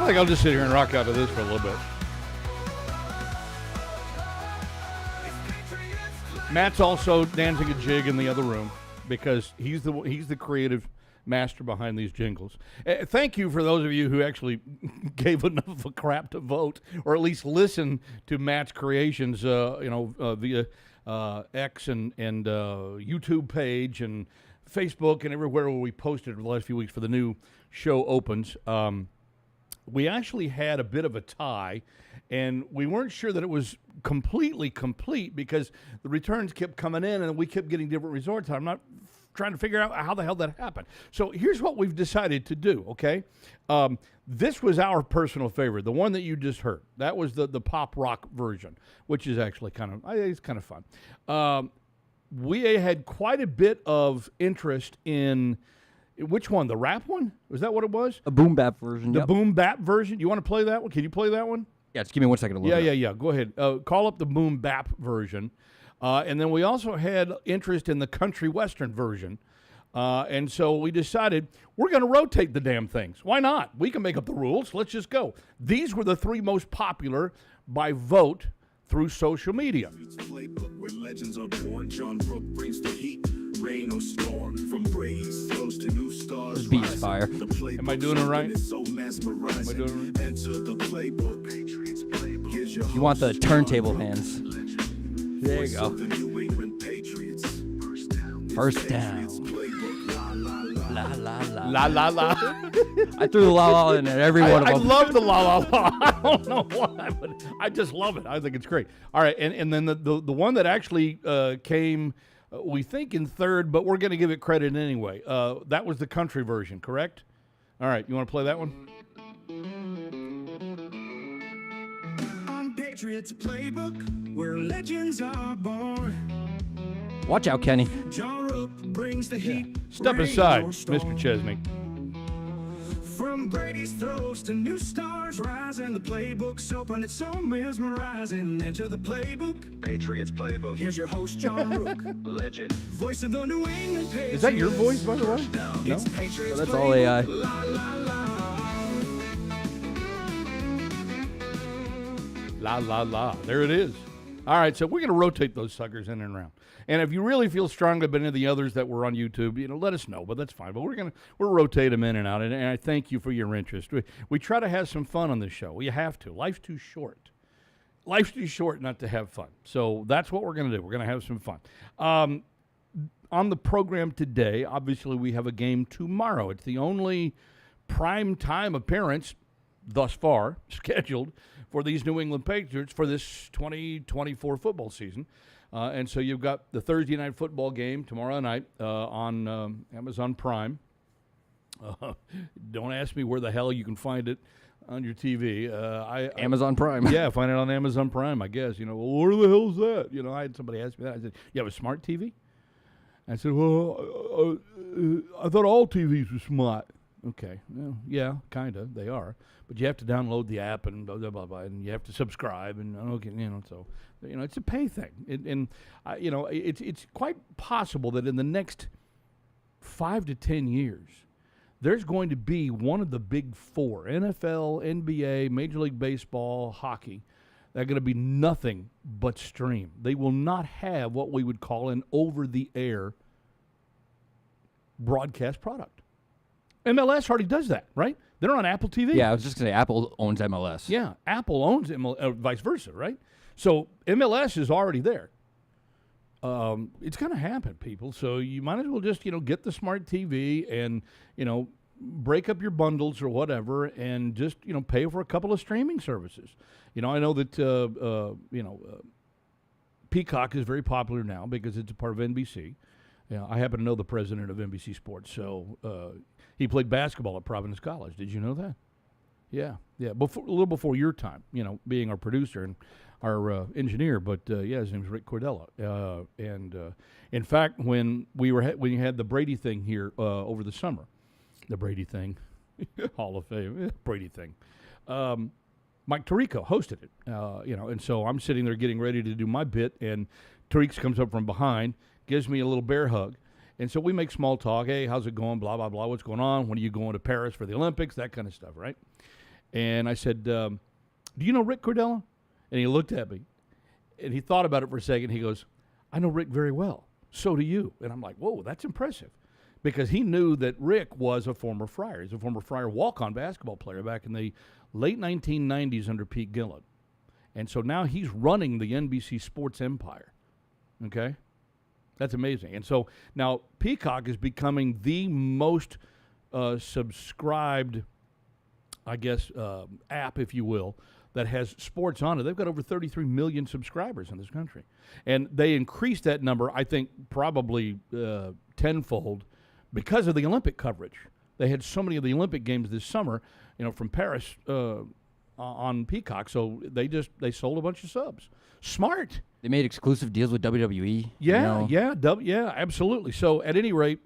think I'll just sit here and rock out to this for a little bit. Matt's also dancing a jig in the other room because he's the creative master behind these jingles. Thank you for those of you who actually gave enough of a crap to vote, or at least listen to Matt's creations. Via X and YouTube page and Facebook and everywhere where we posted over the last few weeks for the new show opens. We actually had a bit of a tie, and we weren't sure that it was completely complete because the returns kept coming in and we kept getting different results. I'm not trying to figure out how the hell that happened. So here's what we've decided to do, okay? This was our personal favorite, the one that you just heard. That was the pop rock version, which is actually it's kind of fun. We had quite a bit of interest in, which one, the rap one? Was that what it was? A boom bap version, The boom bap version. You want to play that one? Can you play that one? Yeah, just give me 1 second to load it up. Yeah. Go ahead. Call up the boom bap version. And then we also had interest in the country western version. And so we decided we're going to rotate the damn things. Why not? We can make up the rules. Let's just go. These were the three most popular by vote through social media. Playbook where legends are born. John Brooke brings the heat. Rain or storm, from praise flows to new stars. This beat is fire. Am I doing it right? So mesmerizing. Am I doing it right? Enter the playbook. Patriots Playbook. Here's your You want the turntable hands. There you go. The New England Patriots. First down. Playbook. La la la. La la la. La la la. I threw the la la in at every one of I them. love the la la la. I don't know why, but I just love it. I think it's great. All right, and then the one that actually came, we think in third, but we're going to give it credit anyway. That was the country version, correct? All right, you want to play that one? On Patriots Playbook, where legends are born. Watch out, Kenny. John Rook brings the heat. Step rain aside, or storm. Mr. Chesney. From Brady's throws to new stars rising, the playbook's open, it's so mesmerizing. Enter the playbook, Patriots Playbook. Here's your host, John Rook, legend, voice of the New England Patriots. Is that your voice, by the way? No. It's Patriots That's Playbook. all AI. La, la, la. La, la, la. There it is. All right, so we're going to rotate those suckers in and around. And if you really feel strongly about any of the others that were on YouTube, let us know. But that's fine. But we'll rotate them in and out. And I thank you for your interest. We try to have some fun on this show. You have to. Life's too short. Life's too short not to have fun. So that's what we're going to do. We're going to have some fun. On the program today, obviously, we have a game tomorrow. It's the only prime time appearance thus far scheduled for these New England Patriots for this 2024 football season. And so you've got the Thursday night football game tomorrow night on Amazon Prime. Don't ask me where the hell you can find it on your TV. Amazon Prime. Yeah, find it on Amazon Prime, I guess. Well, where the hell's that? I had somebody ask me that. I said, you have a smart TV? I said, well, I thought all TVs were smart. Okay, well, yeah, kind of, they are. But you have to download the app and blah, blah, blah, blah, and you have to subscribe, and so, it's a pay thing. It's quite possible that in the next 5 to 10 years, there's going to be one of the big four, NFL, NBA, Major League Baseball, hockey, that are going to be nothing but stream. They will not have what we would call an over-the-air broadcast product. MLS already does that, right? They're on Apple TV. Yeah, I was just going to say Apple owns MLS. Yeah, Apple owns MLS, vice versa, right? So MLS is already there. It's going to happen, people. So you might as well just, get the smart TV and, break up your bundles or whatever and just, pay for a couple of streaming services. I know that, Peacock is very popular now because it's a part of NBC. I happen to know the president of NBC Sports, so he played basketball at Providence College. Did you know that? Yeah, a little before your time, being our producer and our engineer. But his name's Rick Cordella. In fact, when when you had the Brady thing here over the summer, the Brady thing, Hall of Fame, Brady thing. Mike Tirico hosted it, and so I'm sitting there getting ready to do my bit, and Tariq comes up from behind, gives me a little bear hug. And so we make small talk. Hey, how's it going? Blah, blah, blah. What's going on? When are you going to Paris for the Olympics? That kind of stuff, right? And I said, do you know Rick Cordella? And he looked at me, and he thought about it for a second. He goes, I know Rick very well. So do you. And I'm like, whoa, that's impressive. Because he knew that Rick was a former Friar. He's a former Friar walk-on basketball player back in the late 1990s under Pete Gillen. And so now he's running the NBC Sports empire. Okay? That's amazing. And so now Peacock is becoming the most subscribed, I guess, app, if you will, that has sports on it. They've got over 33 million subscribers in this country. And they increased that number, I think, probably tenfold because of the Olympic coverage. They had so many of the Olympic games this summer, from Paris on Peacock. So they sold a bunch of subs. Smart. They made exclusive deals with WWE. Yeah, absolutely. So at any rate,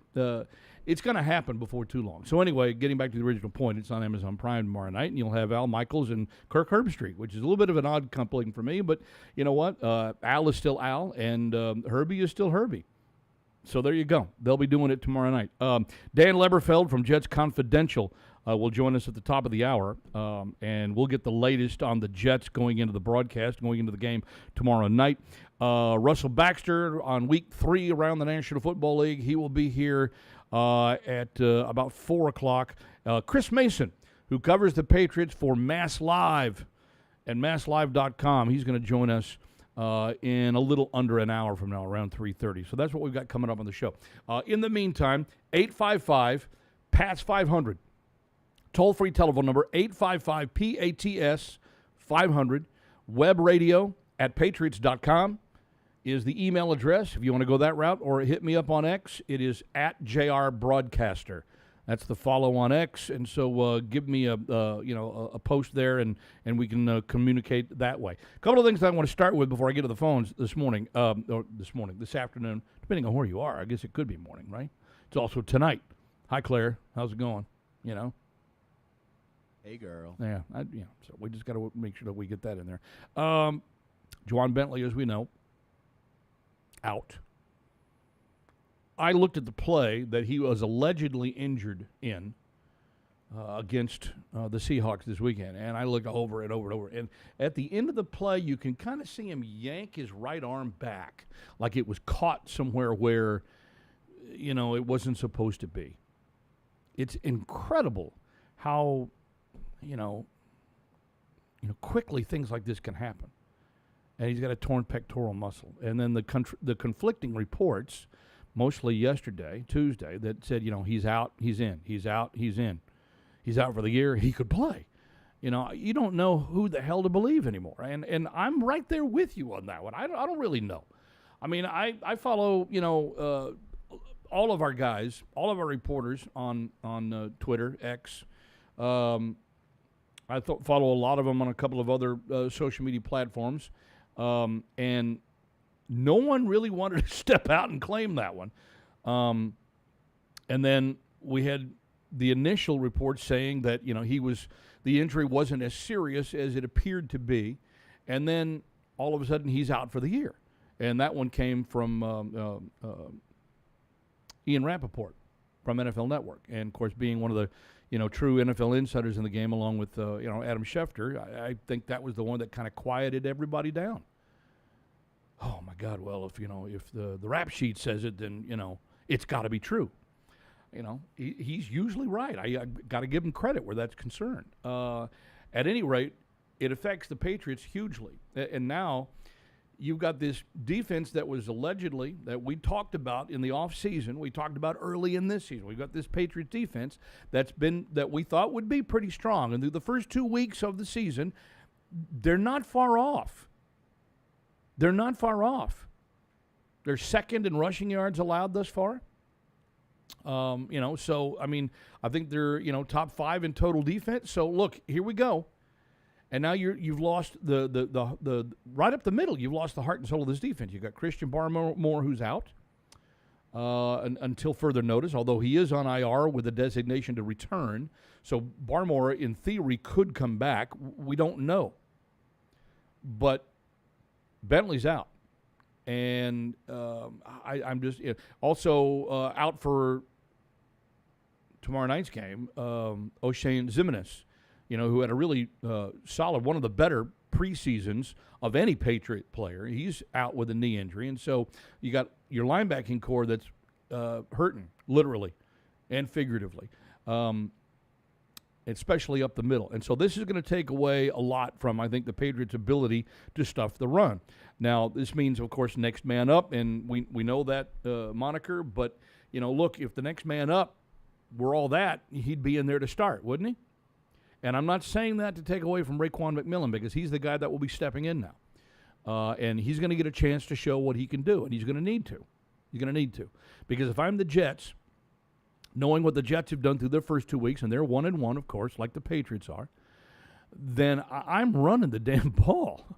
it's going to happen before too long. So anyway, getting back to the original point, it's on Amazon Prime tomorrow night, and you'll have Al Michaels and Kirk Herbstreit, which is a little bit of an odd coupling for me, but you know what? Al is still Al, and Herbie is still Herbie. So there you go. They'll be doing it tomorrow night. Dan Leberfeld from Jets Confidential will join us at the top of the hour, and we'll get the latest on the Jets going into the broadcast, going into the game tomorrow night. Russell Baxter on week 3 around the National Football League. He will be here at about 4 o'clock. Chris Mason, who covers the Patriots for Mass Live and MassLive.com, he's going to join us in a little under an hour from now, around 3:30. So that's what we've got coming up on the show. In the meantime, 855-PATS-500. Toll-free telephone number, 855-PATS-500. Web radio at patriots.com is the email address if you want to go that route, or hit me up on X. It is at JR Broadcaster. That's the follow on X, and so give me a post there, and we can communicate that way. A couple of things I want to start with before I get to the phones this afternoon, depending on where you are. I guess it could be morning, right? It's also tonight. Hi, Claire. How's it going? Hey, girl. Yeah. So we just got to make sure that we get that in there. Juwan Bentley, as we know, out. I looked at the play that he was allegedly injured in against the Seahawks this weekend, and I looked over and over and over. And at the end of the play, you can kind of see him yank his right arm back like it was caught somewhere where, it wasn't supposed to be. It's incredible how, quickly things like this can happen. And he's got a torn pectoral muscle. And then the conflicting reports, mostly yesterday, Tuesday, that said, he's out, he's in, he's out, he's in. He's out for the year, he could play. You don't know who the hell to believe anymore. And I'm right there with you on that one. I don't really know. I mean, I follow, all of our guys, all of our reporters on Twitter, X. I follow a lot of them on a couple of other social media platforms. And no one really wanted to step out and claim that one. And then we had the initial report saying that, the injury wasn't as serious as it appeared to be. And then all of a sudden he's out for the year. And that one came from Ian Rappaport from NFL Network. And, of course, being one of the, true NFL insiders in the game, along with, Adam Schefter, I think that was the one that kind of quieted everybody down. Oh, my God, well, if the rap sheet says it, then, it's got to be true. He's usually right. I got to give him credit where that's concerned. At any rate, it affects the Patriots hugely. And now you've got this defense that was allegedly, that we talked about in the offseason, we talked about early in this season. We've got this Patriots defense that we thought would be pretty strong. And through the first 2 weeks of the season, they're not far off. They're not far off. They're second in rushing yards allowed thus far. So, I mean, I think they're, top 5 in total defense. So, look, here we go. And now you've lost the right up the middle. You've lost the heart and soul of this defense. You've got Christian Barmore, who's out until further notice, although he is on IR with a designation to return. So Barmore, in theory, could come back. We don't know. But Bentley's out. And I'm just also out for tomorrow night's game, O'Shane Zimenez. who had a really solid, one of the better preseasons of any Patriot player. He's out with a knee injury, and so you got your linebacking core that's hurting, literally and figuratively, especially up the middle. And so this is going to take away a lot from, I think, the Patriots' ability to stuff the run. Now, this means, of course, next man up, and we know that moniker, but, look, if the next man up were all that, he'd be in there to start, wouldn't he? And I'm not saying that to take away from Raekwon McMillan, because he's the guy that will be stepping in now. And he's going to get a chance to show what he can do, and he's going to need to. He's going to need to. Because if I'm the Jets, knowing what the Jets have done through their first 2 weeks, and they're 1-1, of course, like the Patriots are, then I'm running the damn ball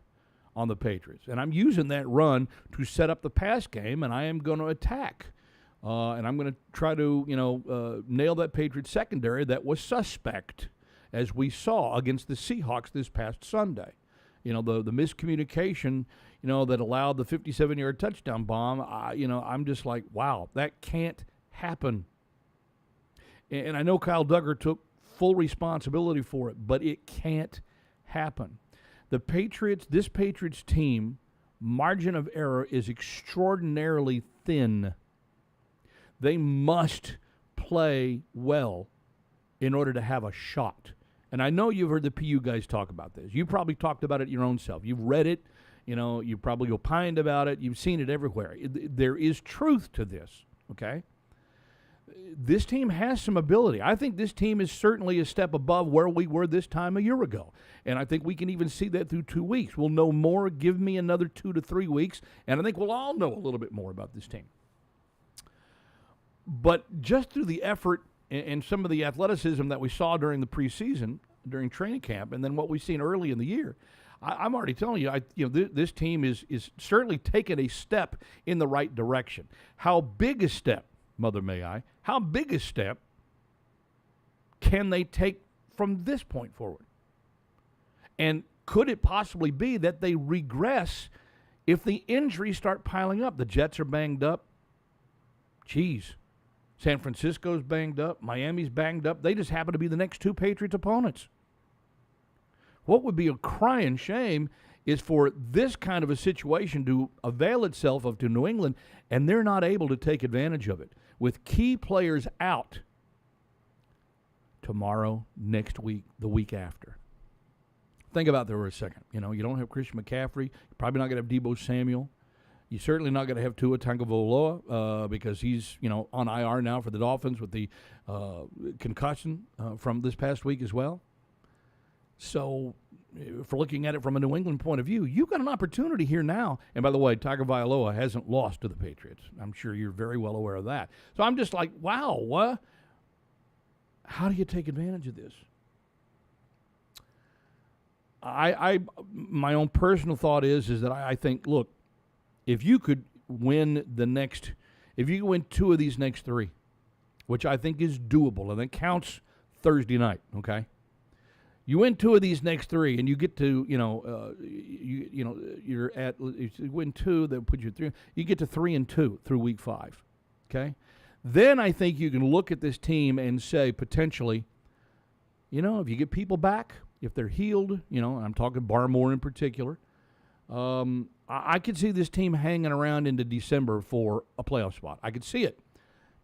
on the Patriots. And I'm using that run to set up the pass game, and I am going to attack. And I'm going to try to, nail that Patriots secondary that was suspect, as we saw against the Seahawks this past Sunday. The miscommunication, that allowed the 57-yard touchdown bomb, I'm just like, wow, that can't happen. And I know Kyle Duggar took full responsibility for it, but it can't happen. This Patriots team, margin of error is extraordinarily thin. They must play well in order to have a shot. And I know you've heard the PU guys talk about this. You probably talked about it your own self. You've read it. You probably opined about it. You've seen it everywhere. There is truth to this, okay? This team has some ability. I think this team is certainly a step above where we were this time a year ago. And I think we can even see that through 2 weeks. We'll know more. Give me another 2 to 3 weeks, and I think we'll all know a little bit more about this team. But just through the effort and some of the athleticism that we saw during the preseason, during training camp, and then what we've seen early in the year, I'm already telling you, this team is certainly taking a step in the right direction. How big a step, Mother May I, how big a step can they take from this point forward? And could it possibly be that they regress if the injuries start piling up? The Jets are banged up. Geez. San Francisco's banged up. Miami's banged up. They just happen to be the next 2 Patriots opponents. What would be a crying shame is for this kind of a situation to avail itself of to New England, and they're not able to take advantage of it. With key players out tomorrow, next week, the week after. Think about that for a second. You don't have Christian McCaffrey. You're probably not going to have Deebo Samuel. You're certainly not going to have Tua Tagovailoa because he's, on IR now for the Dolphins with the concussion from this past week as well. So, if we're looking at it from a New England point of view, you've got an opportunity here now. And by the way, Tagovailoa hasn't lost to the Patriots. I'm sure you're very well aware of that. So I'm just like, wow, what? How do you take advantage of this? My own personal thought is that I think, look, if you could win if you win 2 of these next 3, which I think is doable, and it counts Thursday night, okay? You win 2 of these next 3, and you get to, you're at, if you win 2, they'll put you 3. You get to 3-2 through week 5, okay? Then I think you can look at this team and say, potentially, if you get people back, if they're healed, I'm talking Barmore in particular, I could see this team hanging around into December for a playoff spot. I could see it.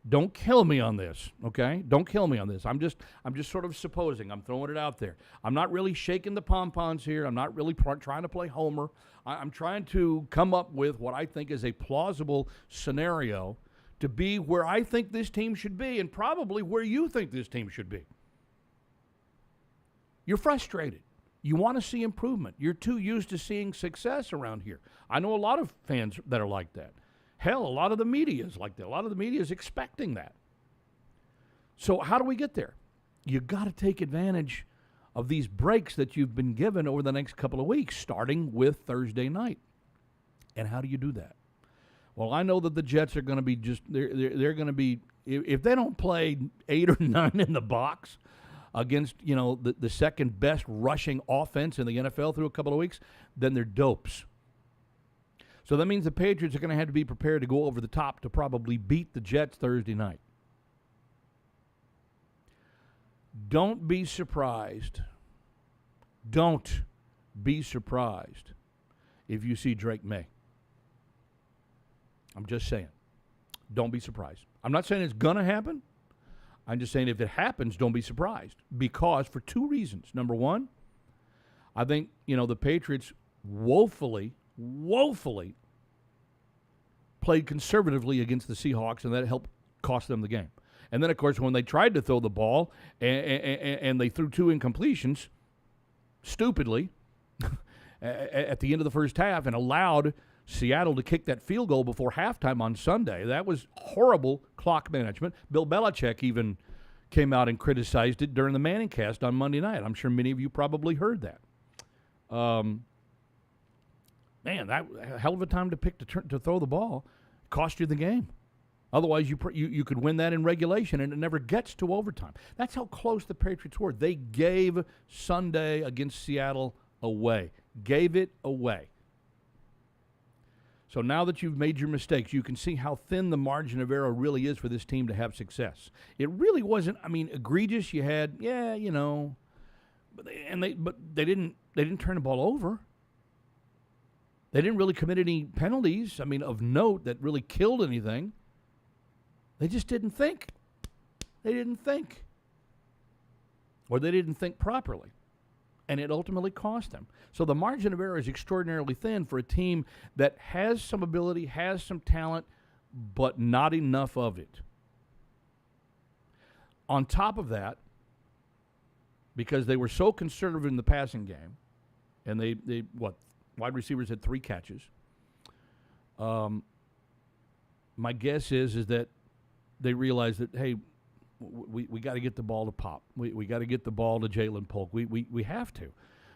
Don't kill me on this, okay? Don't kill me on this. I'm just sort of supposing. I'm throwing it out there. I'm not really shaking the pom-poms here. I'm not really trying to play Homer. I'm trying to come up with what I think is a plausible scenario to be where I think this team should be and probably where you think this team should be. You're frustrated. You want to see improvement. You're too used to seeing success around here. I know a lot of fans that are like that. Hell, a lot of the media is like that. A lot of the media is expecting that. So how do we get there? You got to take advantage of these breaks that you've been given over the next couple of weeks, starting with Thursday night. And how do you do that? Well, I know that the Jets are going to be they're going to be, if they don't play 8 or 9 in the box against, the second best rushing offense in the NFL through a couple of weeks, then they're dopes. So that means the Patriots are going to have to be prepared to go over the top to probably beat the Jets Thursday night. Don't be surprised Don't be surprised if you see Drake May. I'm just saying. Don't be surprised. I'm not saying it's going to happen. I'm just saying if it happens, don't be surprised. Because for two reasons. Number one, I think, the Patriots woefully played conservatively against the Seahawks, and that helped cost them the game. And then, of course, when they tried to throw the ball and they threw two incompletions, stupidly, at the end of the first half and allowed Seattle to kick that field goal before halftime on Sunday. That was horrible clock management. Bill Belichick even came out and criticized it during the Manning cast on Monday night. I'm sure many of you probably heard that. Man, that a hell of a time to pick to throw the ball. Cost you the game. Otherwise, you could win that in regulation, and it never gets to overtime. That's how close the Patriots were. They gave Sunday against Seattle away. Gave it away. So now that you've made your mistakes, you can see how thin the margin of error really is for this team to have success. It really wasn't, egregious. You had, but they didn't turn the ball over. They didn't really commit any penalties, of note that really killed anything. They just didn't think. They didn't think. Or they didn't think properly. And it ultimately cost them. So the margin of error is extraordinarily thin for a team that has some ability, has some talent, but not enough of it. On top of that, because they were so conservative in the passing game, and wide receivers had 3 catches. My guess is that they realized that, hey, we got to get the ball to Pop. We got to get the ball to Jalen Polk. We have to,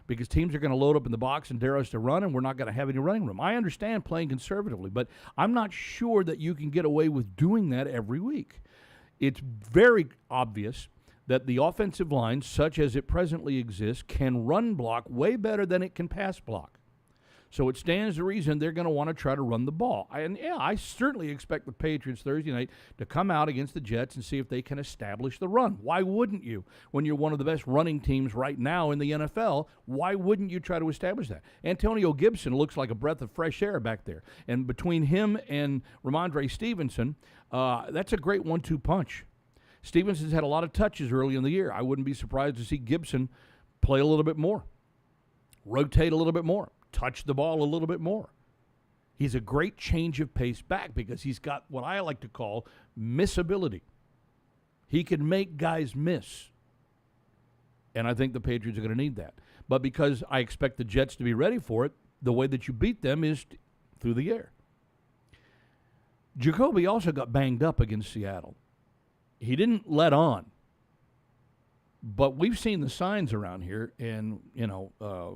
because teams are going to load up in the box and dare us to run, and we're not going to have any running room. I understand playing conservatively, but I'm not sure that you can get away with doing that every week. It's very obvious that the offensive line, such as it presently exists, can run block way better than it can pass block. So it stands to reason they're going to want to try to run the ball. I certainly expect the Patriots Thursday night to come out against the Jets and see if they can establish the run. Why wouldn't you? When you're one of the best running teams right now in the NFL, why wouldn't you try to establish that? Antonio Gibson looks like a breath of fresh air back there. And between him and Ramondre Stevenson, that's a great 1-2 punch. Stevenson's had a lot of touches early in the year. I wouldn't be surprised to see Gibson play a little bit more, rotate a little bit more, touch the ball a little bit more. He's a great change of pace back because he's got what I like to call missability. He can make guys miss. And I think the Patriots are going to need that. But because I expect the Jets to be ready for it, the way that you beat them is through the air. Jacoby also got banged up against Seattle. He didn't let on. But we've seen the signs around here, and,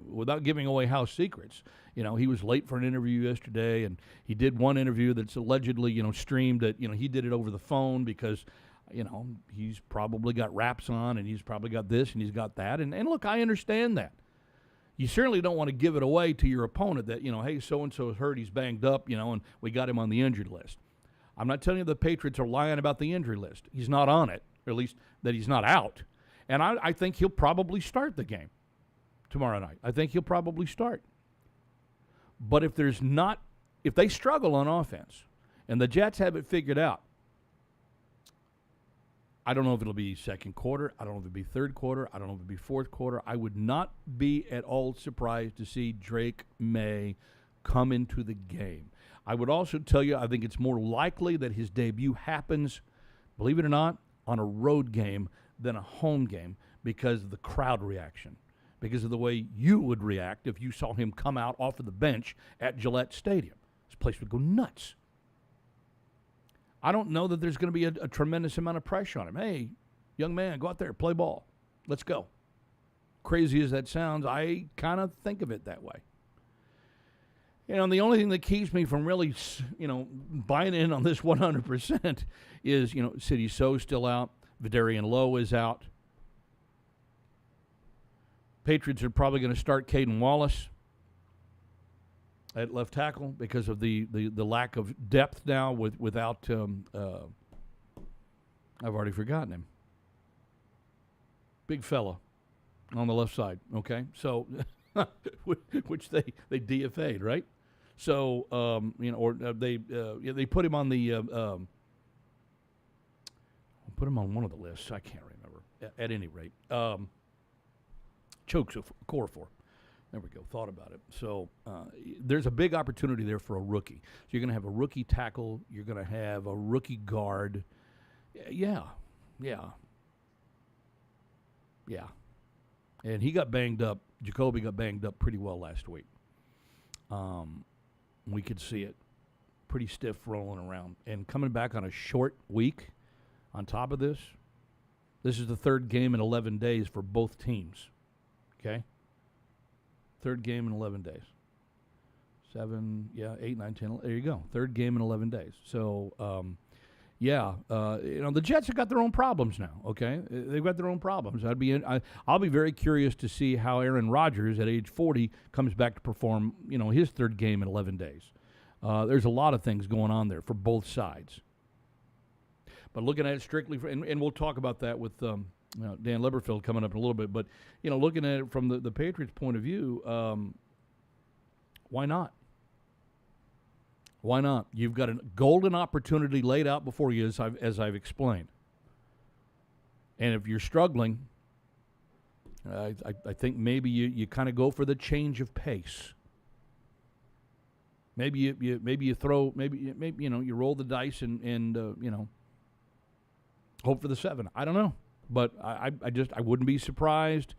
without giving away house secrets, he was late for an interview yesterday, and he did one interview that's allegedly, streamed that, he did it over the phone because, he's probably got raps on, and he's probably got this, and he's got that. And look, I understand that. You certainly don't want to give it away to your opponent that, hey, so-and-so is hurt, he's banged up, and we got him on the injured list. I'm not telling you the Patriots are lying about the injury list. He's not on it, or at least that he's not out. And I think he'll probably start the game tomorrow night. I think he'll probably start. But if they struggle on offense and the Jets have it figured out, I don't know if it'll be second quarter. I don't know if it'll be third quarter. I don't know if it'll be fourth quarter. I would not be at all surprised to see Drake May come into the game. I would also tell you I think it's more likely that his debut happens, believe it or not, on a road game than a home game because of the crowd reaction, because of the way you would react if you saw him come out off of the bench at Gillette Stadium. This place would go nuts. I don't know that there's going to be a tremendous amount of pressure on him. Hey, young man, go out there, play ball. Let's go. Crazy as that sounds, I kind of think of it that way. And the only thing that keeps me from really, buying in on this 100% is, City So's still out. Vidarian Lowe is out. Patriots are probably going to start Caden Wallace at left tackle because of the lack of depth now without I've already forgotten him. Big fella. on the left side. Okay, so which they DFA'd, right? So or they put him on the put him on one of the lists. I can't remember. At any rate, chokes a core for. There we go. Thought about it. So there's a big opportunity there for a rookie. So you're going to have a rookie tackle. You're going to have a rookie guard. Yeah. And he got banged up. Jacoby got banged up pretty well last week. We could see it. Pretty stiff rolling around. And coming back on a short week on top of this is the third game in 11 days for both teams. Okay? Third game in 11 days. 8, 9, 10. There you go. Third game in 11 days. So, the Jets have got their own problems now, okay? They've got their own problems. I'll be very curious to see how Aaron Rodgers at age 40 comes back to perform, his third game in 11 days. There's a lot of things going on there for both sides. But looking at it strictly, and we'll talk about that with Dan Leberfeld coming up in a little bit, but looking at it from the Patriots' point of view, why not? Why not? You've got a golden opportunity laid out before you, as I've explained. And if you're struggling, I think maybe you kind of go for the change of pace. Maybe you throw you roll the dice and hope for the 7. I don't know. But I wouldn't be surprised.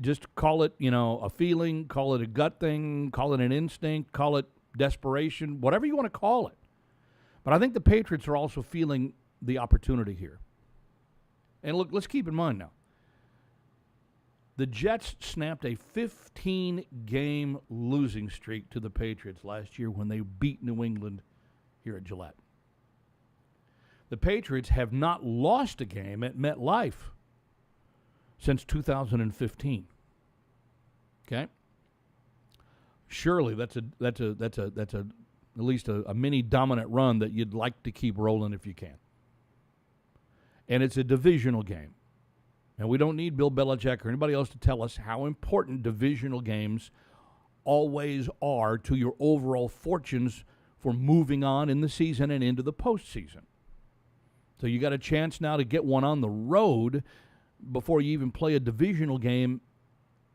Just call it, a feeling, call it a gut thing, call it an instinct, call it desperation, whatever you want to call it. But I think the Patriots are also feeling the opportunity here. And look, let's keep in mind now, the Jets snapped a 15-game losing streak to the Patriots last year when they beat New England here at Gillette. The Patriots have not lost a game at MetLife since 2015. Okay? Surely that's at least a mini dominant run that you'd like to keep rolling if you can. And it's a divisional game. And we don't need Bill Belichick or anybody else to tell us how important divisional games always are to your overall fortunes for moving on in the season and into the postseason. So you got a chance now to get one on the road before you even play a divisional game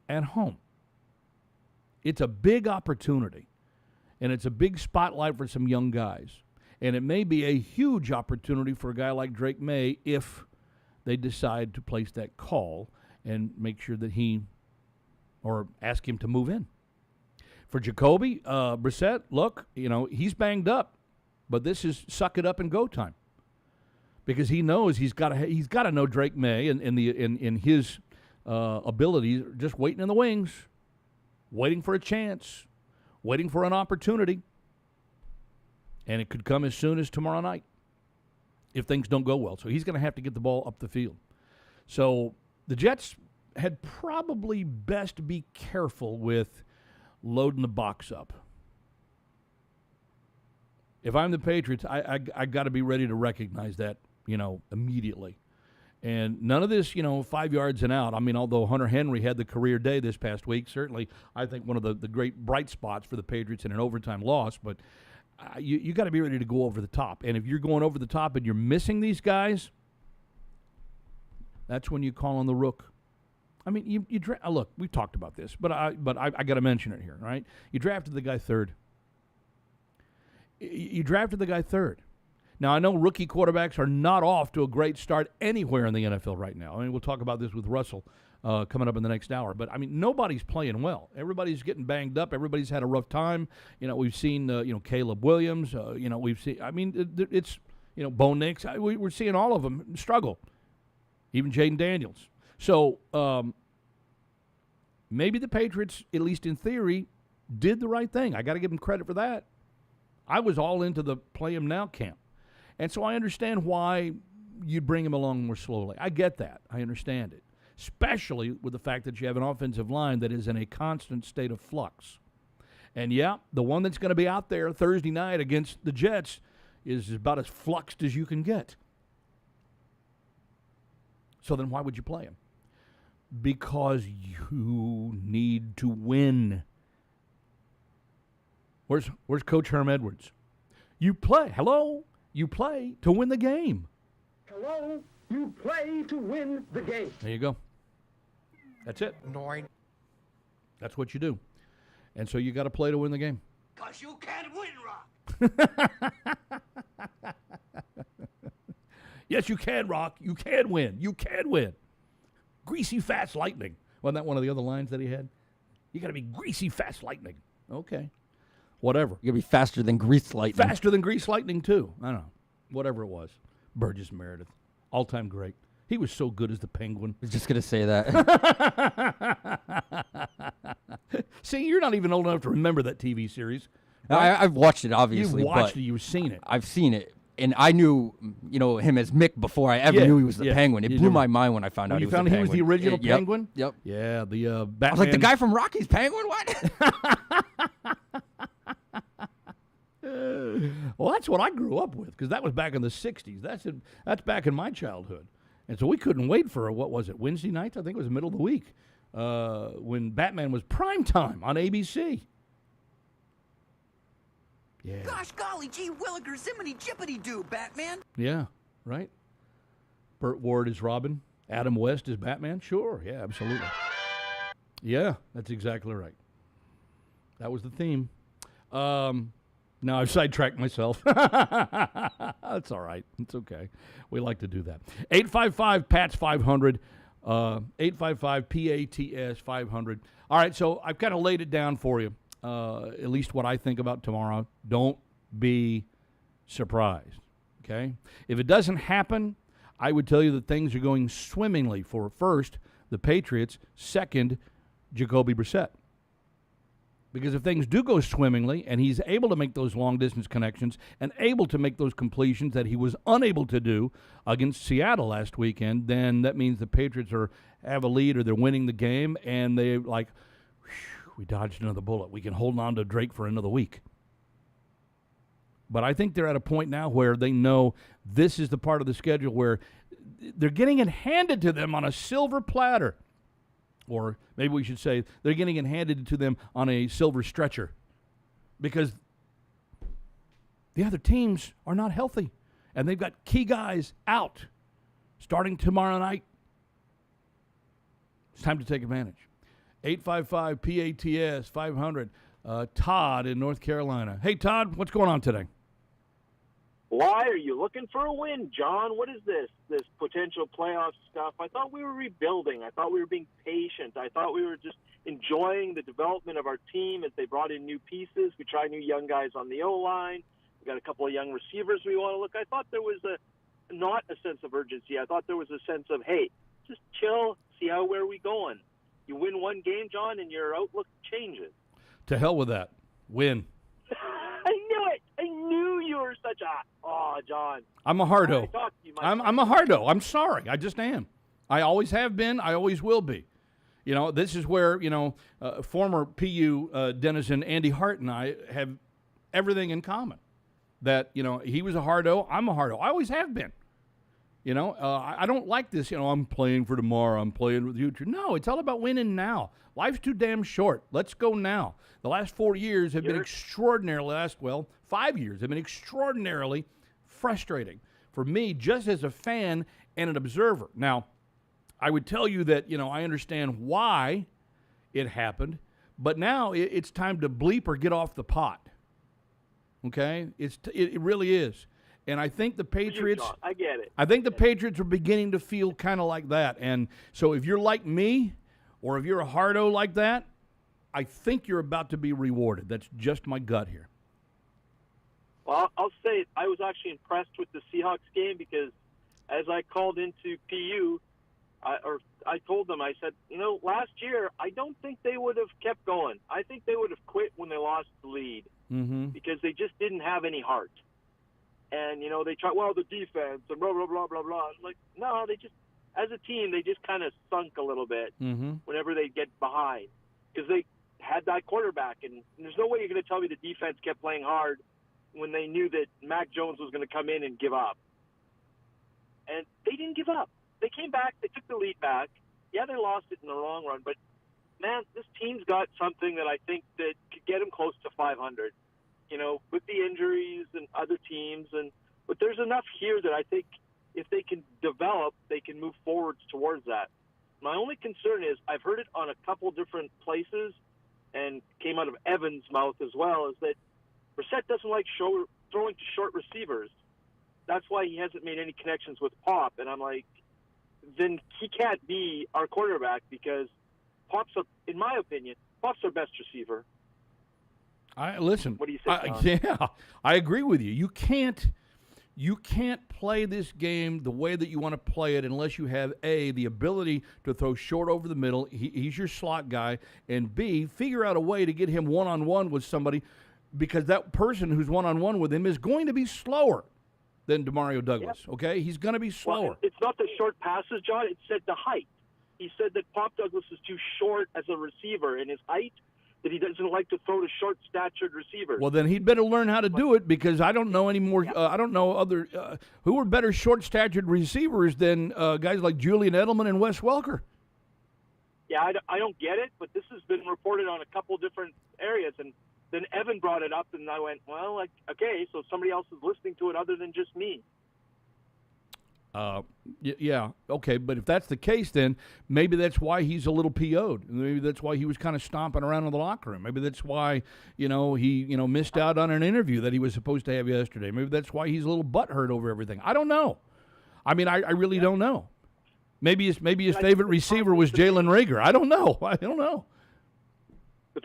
at home. It's a big opportunity, and it's a big spotlight for some young guys. And it may be a huge opportunity for a guy like Drake May if they decide to place that call and make sure that or ask him to move in. For Jacoby Brissett, look, he's banged up, but this is suck it up and go time. Because he knows he's got to know Drake May in his abilities, just waiting in the wings, waiting for a chance, waiting for an opportunity, and it could come as soon as tomorrow night if things don't go well. So he's going to have to get the ball up the field. So the Jets had probably best be careful with loading the box up. If I'm the Patriots, I got to be ready to recognize that. Immediately. And none of this, 5 yards and out. I mean, although Hunter Henry had the career day this past week, certainly I think one of the great bright spots for the Patriots in an overtime loss, but you got to be ready to go over the top. And if you're going over the top and you're missing these guys, that's when you call on the rook. I mean, look, we've talked about this, but I got to mention it here, right? You drafted the guy third. You drafted the guy third. Now, I know rookie quarterbacks are not off to a great start anywhere in the NFL right now. I mean, we'll talk about this with Russell coming up in the next hour. But, I mean, nobody's playing well. Everybody's getting banged up. Everybody's had a rough time. We've seen, Caleb Williams. We've seen, it's, Bo Nix. We're seeing all of them struggle, even Jaden Daniels. So maybe the Patriots, at least in theory, did the right thing. I got to give them credit for that. I was all into the play him now camp. And so I understand why you'd bring him along more slowly. I get that. I understand it. Especially with the fact that you have an offensive line that is in a constant state of flux. And, yeah, the one that's going to be out there Thursday night against the Jets is about as fluxed as you can get. So then why would you play him? because you need to win. Where's Coach Herm Edwards? You play. Hello? You play to win the game. Hello, you play to win the game. There you go. That's it. Nine. That's what you do. And so you got to play to win the game. Because you can't win, Rock. Yes, you can, Rock. You can win. You can win. Greasy, fast lightning. Wasn't that one of the other lines that he had? You got to be greasy, fast lightning. Okay. Whatever. You're going to be faster than grease lightning. Faster than grease lightning, too. I don't know. Whatever it was. Burgess Meredith. All-time great. He was so good as the Penguin. I was just going to say that. See, you're not even old enough to remember that TV series. I've watched it, obviously. You've watched but it. You've seen it. I've seen it. And I knew, him as Mick before I ever knew he was the Penguin. It blew my mind when I found out he was the Penguin. When you found he was the original Penguin? Yep. Yeah, the Batman. I was like, the guy from Rocky's Penguin? What? Well, that's what I grew up with, because that was back in the 60s. That's back in my childhood. And so we couldn't wait for, what was it, Wednesday nights? I think it was the middle of the week, when Batman was prime time on ABC. Yeah. Gosh golly, gee williger, zimmity jippity doo, Batman. Yeah, right? Burt Ward is Robin. Adam West is Batman. Sure, yeah, absolutely. Yeah, that's exactly right. That was the theme. Now I've sidetracked myself. That's all right. It's okay. We like to do that. 855-PATS-500. 855-PATS-500. All right, so I've kind of laid it down for you, at least what I think about tomorrow. Don't be surprised, okay? If it doesn't happen, I would tell you that things are going swimmingly for, first, the Patriots, second, Jacoby Brissett. Because if things do go swimmingly and he's able to make those long-distance connections and able to make those completions that he was unable to do against Seattle last weekend, then that means the Patriots have a lead or they're winning the game, and they're like, we dodged another bullet. We can hold on to Drake for another week. But I think they're at a point now where they know this is the part of the schedule where they're getting it handed to them on a silver platter. Or maybe we should say they're getting it handed to them on a silver stretcher, because the other teams are not healthy, and they've got key guys out starting tomorrow night. It's time to take advantage. 855-PATS-500. Todd in North Carolina. Hey, Todd, what's going on today? Why are you looking for a win, John? What is this potential playoff stuff? I thought we were rebuilding. I thought we were being patient. I thought we were just enjoying the development of our team as they brought in new pieces. We tried new young guys on the O-line. We got a couple of young receivers we want to look. I thought there was not a sense of urgency. I thought there was a sense of, hey, just chill, see where are we going. You win one game, John, and your outlook changes. To hell with that. Win. I knew it. I knew you were such a... Oh, John. I'm a hardo. I'm a hardo. I'm sorry. I just am. I always have been. I always will be. You know, this is where, former PU denizen Andy Hart and I have everything in common. That, he was a hardo. I'm a hardo. I always have been. I don't like this, I'm playing for tomorrow. I'm playing for the future. No, it's all about winning now. Life's too damn short. Let's go now. The last 4 years have been extraordinarily, 5 years have been extraordinarily frustrating for me just as a fan and an observer. Now, I would tell you that, I understand why it happened, but now it's time to bleep or get off the pot. Okay? It really is. And I think the Patriots, I get it. I think the Patriots are beginning to feel kind of like that. And so if you're like me, or if you're a hardo like that, I think you're about to be rewarded. That's just my gut here. Well, I'll say I was actually impressed with the Seahawks game because as I called into PU, I told them, I said, last year, I don't think they would have kept going. I think they would have quit when they lost the lead because they just didn't have any heart. And, they try, the defense and blah, blah, blah, blah, blah. Like, no, they just, as a team, they just kind of sunk a little bit whenever they get behind because they had that quarterback. And there's no way you're going to tell me the defense kept playing hard when they knew that Mac Jones was going to come in and give up. And they didn't give up. They came back. They took the lead back. Yeah, they lost it in the long run, but man, this team's got something that I think that could get them close to 500. You know, with the injuries and other teams, but there's enough here that I think if they can develop, they can move forwards towards that. My only concern is I've heard it on a couple different places, and came out of Evan's mouth as well, is that Brissett doesn't like throwing to short receivers. That's why he hasn't made any connections with Pop, and I'm like, then he can't be our quarterback because in my opinion, Pop's our best receiver. Listen. What do you think, John? Yeah, I agree with you. You can't play this game the way that you want to play it unless you have A, the ability to throw short over the middle. He's your slot guy, and B, figure out a way to get him one-on-one with somebody, because that person who's one-on-one with him is going to be slower than Demario Douglas. Yep. Okay, he's going to be slower. Well, it's not the short passes, John. It said the height. He said that Pop Douglas is too short as a receiver in his height, that he doesn't like to throw to short-statured receivers. Well, then he'd better learn how to do it, because I don't know any more. I don't know other who are better short-statured receivers than guys like Julian Edelman and Wes Welker. Yeah, I don't get it, but this has been reported on a couple different areas, and then Evan brought it up, and I went, well, okay, so somebody else is listening to it other than just me. Yeah, okay, but if that's the case, then maybe that's why he's a little PO'd. Maybe that's why he was kind of stomping around in the locker room. Maybe that's why, he missed out on an interview that he was supposed to have yesterday. Maybe that's why he's a little butthurt over everything. I don't know. I mean, I really don't know. Maybe his favorite receiver was Jalen Reagor. I don't know. But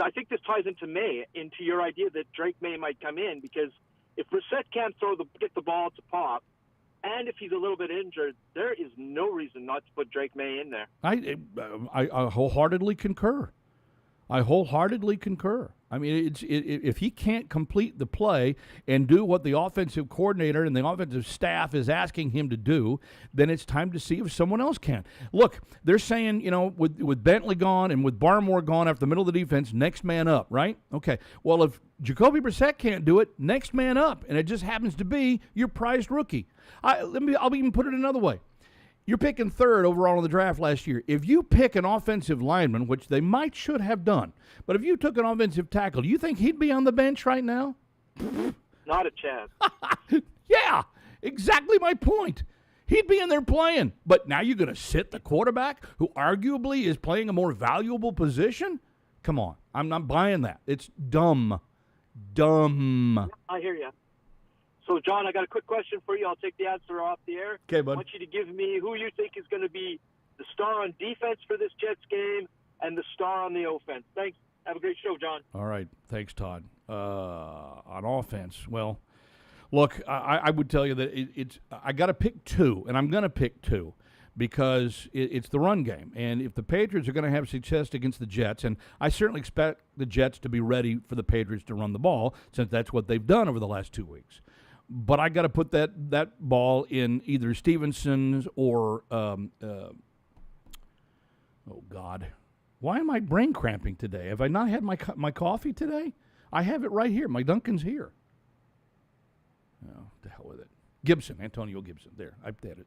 I think this ties into your idea that Drake May might come in, because if Brissett can't get the ball to Pop, and if he's a little bit injured, there is no reason not to put Drake May in there. I wholeheartedly concur. I mean, if he can't complete the play and do what the offensive coordinator and the offensive staff is asking him to do, then it's time to see if someone else can. Look, they're saying, with Bentley gone and with Barmore gone after the middle of the defense, next man up, right? Okay. Well, if Jacoby Brissett can't do it, next man up, and it just happens to be your prized rookie. I'll even put it another way. You're picking third overall in the draft last year. If you pick an offensive lineman, which they should have done, but if you took an offensive tackle, do you think he'd be on the bench right now? Not a chance. Yeah, exactly my point. He'd be in there playing. But now you're going to sit the quarterback who arguably is playing a more valuable position? Come on. I'm not buying that. It's dumb. I hear you. So, John, I got a quick question for you. I'll take the answer off the air. Okay, bud. I want you to give me who you think is going to be the star on defense for this Jets game and the star on the offense. Thanks. Have a great show, John. All right. Thanks, Todd. On offense, well, look, I would tell you that I got to pick two, and I'm going to pick two, because it's the run game. And if the Patriots are going to have success against the Jets, and I certainly expect the Jets to be ready for the Patriots to run the ball, since that's what they've done over the last 2 weeks. But I got to put that ball in either Stevenson's or oh God, why am I brain cramping today? Have I not had my coffee today? I have it right here. My Dunkin's here. Oh, the hell with it. Antonio Gibson. There, I did it.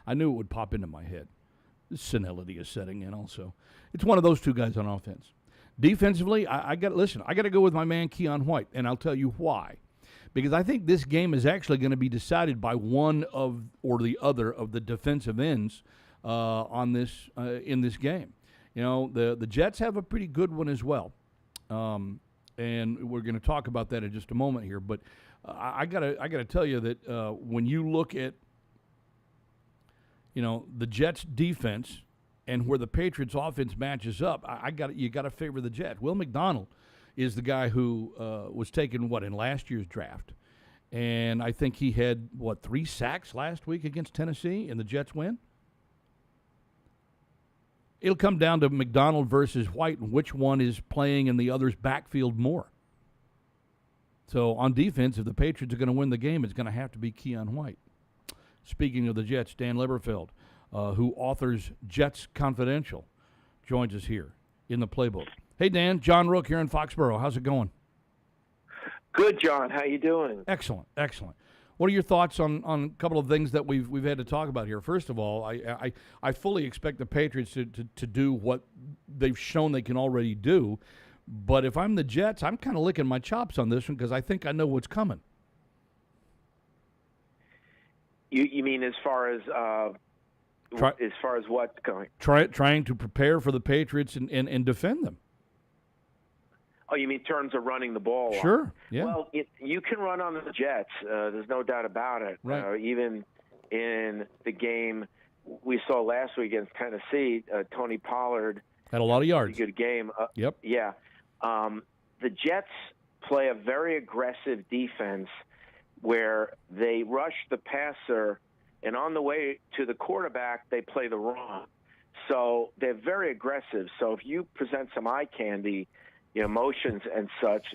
I knew it would pop into my head. Senility is setting in. Also, it's one of those two guys on offense. Defensively, I got to go with my man Keon White, and I'll tell you why. Because I think this game is actually going to be decided by one of or the other of the defensive ends in this game. The Jets have a pretty good one as well, and we're going to talk about that in just a moment here. But I gotta tell you that when you look at the Jets defense and where the Patriots offense matches up, you got to favor the Jets. Will McDonald is the guy who was taken, in last year's draft. And I think he had, 3 sacks last week against Tennessee, and the Jets win? It'll come down to McDonald versus White and which one is playing in the other's backfield more. So on defense, if the Patriots are going to win the game, it's going to have to be Keon White. Speaking of the Jets, Dan Leberfeld, who authors Jets Confidential, joins us here in the Playbook. Hey, Dan, John Rook here in Foxborough. How's it going? Good, John. How you doing? Excellent. What are your thoughts on a couple of things that we've had to talk about here? First of all, I fully expect the Patriots to do what they've shown they can already do. But if I'm the Jets, I'm kind of licking my chops on this one because I think I know what's coming. You mean as far as what's going? Trying to prepare for the Patriots and defend them. Oh, you mean in terms of running the ball? Sure, yeah. Well, you can run on the Jets. There's no doubt about it. Right. Even in the game we saw last week against Tennessee, Tony Pollard had a lot of yards. Good game. Yep. Yeah. The Jets play a very aggressive defense where they rush the passer, and on the way to the quarterback, they play the run. So they're very aggressive. So if you present some eye candy, motions and such,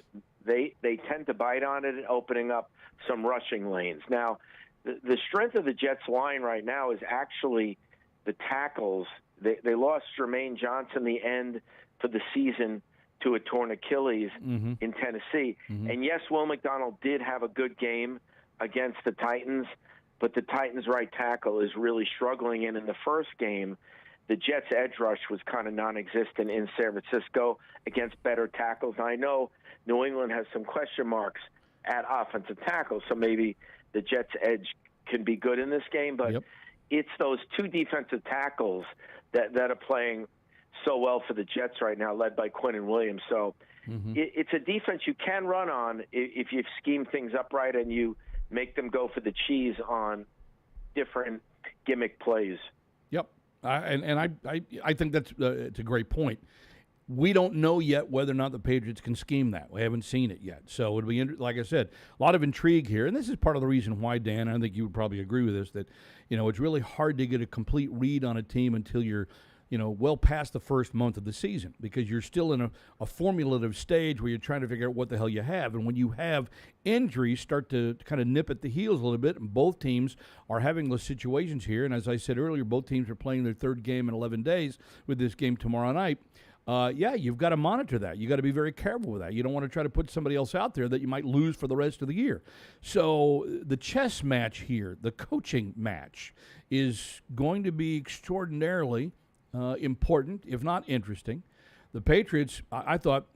they tend to bite on it and opening up some rushing lanes. Now, the strength of the Jets line right now is actually the tackles. They lost Jermaine Johnson the end for the season to a torn Achilles in Tennessee. And yes, Will McDonald did have a good game against the Titans, but the Titans' right tackle is really struggling. And in the first game, the Jets' edge rush was kind of non-existent in San Francisco against better tackles. Now, I know New England has some question marks at offensive tackle, so maybe the Jets' edge can be good in this game, but it's those two defensive tackles that are playing so well for the Jets right now, led by Quinnen Williams. So it's a defense you can run on if you scheme things up right and you make them go for the cheese on different gimmick plays. Yep. I think that's it's a great point. We don't know yet whether or not the Patriots can scheme that. We haven't seen it yet. So it'll be, like I said, a lot of intrigue here. And this is part of the reason why, Dan, and I think you would probably agree with this, that, it's really hard to get a complete read on a team until you're, well past the first month of the season, because you're still in a formulative stage where you're trying to figure out what the hell you have. And when you have injuries start to kind of nip at the heels a little bit, and both teams are having those situations here, and as I said earlier, both teams are playing their third game in 11 days with this game tomorrow night. You've got to monitor that. You got to be very careful with that. You don't want to try to put somebody else out there that you might lose for the rest of the year. So the chess match here, the coaching match, is going to be extraordinarily important, if not interesting. The Patriots, I thought,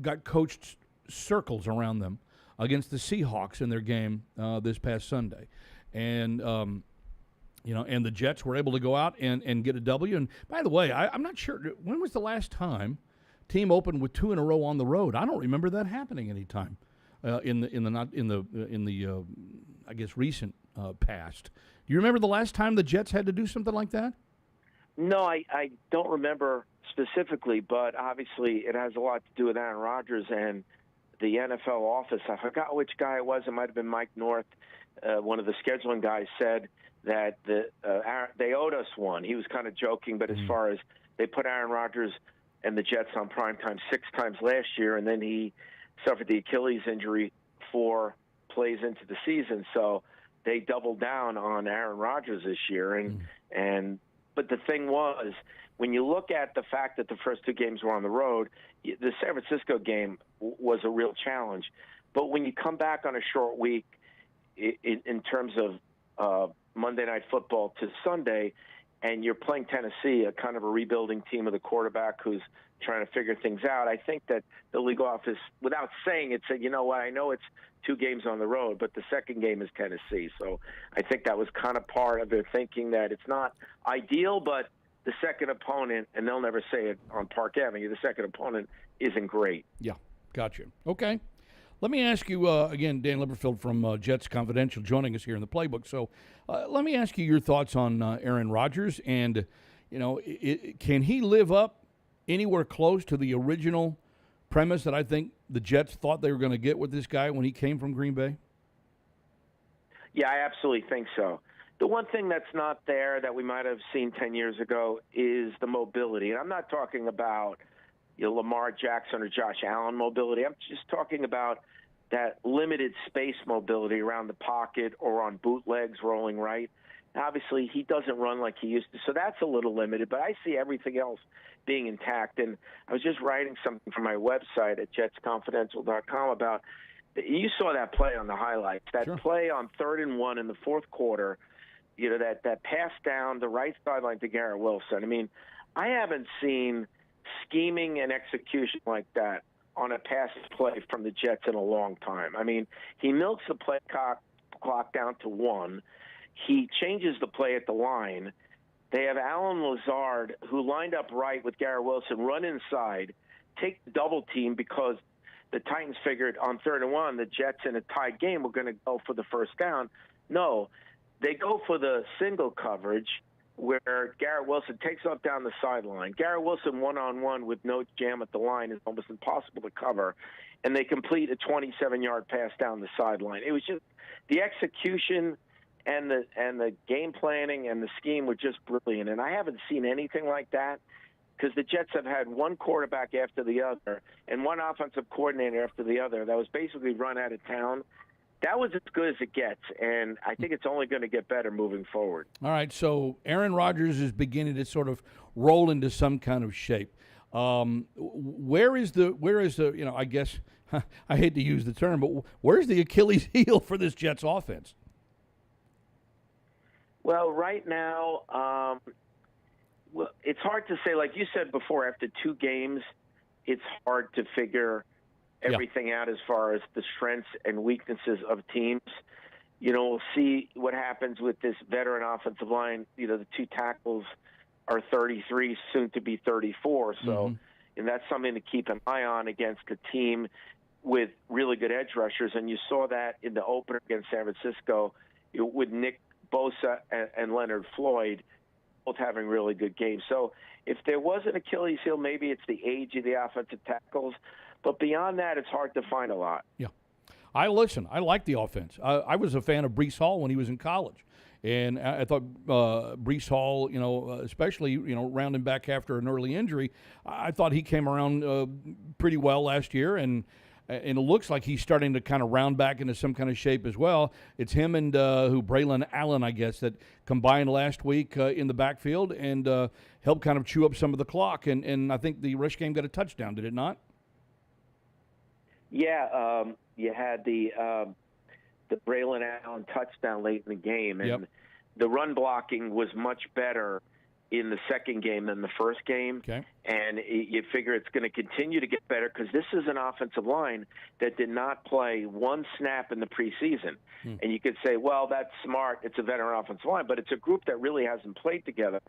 got coached circles around them against the Seahawks in their game this past Sunday. And and the Jets were able to go out and get a W. And by the way, I'm not sure, when was the last time team opened with 2 in a row on the road? I don't remember that happening any time in the I guess recent past. Do you remember the last time the Jets had to do something like that? No, I don't remember specifically, but obviously it has a lot to do with Aaron Rodgers and the NFL office. I forgot which guy it was. It might have been Mike North. One of the scheduling guys said that they owed us one. He was kind of joking, but as far as they put Aaron Rodgers and the Jets on primetime 6 times last year, and then he suffered the Achilles injury 4 plays into the season. So they doubled down on Aaron Rodgers this year. But the thing was, when you look at the fact that the first 2 games were on the road, the San Francisco game was a real challenge. But when you come back on a short week in terms of Monday Night Football to Sunday, and you're playing Tennessee, a kind of a rebuilding team with a quarterback who's trying to figure things out, I think that the league office, without saying it, said, you know what, I know it's 2 games on the road, but the second game is Tennessee. So I think that was kind of part of their thinking, that it's not ideal, but the second opponent, and they'll never say it on Park Avenue, the second opponent isn't great. Yeah, gotcha. Okay. Let me ask you, again, Dan Leberfeld from Jets Confidential joining us here in the Playbook. So let me ask you your thoughts on Aaron Rodgers, and, can he live up anywhere close to the original premise that I think the Jets thought they were going to get with this guy when he came from Green Bay? Yeah, I absolutely think so. The one thing that's not there that we might have seen 10 years ago is the mobility. And I'm not talking about Lamar Jackson or Josh Allen mobility. I'm just talking about that limited space mobility around the pocket or on bootlegs rolling right. Obviously, he doesn't run like he used to, so that's a little limited, but I see everything else being intact. And I was just writing something for my website at jetsconfidential.com about You saw that play on the highlights. That Sure. play on 3rd and 1 in the fourth quarter, that pass down the right sideline to Garrett Wilson. I mean, I haven't seen scheming and execution like that on a pass play from the Jets in a long time. I mean, he milks the play clock down to 1. He changes the play at the line. They have Alan Lazard, who lined up right with Garrett Wilson, run inside, take the double team because the Titans figured on 3rd and 1, the Jets in a tied game were going to go for the first down. No, they go for the single coverage where Garrett Wilson takes off down the sideline. Garrett Wilson one-on-one with no jam at the line is almost impossible to cover, and they complete a 27-yard pass down the sideline. It was just the execution and the game planning and the scheme were just brilliant, and I haven't seen anything like that because the Jets have had one quarterback after the other and one offensive coordinator after the other that was basically run out of town. That was as good as it gets, and I think it's only going to get better moving forward. All right, so Aaron Rodgers is beginning to sort of roll into some kind of shape. Where is the I guess I hate to use the term, but where's the Achilles heel for this Jets offense? Well, right now, it's hard to say. Like you said before, after 2 games, it's hard to figure everything out as far as the strengths and weaknesses of teams. We'll see what happens with this veteran offensive line. The 2 tackles are 33, soon to be 34. So, and that's something to keep an eye on against a team with really good edge rushers. And you saw that in the opener against San Francisco with Nick Bosa and Leonard Floyd both having really good games. So if there was an Achilles heel, maybe it's the age of the offensive tackles. But beyond that, it's hard to find a lot. Yeah. I like the offense. I was a fan of Breece Hall when he was in college. And I thought Breece Hall, especially, rounding back after an early injury, I thought he came around pretty well last year. And it looks like he's starting to kind of round back into some kind of shape as well. It's him and Braylon Allen, I guess, that combined last week in the backfield and helped kind of chew up some of the clock. And I think the rush game got a touchdown, did it not? Yeah, you had the Braylon Allen touchdown late in the game, and the run blocking was much better in the second game than the first game. Okay. And you figure it's going to continue to get better because this is an offensive line that did not play one snap in the preseason. And you could say, well, that's smart. It's a veteran offensive line, but it's a group that really hasn't played together.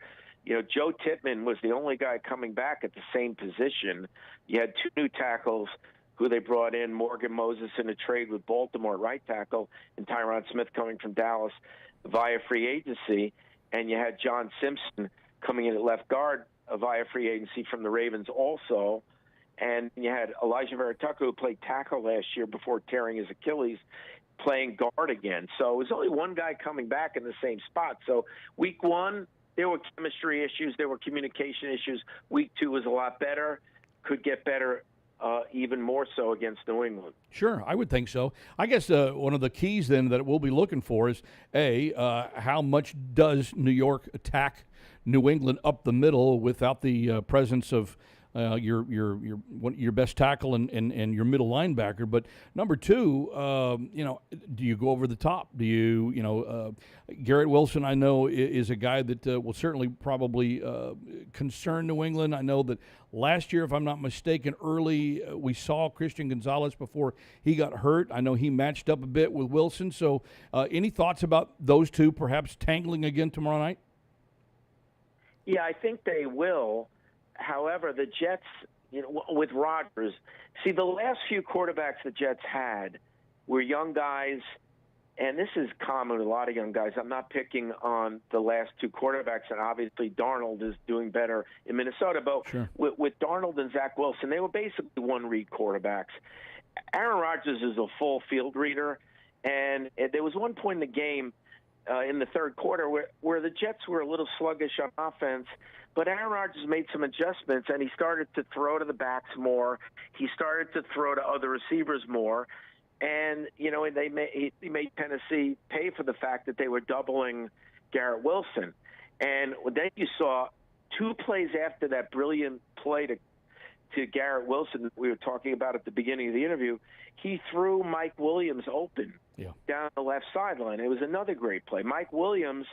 Joe Tittman was the only guy coming back at the same position. You had 2 new tackles who they brought in, Morgan Moses in a trade with Baltimore at right tackle, and Tyron Smith coming from Dallas via free agency. And you had John Simpson coming in at left guard via free agency from the Ravens also. And you had Elijah Vera-Tucker, who played tackle last year before tearing his Achilles, playing guard again. So it was only one guy coming back in the same spot. So week 1, there were chemistry issues. There were communication issues. Week 2 was a lot better, could get better even more so against New England. Sure, I would think so. I guess one of the keys then that we'll be looking for is, how much does New York attack New England up the middle without the presence of your best tackle and your middle linebacker? But number 2, do you go over the top? Do you, Garrett Wilson, I know, is a guy that will certainly probably concern New England. I know that last year, if I'm not mistaken, early we saw Christian Gonzalez before he got hurt. I know he matched up a bit with Wilson. So any thoughts about those 2 perhaps tangling again tomorrow night? Yeah, I think they will. However, the Jets, with Rodgers, see, the last few quarterbacks the Jets had were young guys, and this is common with a lot of young guys. I'm not picking on the last 2 quarterbacks, and obviously Darnold is doing better in Minnesota. But sure, with Darnold and Zach Wilson, they were basically one-read quarterbacks. Aaron Rodgers is a full field reader, and there was one point in the game in the third quarter where the Jets were a little sluggish on offense, but Aaron Rodgers made some adjustments, and he started to throw to the backs more. He started to throw to other receivers more. And, he made Tennessee pay for the fact that they were doubling Garrett Wilson. And then you saw 2 plays after that brilliant play to Garrett Wilson that we were talking about at the beginning of the interview, he threw Mike Williams open down the left sideline. It was another great play. Mike Williams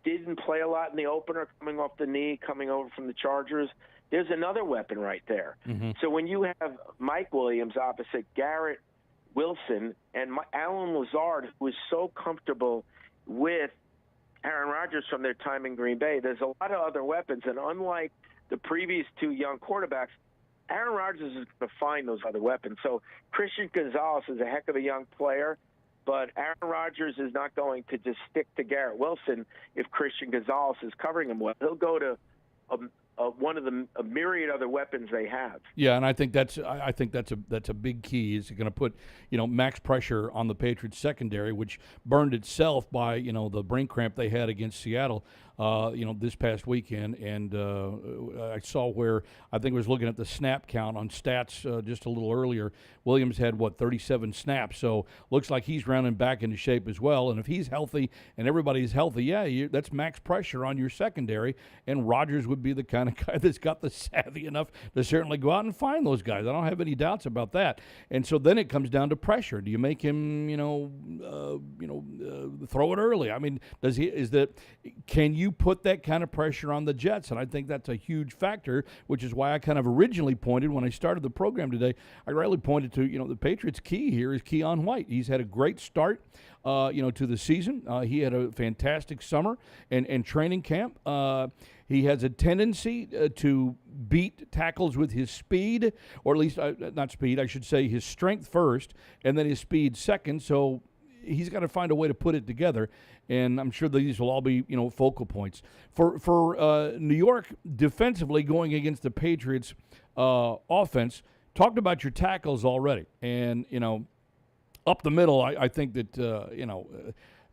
didn't play a lot in the opener, coming off the knee, coming over from the Chargers. There's another weapon right there. So when you have Mike Williams opposite Garrett Wilson and Alan Lazard, who is so comfortable with Aaron Rodgers from their time in Green Bay, there's a lot of other weapons. And unlike the previous two young quarterbacks, Aaron Rodgers is going to find those other weapons. So Christian Gonzalez is a heck of a young player, but Aaron Rodgers is not going to just stick to Garrett Wilson if Christian Gonzalez is covering him well. He'll go to one of the a myriad other weapons they have. Yeah, and I think that's a big key. Is going to put max pressure on the Patriots secondary, which burned itself by the brain cramp they had against Seattle this past weekend. And I saw where I think I was looking at the snap count on stats just a little earlier. Williams had 37 snaps, so looks like he's rounding back into shape as well. And if he's healthy and everybody's healthy, that's max pressure on your secondary. And Rodgers would be the kind of guy that's got the savvy enough to certainly go out and find those guys. I don't have any doubts about that. And so then it comes down to pressure. Do you make him, throw it early? I mean, can you put that kind of pressure on the Jets? And I think that's a huge factor, which is why I kind of originally pointed when I started the program today. I really pointed to, the Patriots' key here is Keon White. He's had a great start, to the season. He had a fantastic summer and training camp. He has a tendency to beat tackles with his speed, or at least not speed, I should say his strength first, and then his speed second. So he's got to find a way to put it together, and I'm sure these will all be focal points for New York defensively going against the Patriots offense. Talked about your tackles already, and up the middle, I think that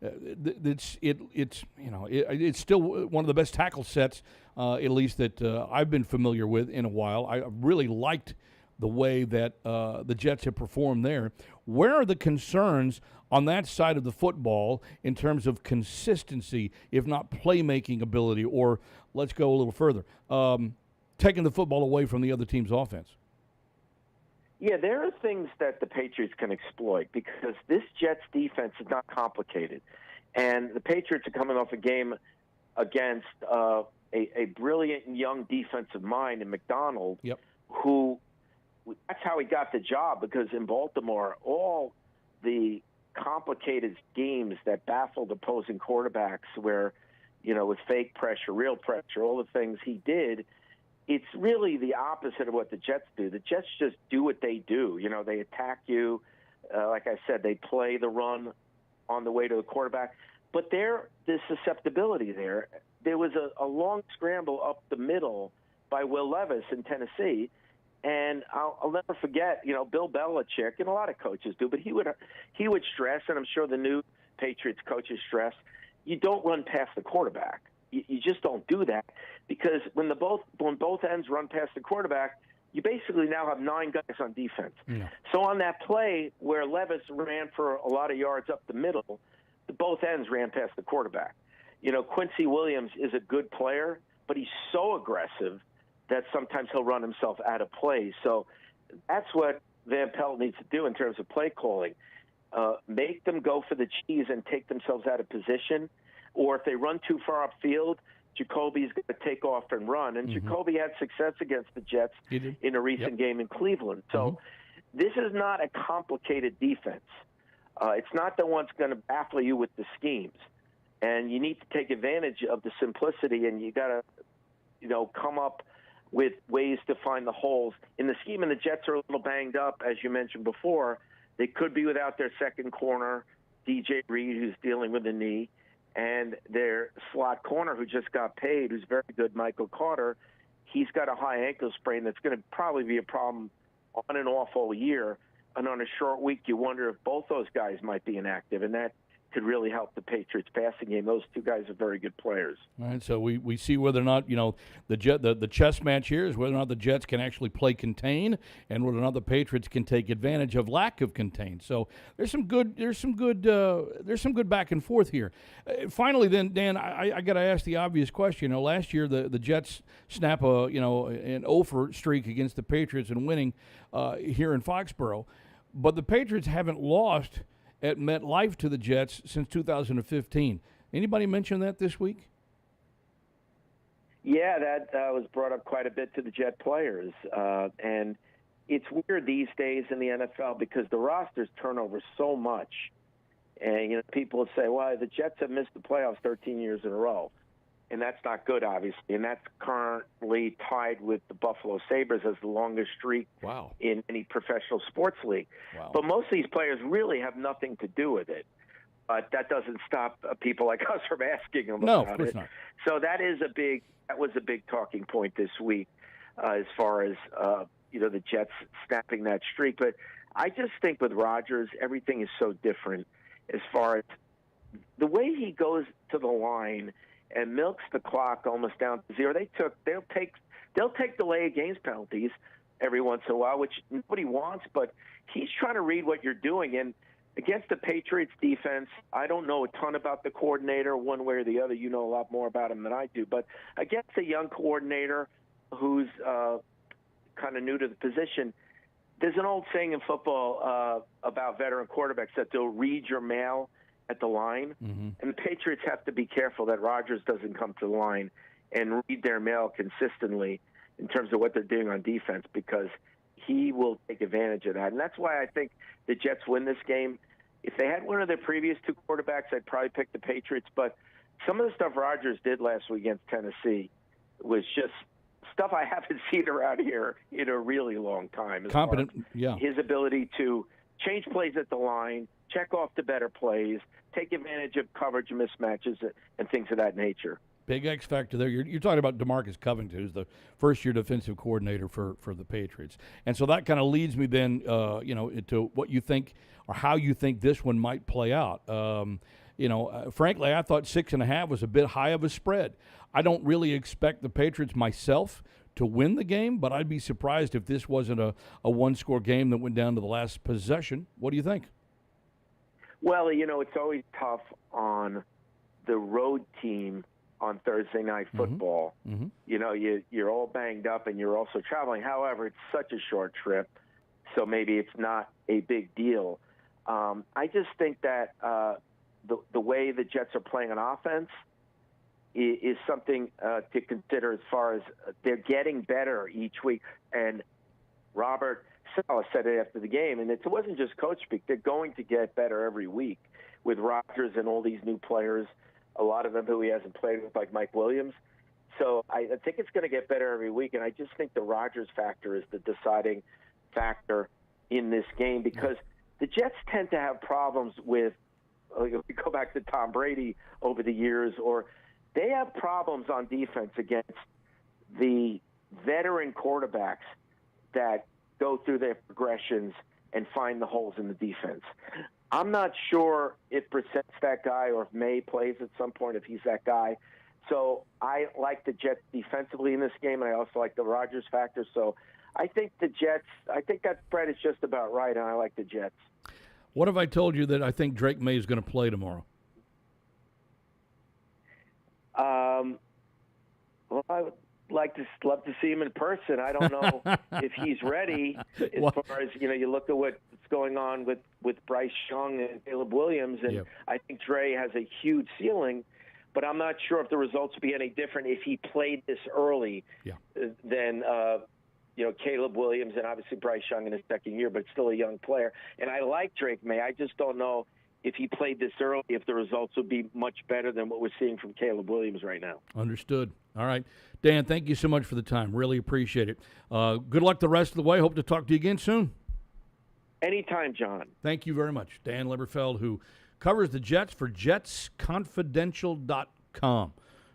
it's still one of the best tackle sets, at least that I've been familiar with in a while. I really liked the way that the Jets have performed there. Where are the concerns on that side of the football in terms of consistency, if not playmaking ability, or let's go a little further, taking the football away from the other team's offense? Yeah, there are things that the Patriots can exploit because this Jets defense is not complicated. And the Patriots are coming off a game against a brilliant young defensive mind in McDonald, who that's how he got the job, because in Baltimore, all the complicated schemes that baffled opposing quarterbacks where, with fake pressure, real pressure, all the things he did, it's really the opposite of what the Jets do. The Jets just do what they do. They attack you. Like I said, they play the run on the way to the quarterback. But there's susceptibility there. There was a long scramble up the middle by Will Levis in Tennessee. And I'll never forget, Bill Belichick, and a lot of coaches do, but he would stress, and I'm sure the new Patriots coaches stress, you don't run past the quarterback. You just don't do that, because when both ends run past the quarterback, you basically now have 9 guys on defense. Yeah. So on that play where Levis ran for a lot of yards up the middle, both ends ran past the quarterback. Quincy Williams is a good player, but he's so aggressive that sometimes he'll run himself out of play. So that's what Van Pelt needs to do in terms of play calling. Make them go for the cheese and take themselves out of position. Or if they run too far upfield, Jacoby's going to take off and run. And Jacoby had success against the Jets in a recent game in Cleveland. So this is not a complicated defense. It's not the one that's going to baffle you with the schemes. And you need to take advantage of the simplicity, and you got to, come up with ways to find the holes. In the scheme, and the Jets are a little banged up, as you mentioned before. They could be without their second corner, DJ Reed, who's dealing with a knee, and their slot corner, who just got paid, who's very good, Michael Carter. He's got a high ankle sprain that's going to probably be a problem on and off all year. And on a short week, you wonder if both those guys might be inactive, and that could really help the Patriots passing game. Those two guys are very good players. All right, so we see whether or not, the chess match here is whether or not the Jets can actually play contain and whether or not the Patriots can take advantage of lack of contain. So there's some good back and forth here. Finally, then, Dan, I got to ask the obvious question. Last year the Jets snap an over streak against the Patriots and winning here in Foxborough, but the Patriots haven't lost at MetLife to the Jets since 2015. Anybody mention that this week? Yeah, that was brought up quite a bit to the Jet players. And it's weird these days in the NFL because the rosters turn over so much. And, people say, well, the Jets have missed the playoffs 13 years in a row. And that's not good, obviously. And that's currently tied with the Buffalo Sabres as the longest streak in any professional sports league. Wow. But most of these players really have nothing to do with it. But that doesn't stop people like us from asking them about it. No, of course not. So that was a big talking point this week as far as, the Jets snapping that streak. But I just think with Rodgers, everything is so different as far as the way he goes to the line and milks the clock almost down to zero. They'll take delay of games penalties every once in a while, which nobody wants, but he's trying to read what you're doing. And against the Patriots defense, I don't know a ton about the coordinator one way or the other. You know a lot more about him than I do. But against a young coordinator who's kind of new to the position, there's an old saying in football about veteran quarterbacks that they'll read your mail at the line. Mm-hmm. And the Patriots have to be careful that Rodgers doesn't come to the line and read their mail consistently in terms of what they're doing on defense, because he will take advantage of that. And that's why I think the Jets win this game. If they had one of their previous two quarterbacks, I'd probably pick the Patriots. But some of the stuff Rodgers did last week against Tennessee was just stuff I haven't seen around here in a really long time. Competent, yeah. His ability to change plays at the line, check off the better plays, take advantage of coverage mismatches and things of that nature. Big X factor there. You're talking about DeMarcus Covington, who's the first-year defensive coordinator for the Patriots. And so that kind of leads me then, into what you think or how you think this one might play out. Frankly, I thought 6.5 was a bit high of a spread. I don't really expect the Patriots myself to win the game, but I'd be surprised if this wasn't a one-score game that went down to the last possession. What do you think? Well, it's always tough on the road team on Thursday Night Football. Mm-hmm. You're all banged up and you're also traveling. However, it's such a short trip, so maybe it's not a big deal. I just think that the way the Jets are playing on offense is something to consider as far as they're getting better each week. And Robert Saleh said it after the game, and it wasn't just coach speak. They're going to get better every week with Rodgers and all these new players, a lot of them who he hasn't played with, like Mike Williams. So I think it's going to get better every week, and I just think the Rodgers factor is the deciding factor in this game because the Jets tend to have problems with, if we go back to Tom Brady over the years, or they have problems on defense against the veteran quarterbacks that go through their progressions and find the holes in the defense. I'm not sure if Brissett's that guy or if May plays at some point, if he's that guy. So I like the Jets defensively in this game, and I also like the Rodgers factor. So I think the Jets, I think that spread is just about right, and I like the Jets. What if I told you that I think Drake May is going to play tomorrow? Well, I would love to see him in person. I don't know if he's ready as far as, you look at what's going on with Bryce Young and Caleb Williams, and I think Dre has a huge ceiling, but I'm not sure if the results would be any different if he played this early than Caleb Williams and obviously Bryce Young in his second year, but still a young player. And I like Drake May. I just don't know if he played this early, if the results would be much better than what we're seeing from Caleb Williams right now. Understood. All right. Dan, thank you so much for the time. Really appreciate it. Good luck the rest of the way. Hope to talk to you again soon. Anytime, John. Thank you very much. Dan Leberfeld, who covers the Jets for JetsConfidential.com.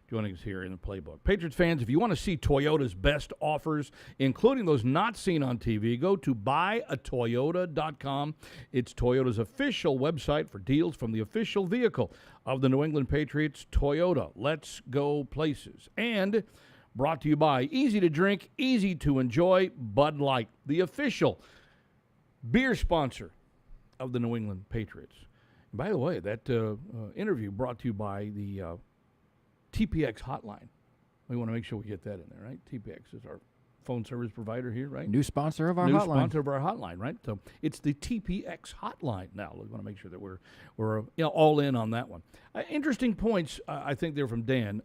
joining us here in the Playbook. Patriots fans, if you want to see Toyota's best offers, including those not seen on TV, go to buyatoyota.com. It's Toyota's official website for deals from the official vehicle of the New England Patriots, Toyota. Let's go places. And brought to you by easy to drink, easy to enjoy, Bud Light, the official beer sponsor of the New England Patriots. And by the way, that interview brought to you by the TPX hotline. We want to make sure we get that in there, right? TPX is our phone service provider here, right? New sponsor of our New hotline. sponsor of our hotline, right? So it's the TPX hotline now. We want to make sure that we're all in on that one. Interesting points, I think they're from Dan.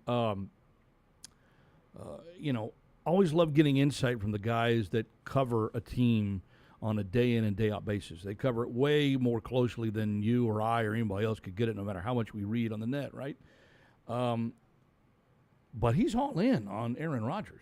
Always love getting insight from the guys that cover a team on a day in and day out basis. They cover it way more closely than you or I or anybody else could get it, no matter how much we read on the net, right? But he's all in on Aaron Rodgers.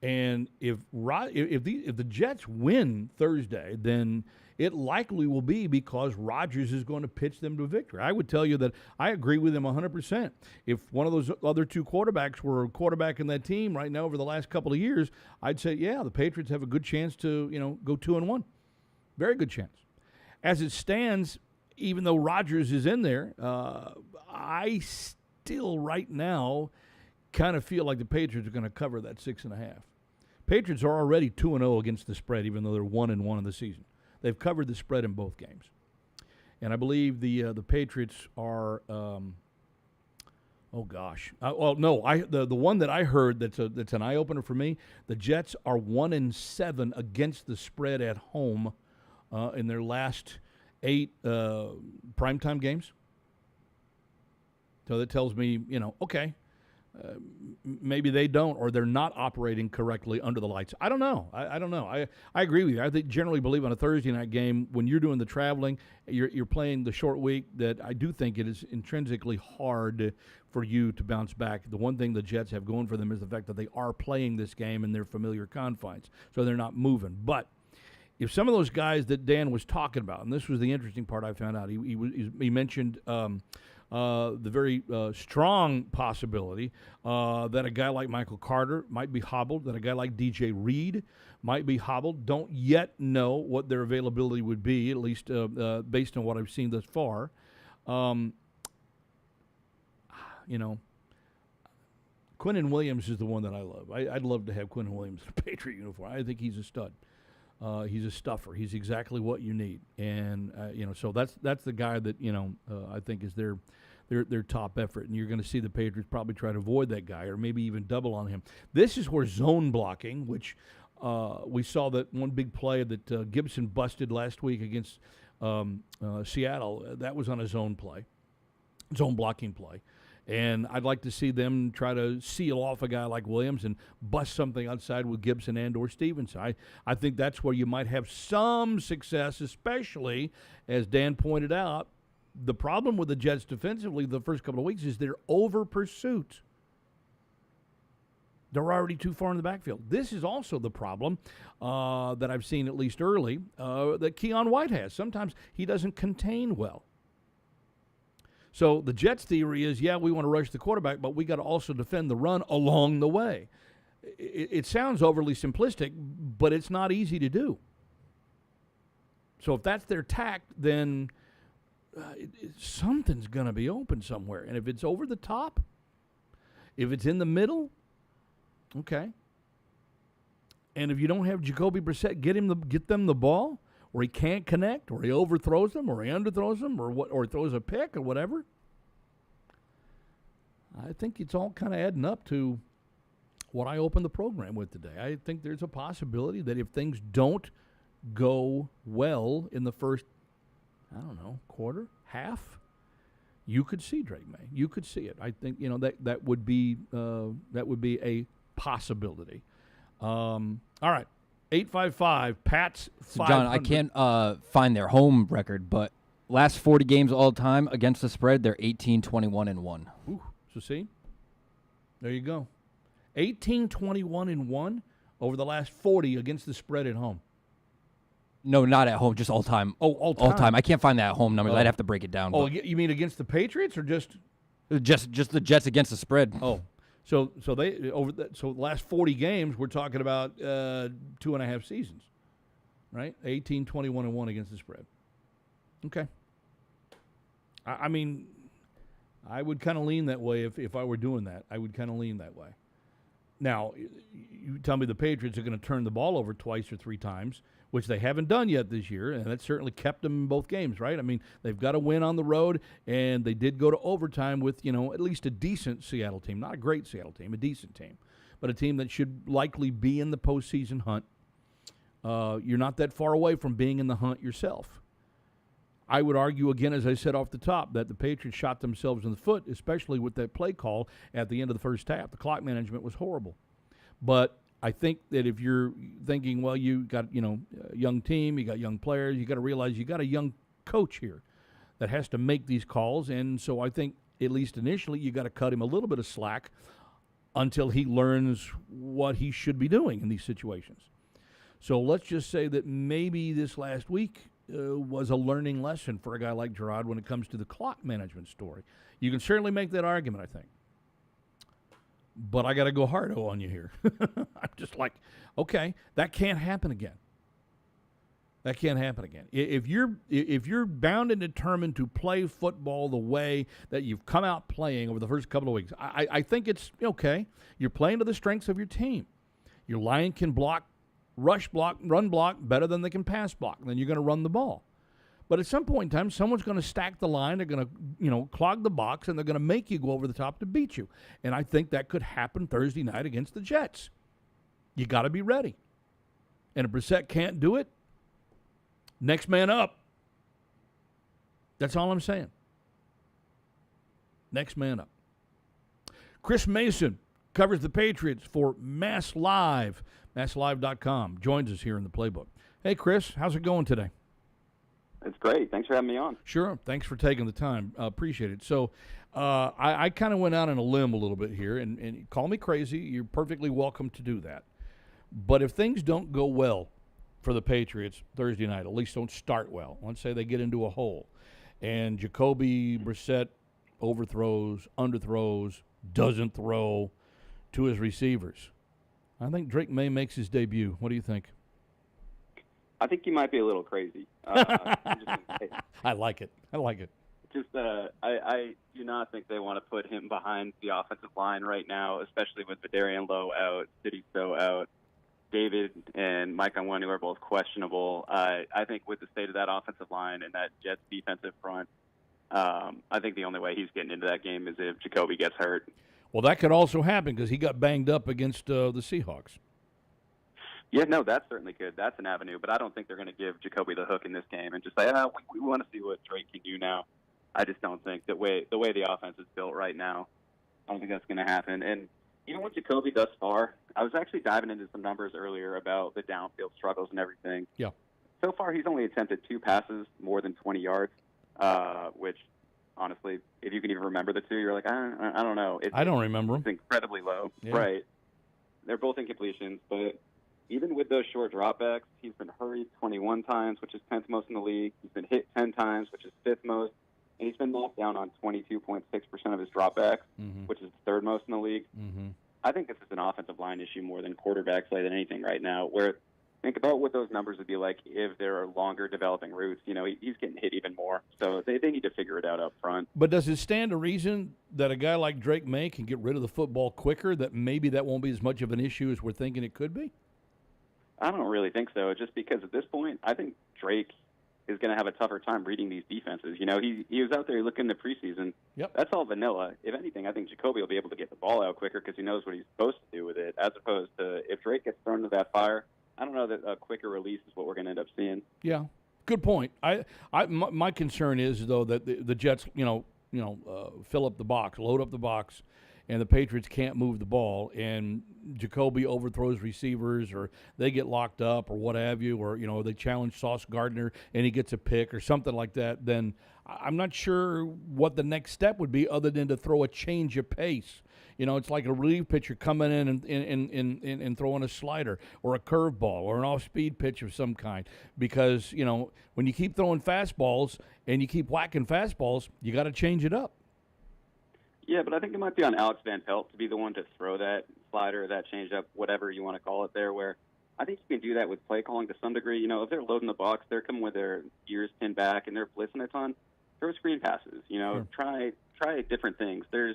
And if the Jets win Thursday, then it likely will be because Rodgers is going to pitch them to victory. I would tell you that I agree with him 100%. If one of those other two quarterbacks were a quarterback in that team right now over the last couple of years, I'd say, yeah, the Patriots have a good chance to, go 2-1. Very good chance. As it stands, even though Rodgers is in there, I still right now kind of feel like the Patriots are going to cover that 6.5. Patriots are already 2-0 against the spread, even though they're 1-1 in the season. They've covered the spread in both games, and I believe the Patriots are. The one that I heard that's an eye opener for me. The Jets are 1-7 against the spread at home in their last 8 primetime games. So that tells me, okay. Maybe they don't, or they're not operating correctly under the lights. I don't know. I don't know. I agree with you. I generally believe on a Thursday night game, when you're doing the traveling, you're playing the short week, that I do think it is intrinsically hard for you to bounce back. The one thing the Jets have going for them is the fact that they are playing this game in their familiar confines, so they're not moving. But if some of those guys that Dan was talking about, and this was the interesting part I found out, he mentioned the very strong possibility that a guy like Michael Carter might be hobbled, that a guy like DJ Reed might be hobbled. Don't yet know what their availability would be, at least based on what I've seen thus far. Quinnen Williams is the one that I love. I'd love to have Quinnen Williams in a Patriot uniform. I think he's a stud. He's a stuffer. He's exactly what you need, and so that's the guy that I think is their top effort, and you're going to see the Patriots probably try to avoid that guy or maybe even double on him. This is where zone blocking, which we saw that one big play that Gibson busted last week against Seattle. That was on a zone blocking play. And I'd like to see them try to seal off a guy like Williams and bust something outside with Gibson and or Stevenson. I think that's where you might have some success, especially, as Dan pointed out, the problem with the Jets defensively the first couple of weeks is they're over pursuit. They're already too far in the backfield. This is also the problem that I've seen, at least early, that Keon White has. Sometimes he doesn't contain well. So the Jets' theory is, we want to rush the quarterback, but we got to also defend the run along the way. It sounds overly simplistic, but it's not easy to do. So if that's their tact, then something's going to be open somewhere. And if it's over the top, if it's in the middle, okay. And if you don't have Jacoby Brissett get them the ball, or he can't connect, or he overthrows them, or he underthrows them, or throws a pick, or whatever, I think it's all kind of adding up to what I opened the program with today. I think there's a possibility that if things don't go well in the first, quarter, half, you could see Drake May. You could see it. I think that would be a possibility. All right. 855 Pats 500. So John, I can't find their home record, but last 40 games all time against the spread, they're 18-21-1. Ooh, so see, there you go, 18-21-1 over the last 40 against the spread at home. No, not at home, just all time. Oh, all time. All time. I can't find that home number. I'd have to break it down. Oh, you mean against the Patriots or just? Just the Jets against the spread. Oh, so the last 40 games, we're talking about 2.5 seasons, right? 18, 21, and 1 against the spread. Okay. I mean, I would kind of lean that way if I were doing that. I would kind of lean that way. Now, you tell me the Patriots are going to turn the ball over twice or three times, which they haven't done yet this year, and that certainly kept them in both games, right? I mean, they've got to win on the road, and they did go to overtime with, at least a decent Seattle team. Not a great Seattle team, a decent team, but a team that should likely be in the postseason hunt. You're not that far away from being in the hunt yourself. I would argue, again, as I said off the top, that the Patriots shot themselves in the foot, especially with that play call at the end of the first half. The clock management was horrible. But I think that if you're thinking, well, you got, a young team, you got young players, you got to realize you got a young coach here that has to make these calls. And so I think, at least initially, you got to cut him a little bit of slack until he learns what he should be doing in these situations. So let's just say that maybe this last week was a learning lesson for a guy like Gerard when it comes to the clock management story. You can certainly make that argument, I think. But I got to go hardo on you here. I'm just like, okay, that can't happen again. That can't happen again. If you're bound and determined to play football the way that you've come out playing over the first couple of weeks, I think it's okay. You're playing to the strengths of your team. Your line can block, rush block, run block better than they can pass block. Then you're going to run the ball. But at some point in time, someone's going to stack the line. They're going to, clog the box, and they're going to make you go over the top to beat you. And I think that could happen Thursday night against the Jets. You got to be ready. And if Brissett can't do it, next man up. That's all I'm saying. Next man up. Chris Mason covers the Patriots for Mass Live. MassLive.com joins us here in the Playbook. Hey, Chris, how's it going today? It's great. Thanks for having me on. Sure. Thanks for taking the time. Appreciate it. So I kind of went out on a limb a little bit here, and call me crazy. You're perfectly welcome to do that. But if things don't go well for the Patriots Thursday night, at least don't start well, let's say they get into a hole, and Jacoby Brissett overthrows, underthrows, doesn't throw to his receivers, I think Drake May makes his debut. What do you think? I think you might be a little crazy. I like it. I do not think they want to put him behind the offensive line right now, especially with Vidarian Lowe out, City So out, David and Mike Onwenu are both questionable. I think with the state of that offensive line and that Jets defensive front, I think the only way he's getting into that game is if Jacoby gets hurt. Well, that could also happen because he got banged up against the Seahawks. Yeah, no, that's certainly good. That's an avenue, but I don't think they're going to give Jacoby the hook in this game and just say, we want to see what Drake can do now. I just don't think the way the offense is built right now, I don't think that's going to happen. And even with Jacoby thus far, I was actually diving into some numbers earlier about the downfield struggles and everything. Yeah. So far, he's only attempted 2 passes more than 20 yards, which, honestly, if you can even remember the two, you're like, I don't know. I don't remember them. It's incredibly low. Yeah. Right. They're both incompletions, but even with those short dropbacks, he's been hurried 21 times, which is 10th most in the league. He's been hit 10 times, which is 5th most. And he's been knocked down on 22.6% of his dropbacks, which is 3rd most in the league. Mm-hmm. I think this is an offensive line issue more than quarterback play than anything right now, where think about what those numbers would be like if there are longer developing routes. He's getting hit even more. So they need to figure it out up front. But does it stand to reason that a guy like Drake May can get rid of the football quicker, that maybe that won't be as much of an issue as we're thinking it could be? I don't really think so, just because at this point, I think Drake is going to have a tougher time reading these defenses. He was out there looking in the preseason. Yep. That's all vanilla. If anything, I think Jacoby will be able to get the ball out quicker because he knows what he's supposed to do with it, as opposed to if Drake gets thrown into that fire, I don't know that a quicker release is what we're going to end up seeing. Yeah, good point. My concern is, though, that the Jets, fill up the box, load up the box, and the Patriots can't move the ball, and Jacoby overthrows receivers, or they get locked up, or what have you, or they challenge Sauce Gardner and he gets a pick or something like that. Then I'm not sure what the next step would be, other than to throw a change of pace. It's like a relief pitcher coming in and throwing a slider or a curveball or an off-speed pitch of some kind. Because when you keep throwing fastballs and you keep whacking fastballs, you got to change it up. Yeah, but I think it might be on Alex Van Pelt to be the one to throw that slider, that changeup, whatever you want to call it there, where I think you can do that with play calling to some degree. You know, if they're loading the box, they're coming with their ears pinned back and they're blitzing a ton, throw screen passes. You know, try different things. There's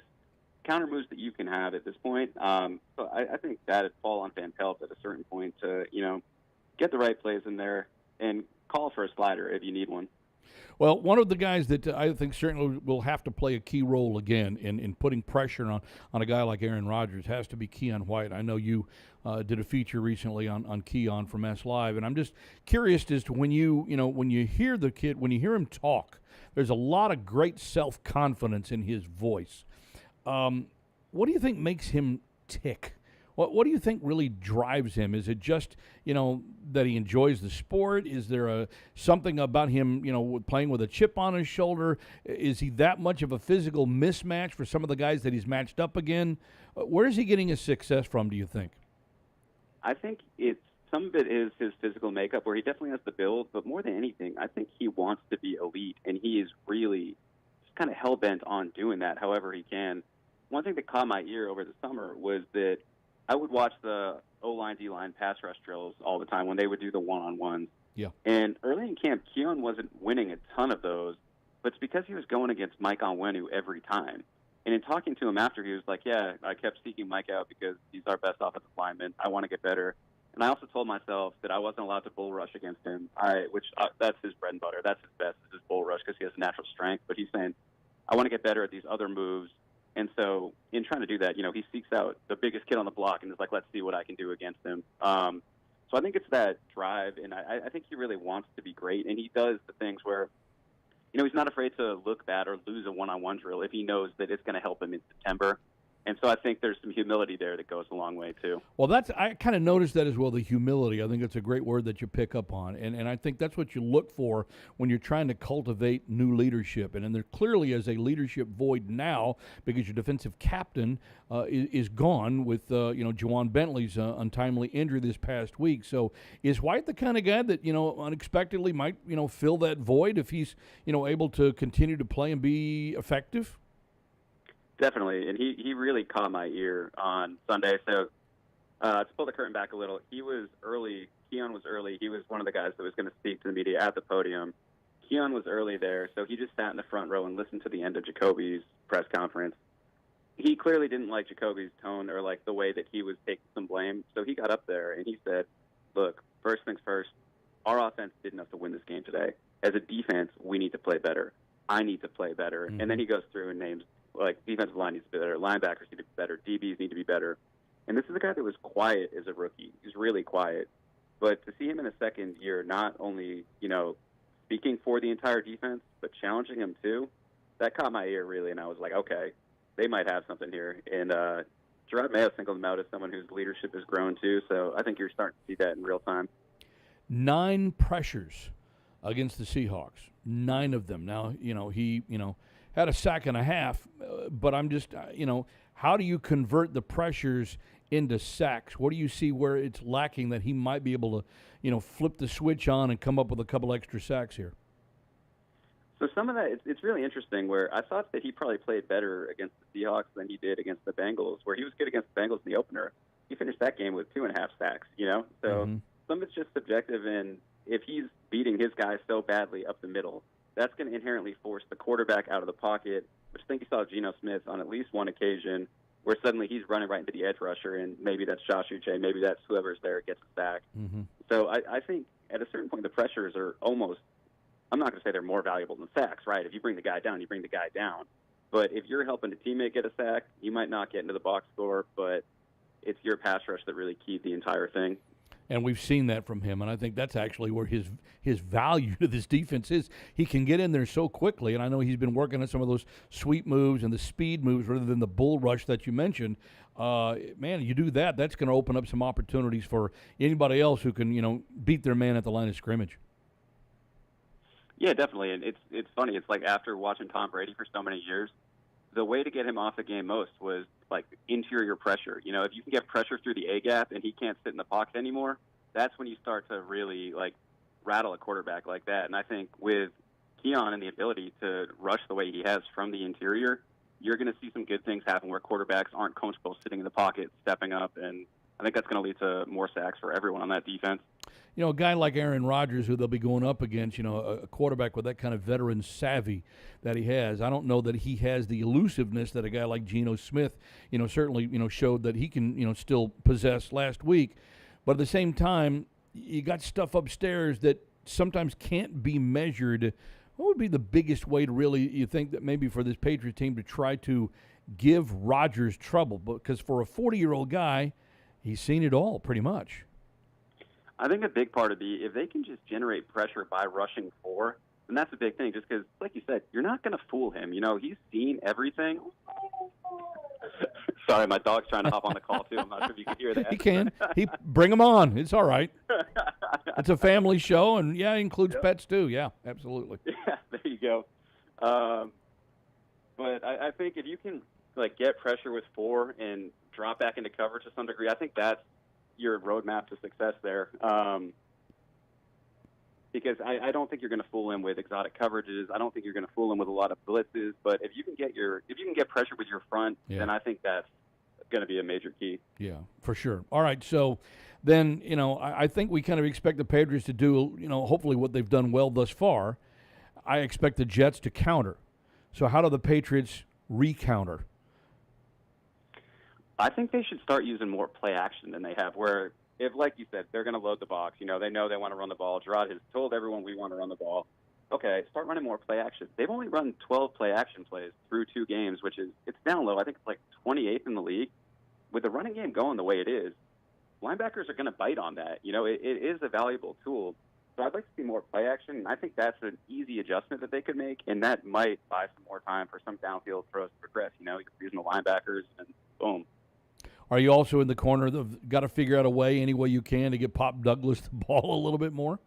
counter moves that you can have at this point. So I think that would fall on Van Pelt at a certain point to, you know, get the right plays in there and call for a slider if you need one. Well, one of the guys that I think certainly will have to play a key role again in putting pressure on a guy like Aaron Rodgers has to be Keon White. I know you did a feature recently on Keon from S Live, and I'm just curious as to when you hear the kid, when you hear him talk, there's a lot of great self-confidence in his voice. What do you think makes him tick? What do you think really drives him? Is it just, that he enjoys the sport? Is there something about him, playing with a chip on his shoulder? Is he that much of a physical mismatch for some of the guys that he's matched up again? Where is he getting his success from, do you think? I think some of it is his physical makeup, where he definitely has the build, but more than anything, I think he wants to be elite, and he is really just kind of hell-bent on doing that however he can. One thing that caught my ear over the summer was that I would watch the O-line, D-line pass rush drills all the time when they would do the one-on-ones. Yeah. And early in camp, Keon wasn't winning a ton of those, but it's because he was going against Mike Onwenu every time. And in talking to him after, he was like, yeah, I kept seeking Mike out because he's our best offensive lineman. I want to get better. And I also told myself that I wasn't allowed to bull rush against him, that's his bread and butter. That's his best, is his bull rush, because he has natural strength. But he's saying, I want to get better at these other moves. And so in trying to do that, he seeks out the biggest kid on the block and is like, let's see what I can do against him. So I think it's that drive, and I think he really wants to be great. And he does the things where, he's not afraid to look bad or lose a one-on-one drill if he knows that it's going to help him in September. And so I think there's some humility there that goes a long way, too. Well, I kind of noticed that as well, the humility. I think it's a great word that you pick up on. And I think that's what you look for when you're trying to cultivate new leadership. And there clearly is a leadership void now because your defensive captain is gone with, Juwan Bentley's untimely injury this past week. So is White the kind of guy that, unexpectedly might, fill that void if he's, able to continue to play and be effective? Definitely, and he really caught my ear on Sunday. So to pull the curtain back a little, he was early. Keon was early. He was one of the guys that was going to speak to the media at the podium. Keon was early there, so he just sat in the front row and listened to the end of Jacoby's press conference. He clearly didn't like Jacoby's tone or like the way that he was taking some blame, so he got up there and he said, look, first things first, our offense did enough to win this game today. As a defense, we need to play better. I need to play better. Mm-hmm. And then he goes through and names, like, defensive line needs to be better, linebackers need to be better, DBs need to be better. And this is a guy that was quiet as a rookie. He's really quiet. But to see him in a second year, not only, speaking for the entire defense, but challenging him too, that caught my ear really, and I was like, okay, they might have something here. And Gerard Mayo singled him out as someone whose leadership has grown too, so I think you're starting to see that in real time. 9 pressures against the Seahawks, 9 of them. Now, he, had a sack and a half, but I'm just, how do you convert the pressures into sacks? What do you see where it's lacking that he might be able to, flip the switch on and come up with a couple extra sacks here? So some of that, it's really interesting where I thought that he probably played better against the Seahawks than he did against the Bengals, where he was good against the Bengals in the opener. He finished that game with 2.5 sacks, So some of it's just subjective, and if he's beating his guys so badly up the middle, that's going to inherently force the quarterback out of the pocket, which I think you saw Geno Smith on at least one occasion where suddenly he's running right into the edge rusher, and maybe that's Josh Uche, maybe that's whoever's there gets a sack. Mm-hmm. So I think at a certain point the pressures are almost, I'm not going to say they're more valuable than sacks, right? If you bring the guy down, you bring the guy down. But if you're helping a teammate get a sack, you might not get into the box score, but it's your pass rush that really keyed the entire thing. And we've seen that from him, and I think that's actually where his value to this defense is. He can get in there so quickly, and I know he's been working on some of those sweep moves and the speed moves rather than the bull rush that you mentioned. Man, you do that, that's going to open up some opportunities for anybody else who can, beat their man at the line of scrimmage. Yeah, definitely, and it's funny. It's like after watching Tom Brady for so many years, the way to get him off the game most was like interior pressure. If you can get pressure through the A-gap and he can't sit in the pocket anymore, that's when you start to really like rattle a quarterback like that. And I think with Keon and the ability to rush the way he has from the interior, you're going to see some good things happen where quarterbacks aren't comfortable sitting in the pocket, stepping up, and I think that's going to lead to more sacks for everyone on that defense. You know, a guy like Aaron Rodgers, who they'll be going up against, you know, a quarterback with that kind of veteran savvy that he has, I don't know that he has the elusiveness that a guy like Geno Smith, you know, certainly, you know, showed that he can, you know, still possess last week. But at the same time, you got stuff upstairs that sometimes can't be measured. What would be the biggest way to really, you think, that maybe for this Patriots team to try to give Rodgers trouble? Because for a 40-year-old guy, he's seen it all pretty much. I think a big part would be if they can just generate pressure by rushing 4, then that's a big thing. Just because, like you said, you're not going to fool him. You know, he's seen everything. Sorry, my dog's trying to hop on the call, too. I'm not sure if you can hear that. He can. Bring him on. It's all right. It's a family show, and, yeah, it includes pets, too. Yeah, absolutely. Yeah, there you go. But I think if you can, like, get pressure with 4 and drop back into coverage to some degree, I think that's your roadmap to success there. Because I don't think you're going to fool him with exotic coverages. I don't think you're going to fool him with a lot of blitzes. But if you can get pressure with your front, then I think that's going to be a major key. Yeah, for sure. All right, so then, you know, I think we kind of expect the Patriots to do, you know, hopefully what they've done well thus far. I expect the Jets to counter. So how do the Patriots recounter? I think they should start using more play action than they have, where if, like you said, they're going to load the box, you know they want to run the ball. Gerard has told everyone we want to run the ball. Okay, start running more play action. They've only run 12 play action plays through 2 games, which is, it's down low. I think it's like 28th in the league. With the running game going the way it is, linebackers are going to bite on that. You know, it is a valuable tool. So I'd like to see more play action. And I think that's an easy adjustment that they could make, and that might buy some more time for some downfield throws to progress. You know, you can use the linebackers, and boom. Are you also in the corner of got to figure out a way, any way you can, to get Pop Douglas the ball a little bit more?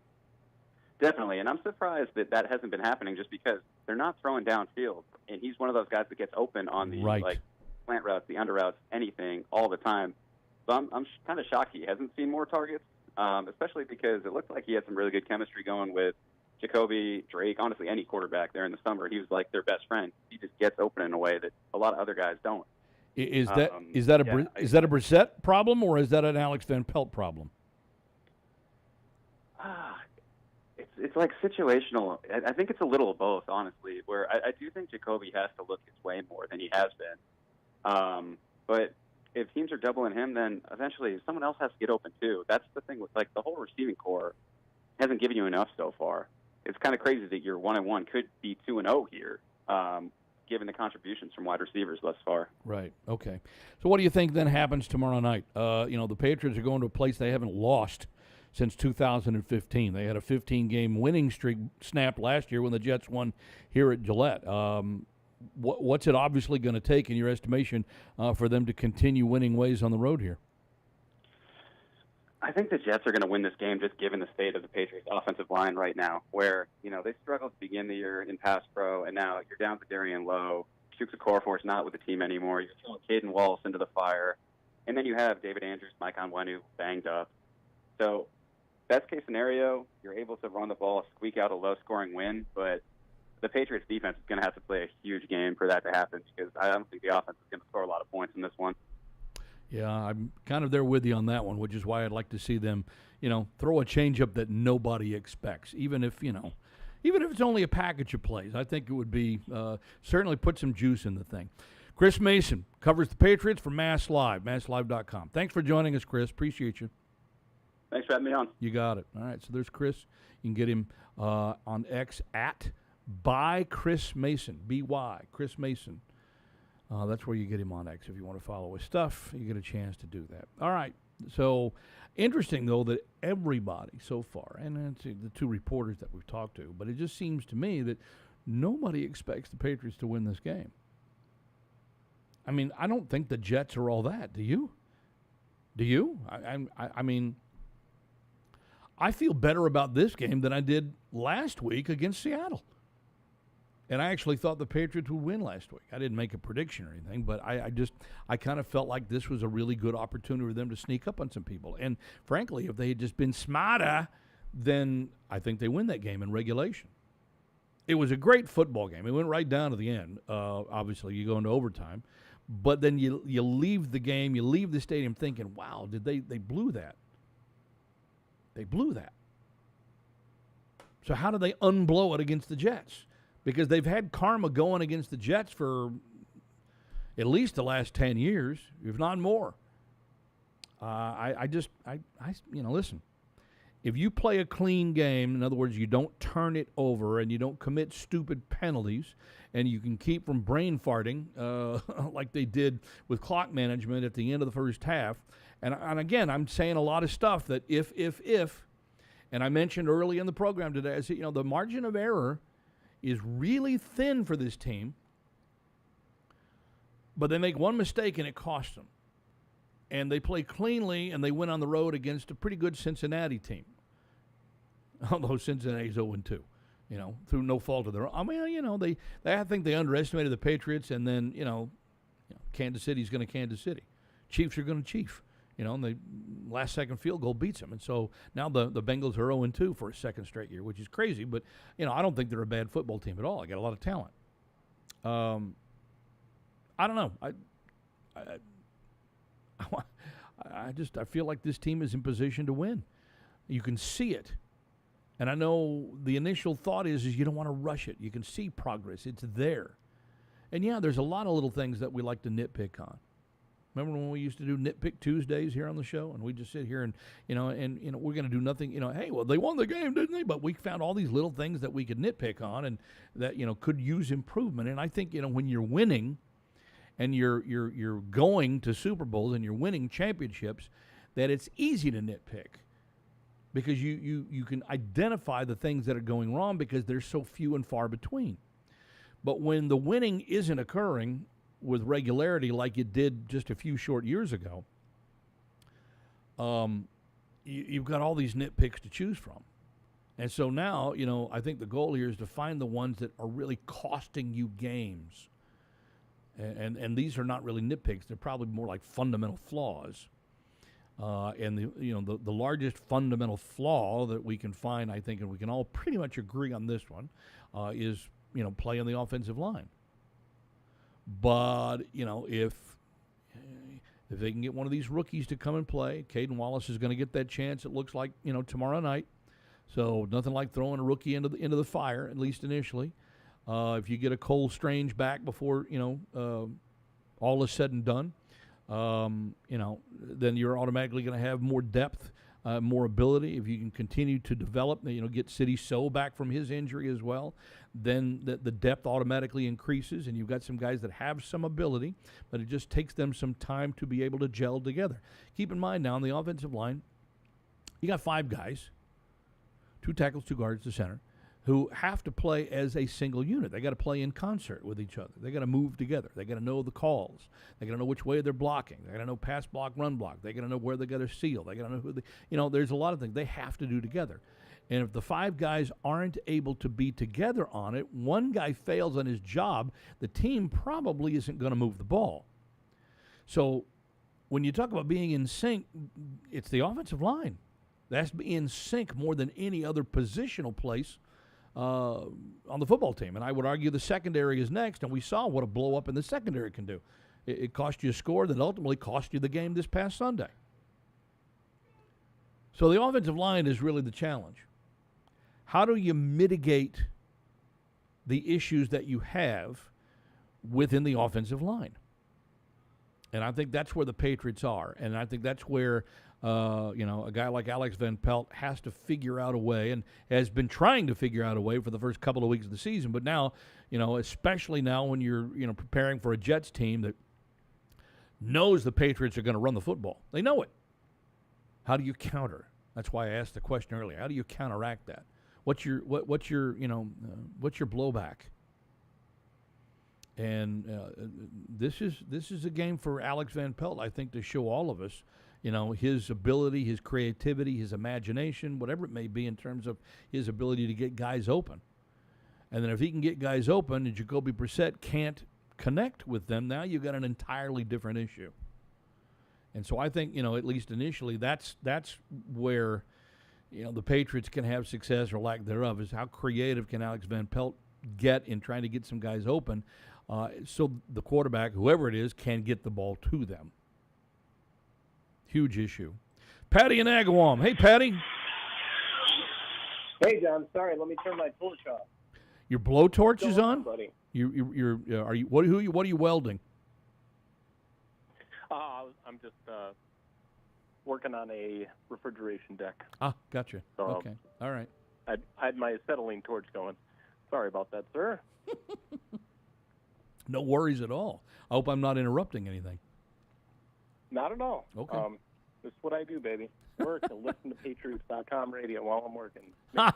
Definitely, and I'm surprised that hasn't been happening just because they're not throwing downfield, and he's one of those guys that gets open on the like slant routes, the under routes, anything, all the time. So I'm kind of shocked he hasn't seen more targets, especially because it looked like he had some really good chemistry going with Jacoby, Drake, honestly any quarterback there in the summer. He was like their best friend. He just gets open in a way that a lot of other guys don't. Is that a Brissett problem, or is that an Alex Van Pelt problem? It's like situational. I think it's a little of both, honestly, where I do think Jacoby has to look his way more than he has been. But if teams are doubling him, then eventually someone else has to get open too. That's the thing with, like, the whole receiving core hasn't given you enough so far. It's kind of crazy that your 1-1 could be 2-0 here, given the contributions from wide receivers thus far. Right. Okay. So what do you think then happens tomorrow night? You know, the Patriots are going to a place they haven't lost since 2015. They had a 15-game winning streak snapped last year when the Jets won here at Gillette. What's it obviously going to take, in your estimation, for them to continue winning ways on the road here? I think the Jets are going to win this game just given the state of the Patriots' offensive line right now, where, you know, they struggled to begin the year in pass pro, and now you're down to Darian Lowe. Chuks Okorafor's not with the team anymore. You're throwing Caden Wallace into the fire. And then you have David Andrews, Mike Onwenu banged up. So best case scenario, you're able to run the ball, squeak out a low-scoring win, but the Patriots' defense is going to have to play a huge game for that to happen, because I don't think the offense is going to score a lot of points in this one. Yeah, I'm kind of there with you on that one, which is why I'd like to see them, you know, throw a changeup that nobody expects, even if it's only a package of plays. I think it would be certainly put some juice in the thing. Chris Mason covers the Patriots for Mass Live, masslive.com. Thanks for joining us, Chris. Appreciate you. Thanks for having me on. You got it. All right, so there's Chris. You can get him on X at by Chris Mason, B-Y, Chris Mason. That's where you get him on X if you want to follow his stuff. You get a chance to do that. All right. So interesting, though, that everybody so far, and it's the 2 reporters that we've talked to, but it just seems to me that nobody expects the Patriots to win this game. I mean, I don't think the Jets are all that. Do you? Do you? I mean, I feel better about this game than I did last week against Seattle. And I actually thought the Patriots would win last week. I didn't make a prediction or anything, but I kind of felt like this was a really good opportunity for them to sneak up on some people. And frankly, if they had just been smarter, then I think they win that game in regulation. It was a great football game. It went right down to the end. Obviously, you go into overtime. But then you leave the game, you leave the stadium thinking, wow, they blew that. They blew that. So how do they unblow it against the Jets? Because they've had karma going against the Jets for at least the last 10 years, if not more. Listen. If you play a clean game, in other words, you don't turn it over and you don't commit stupid penalties, and you can keep from brain farting like they did with clock management at the end of the first half. And again, I'm saying a lot of stuff that if, and I mentioned early in the program today, I said, the margin of error is really thin for this team, but they make one mistake and it costs them. And they play cleanly, and they went on the road against a pretty good Cincinnati team. Although Cincinnati's 0-2, through no fault of their own. I mean, I think they underestimated the Patriots, and then, Kansas City's going to Kansas City. Chiefs are going to Chief. And the last-second field goal beats them. And so now the Bengals are 0-2 for a second straight year, which is crazy. But, I don't think they're a bad football team at all. They got a lot of talent. I don't know. I feel like this team is in position to win. You can see it. And I know the initial thought is you don't want to rush it. You can see progress. It's there. And, yeah, there's a lot of little things that we like to nitpick on. Remember when we used to do Nitpick Tuesdays here on the show? And we just sit here and, we're going to do nothing. Hey, well, they won the game, didn't they? But we found all these little things that we could nitpick on and that, could use improvement. And I think, when you're winning and you're going to Super Bowls and you're winning championships, that it's easy to nitpick because you can identify the things that are going wrong because they're so few and far between. But when the winning isn't occurring with regularity like it did just a few short years ago, you've got all these nitpicks to choose from. And so now, I think the goal here is to find the ones that are really costing you games. And these are not really nitpicks. They're probably more like fundamental flaws. And the largest fundamental flaw that we can find, I think, and we can all pretty much agree on this one, is play on the offensive line. But if they can get one of these rookies to come and play, Caden Wallace is going to get that chance. It looks like tomorrow night. So nothing like throwing a rookie into the fire, at least initially. If you get a Cole Strange back before, all is said and done, then you're automatically going to have more depth, more ability. If you can continue to develop, get City So back from his injury as well, then the depth automatically increases, and you've got some guys that have some ability, but it just takes them some time to be able to gel together. Keep in mind now, on the offensive line, you got 5 guys, 2 tackles, 2 guards, the center, who have to play as a single unit. They got to play in concert with each other. They got to move together. They got to know the calls. They got to know which way they're blocking. They got to know pass block, run block. They got to know where they got to seal. They got to know who there's a lot of things they have to do together. And if the 5 guys aren't able to be together on it, one guy fails on his job, the team probably isn't going to move the ball. So when you talk about being in sync, it's the offensive line. That's in sync more than any other positional place on the football team. And I would argue the secondary is next, and we saw what a blow-up in the secondary can do. It cost you a score that ultimately cost you the game this past Sunday. So the offensive line is really the challenge. How do you mitigate the issues that you have within the offensive line? And I think that's where the Patriots are. And I think that's where a guy like Alex Van Pelt has to figure out a way and has been trying to figure out a way for the first couple of weeks of the season. But now, especially now when you're, preparing for a Jets team that knows the Patriots are going to run the football. They know it. How do you counter? That's why I asked the question earlier. How do you counteract that? What's your blowback? And this is a game for Alex Van Pelt, I think, to show all of us, his ability, his creativity, his imagination, whatever it may be in terms of his ability to get guys open. And then if he can get guys open and Jacoby Brissett can't connect with them, now you've got an entirely different issue. And so I think, at least initially, that's where, the Patriots can have success or lack thereof, is how creative can Alex Van Pelt get in trying to get some guys open, so the quarterback, whoever it is, can get the ball to them. Huge issue. Patty in Agawam. Hey, Patty. Hey, John. Sorry, let me turn my torch off. Your blowtorch is Go on? buddy. Are you what are you welding? I'm just working on a refrigeration deck. Ah, gotcha. So, okay. All right. I had my acetylene torch going. Sorry about that, sir. No worries at all. I hope I'm not interrupting anything. Not at all. Okay. This is what I do, baby. Work and listen to Patriots.com radio while I'm working.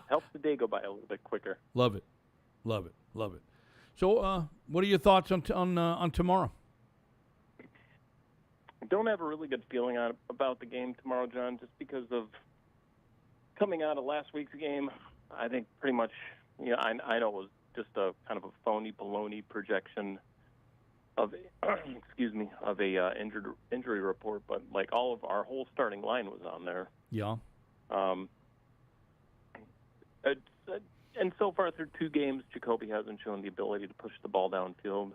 Helps the day go by a little bit quicker. Love it. Love it. Love it. So, what are your thoughts on tomorrow? I don't have a really good feeling about the game tomorrow, John, just because of coming out of last week's game. I think pretty much, I know it was just a kind of a phony baloney projection of, of a injury report, but like all of our whole starting line was on there. Yeah. And so far through 2 games, Jacoby hasn't shown the ability to push the ball downfield.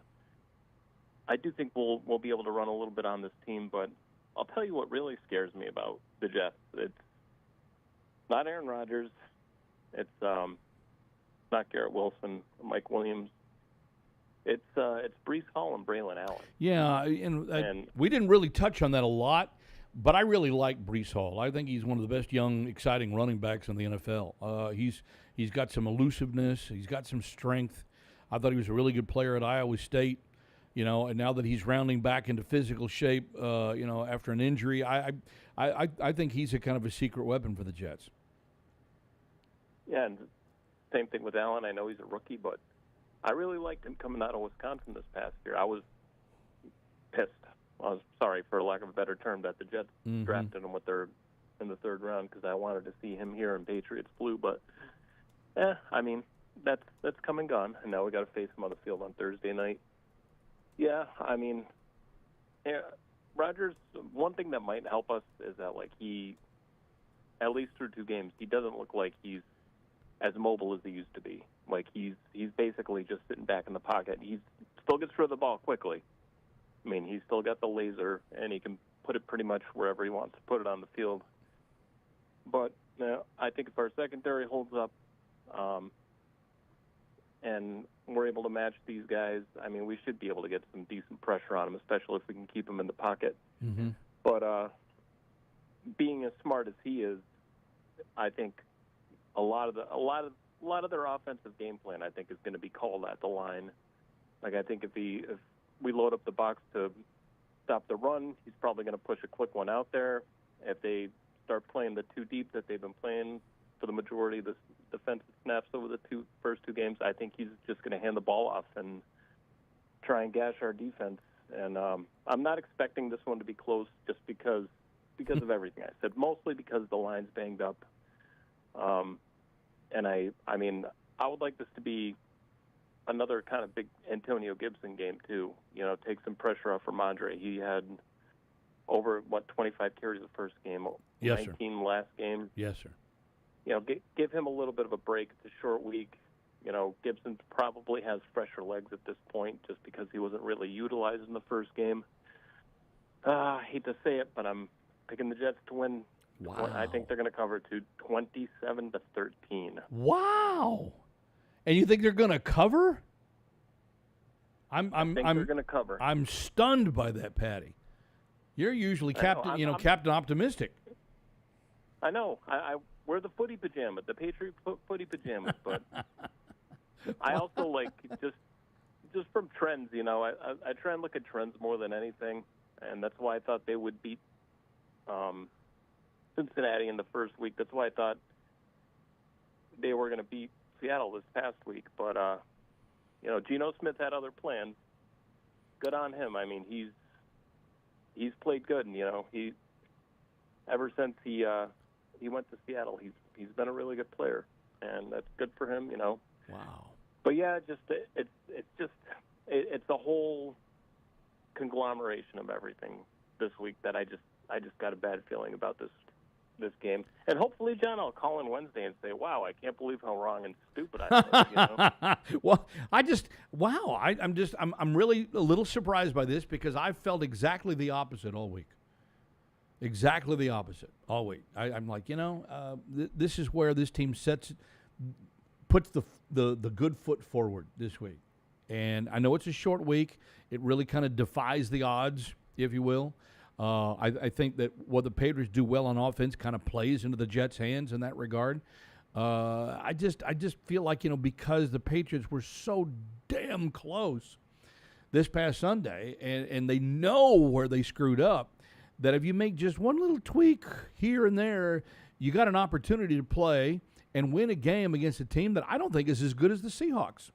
I do think we'll be able to run a little bit on this team, but I'll tell you what really scares me about the Jets. It's not Aaron Rodgers. It's not Garrett Wilson, Mike Williams. It's Breece Hall and Braylon Allen. Yeah, and we didn't really touch on that a lot, but I really like Breece Hall. I think he's one of the best young, exciting running backs in the NFL. He's got some elusiveness. He's got some strength. I thought he was a really good player at Iowa State. And now that he's rounding back into physical shape, after an injury, I think he's a kind of a secret weapon for the Jets. Yeah, and same thing with Allen. I know he's a rookie, but I really liked him coming out of Wisconsin this past year. I was pissed. I was sorry, for lack of a better term, that the Jets drafted him in the 3rd round because I wanted to see him here in Patriots blue. But, that's come and gone, and now we got to face him on the field on Thursday night. Yeah, Rodgers, one thing that might help us is that, he, at least through 2 games, he doesn't look like he's as mobile as he used to be. He's basically just sitting back in the pocket. He still gets rid of the ball quickly. He's still got the laser, and he can put it pretty much wherever he wants to put it on the field. But I think if our secondary holds up and we're able to match these guys, we should be able to get some decent pressure on them, especially if we can keep them in the pocket. Mm-hmm. But being as smart as he is, I think a lot of their offensive game plan, I think, is going to be called at the line. I think if we load up the box to stop the run, he's probably going to push a quick one out there. If they start playing the 2 deep that they've been playing for the majority of the defensive snaps over the first 2 games, I think he's just going to hand the ball off and try and gash our defense. And I'm not expecting this one to be close just because of everything I said, mostly because the line's banged up. And I would like this to be another kind of big Antonio Gibson game too. Take some pressure off Ramondre. He had over 25 carries the first game, yes, 19 sir. Last game. Yes, sir. Give him a little bit of a break. It's a short week. Gibson probably has fresher legs at this point just because he wasn't really utilized in the first game. I hate to say it, but I'm picking the Jets to win. Wow. I think they're going to cover to 27-13. Wow. And you think they're going to cover? I think they're going to cover. I'm stunned by that, Patty. You're usually captain optimistic. I know. I wear the footy pajamas, the Patriot footy pajamas, but I also just from trends. I try and look at trends more than anything, and that's why I thought they would beat Cincinnati in the first week. That's why I thought they were going to beat Seattle this past week. But Geno Smith had other plans. Good on him. He's played good, and he ever since he went to Seattle, he's been a really good player, and that's good for him. Wow. But yeah, it's a whole conglomeration of everything this week that I just got a bad feeling about this this game. And hopefully, John, I'll call in Wednesday and say, wow, I can't believe how wrong and stupid I was. Well, I'm really a little surprised by this because I've felt exactly the opposite all week. Exactly the opposite all week. I'm like, this is where this team puts the good foot forward this week. And I know it's a short week. It really kind of defies the odds, if you will. I think that what the Patriots do well on offense kind of plays into the Jets' hands in that regard. I just feel like, because the Patriots were so damn close this past Sunday, and they know where they screwed up, that if you make just one little tweak here and there, you got an opportunity to play and win a game against a team that I don't think is as good as the Seahawks,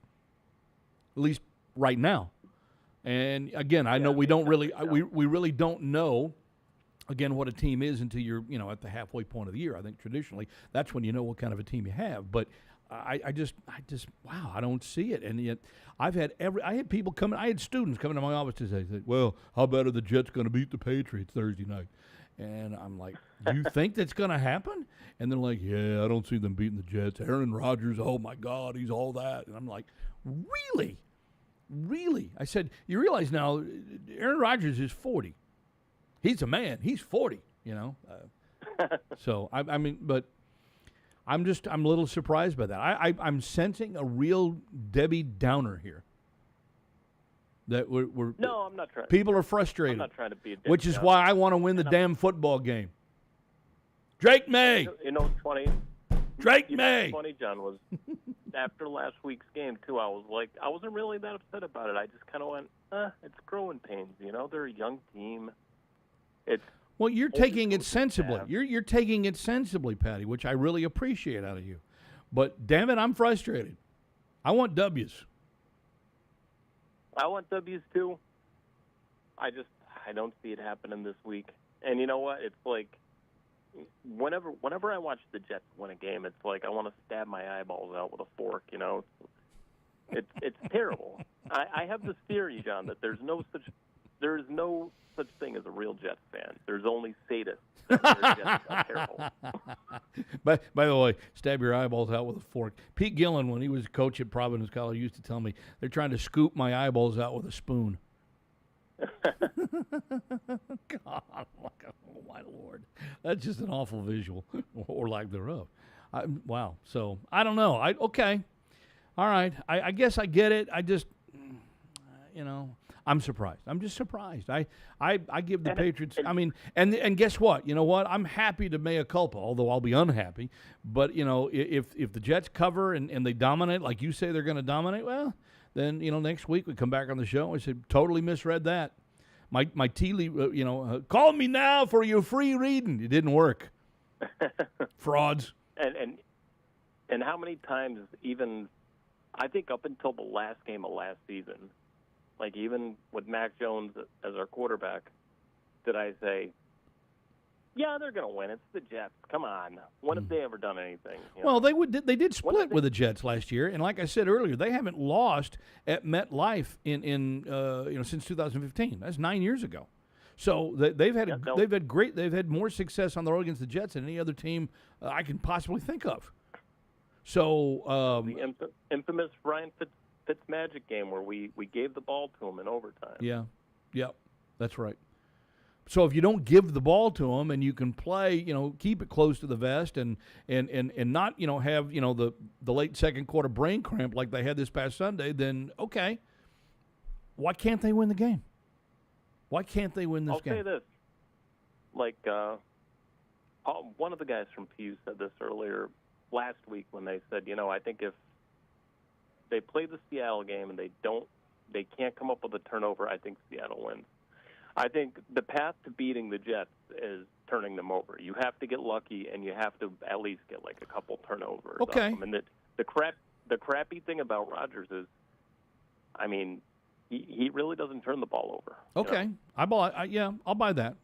at least right now. And again, I know we don't really, we really don't know, again, what a team is until you're, at the halfway point of the year. I think traditionally that's when you know what kind of a team you have. But I just, wow, I don't see it. And yet I had people coming, I had students coming to my office to say, well, how bad are the Jets going to beat the Patriots Thursday night? And I'm like, do you think that's going to happen? And they're like, yeah, I don't see them beating the Jets. Aaron Rodgers, oh my God, he's all that. And I'm like, really? Really? I said, you realize now, Aaron Rodgers is 40. He's a man. He's 40, So, I mean, but I'm a little surprised by that. I'm sensing a real Debbie Downer here. That we're No, I'm not trying. People are frustrated. I'm not trying to be a Debbie which is Downer. why I want to win the damn football game. Drake May. What's funny? Drake May. What's funny, John, was after last week's game, too, I was like, I wasn't really that upset about it. I just kind of went, it's growing pains. They're a young team. Well, you're taking it sensibly. You're taking it sensibly, Patty, which I really appreciate out of you. But, damn it, I'm frustrated. I want W's. I want W's, too. I don't see it happening this week. And you know what? It's like, whenever I watch the Jets win a game, it's like I want to stab my eyeballs out with a fork. It's terrible. I have this theory, John, that there's no such thing as a real Jets fan. There's only sadists that are Jets are terrible. By the way, stab your eyeballs out with a fork. Pete Gillen, when he was a coach at Providence College, used to tell me they're trying to scoop my eyeballs out with a spoon. God, oh my Lord, that's just an awful visual, or lack thereof. Wow. So I don't know. Okay, all right. I guess I get it. I just, I'm surprised. I'm just surprised. I give the Patriots. I mean, and guess what? You know what? I'm happy to mea culpa, although I'll be unhappy. But if the Jets cover and they dominate, like you say they're going to dominate, well, then next week we come back on the show and say totally misread that. My tea leaf, call me now for your free reading. It didn't work. Frauds. And how many times, even I think up until the last game of last season, like even with Mac Jones as our quarterback, did I say, yeah, they're going to win. It's the Jets. Come on. When have they ever done anything? Well, they did split with the Jets last year, and like I said earlier, they haven't lost at MetLife in since 2015. That's 9 years ago. So they've had more success on the road against the Jets than any other team I can possibly think of. So the infamous Ryan Fitzmagic game where we gave the ball to him in overtime. Yeah, that's right. So if you don't give the ball to them and you can play, keep it close to the vest and not, have, the late second quarter brain cramp like they had this past Sunday, then okay. Why can't they win the game? Why can't they win this game? I'll say this. Like one of the guys from PU said this earlier last week when they said, I think if they play the Seattle game and they can't come up with a turnover, I think Seattle wins. I think the path to beating the Jets is turning them over. You have to get lucky, and you have to at least get like a couple turnovers. Okay. And the crappy thing about Rodgers is, I mean, he really doesn't turn the ball over. Okay, I'll buy that.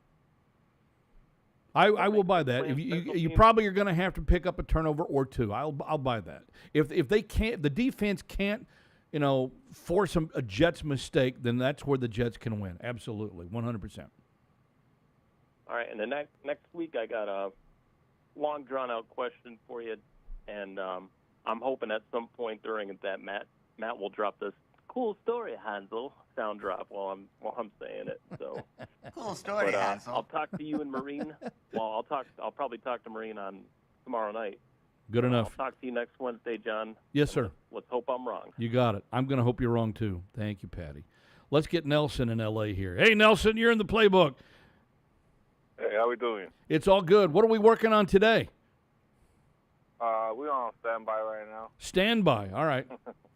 I will buy that. If you probably are going to have to pick up a turnover or two. I'll buy that. If they can't, the defense can't, force a Jets mistake, then that's where the Jets can win. Absolutely, 100%. All right, and then next week I got long drawn-out question for you, and I'm hoping at some point during that Matt will drop this cool story, Hansel sound drop while I'm saying it. So Cool story, Hansel. I'll talk to you and Marine. Well, I'll probably talk to Marine on tomorrow night. Good enough. I'll talk to you next Wednesday, John. Yes, sir. Let's hope I'm wrong. You got it. I'm going to hope you're wrong, too. Thank you, Patty. Let's get Nelson in L.A. here. Hey, Nelson, you're in the playbook. Hey, how we doing? It's all good. What are we working on today? We're on standby right now. Standby. All right.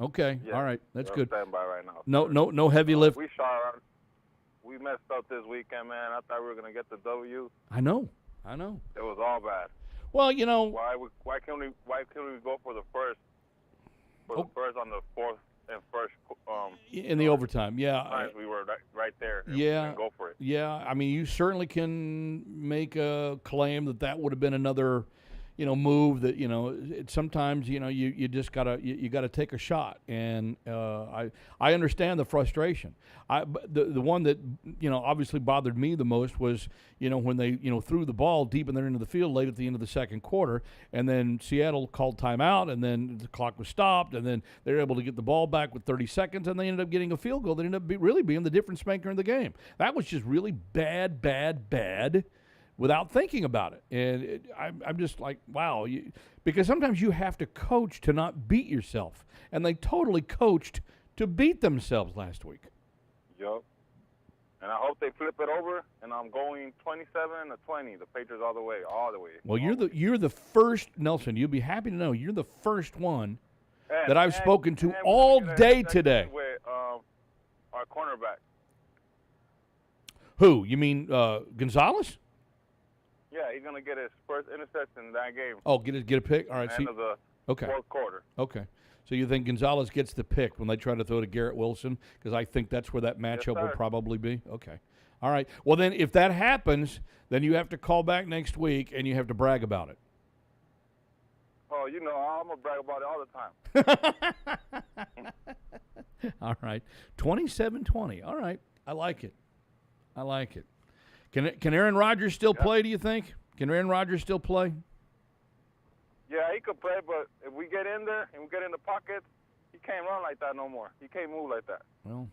Okay. Yeah, All right. That's we're good. on standby right now. No heavy lift. We messed up this weekend, man. I thought we were gonna get the W. I know. It was all bad. Well, you know. Why can't we go for the first? The first on the fourth and first. In the overtime, yeah. Times we were right there. Yeah. Go for it. Yeah. I mean, you certainly can make a claim that would have been another, move that, sometimes, you just gotta, you gotta take a shot. And I understand the frustration. The one that, obviously bothered me the most was, when they, threw the ball deep in there into the field late at the end of the second quarter, and then Seattle called timeout, and then the clock was stopped, and then they were able to get the ball back with 30 seconds, and they ended up getting a field goal that ended up really being the difference maker in the game. That was just really bad without thinking about it. And I'm just like, wow. Because sometimes you have to coach to not beat yourself. And they totally coached to beat themselves last week. Yup. And I hope they flip it over, and I'm going 27-20. The Patriots all the way. Well, you're the first, Nelson, you'll be happy to know, you're the first one that I've spoken to all day today. With our cornerback. Who? You mean Gonzalez? Yeah, he's going to get his first interception in that game. Oh, get a pick? All right. End of the fourth quarter. Okay. So you think Gonzalez gets the pick when they try to throw to Garrett Wilson? Because I think that's where that matchup will probably be. Okay. All right. Well, then if that happens, then you have to call back next week and you have to brag about it. Oh, I'm going to brag about it all the time. All right. 27-20. All right. I like it. Can Aaron Rodgers still play, do you think? Can Aaron Rodgers still play? Yeah, he could play, but if we get in there and we get in the pocket, he can't run like that no more. He can't move like that. Well,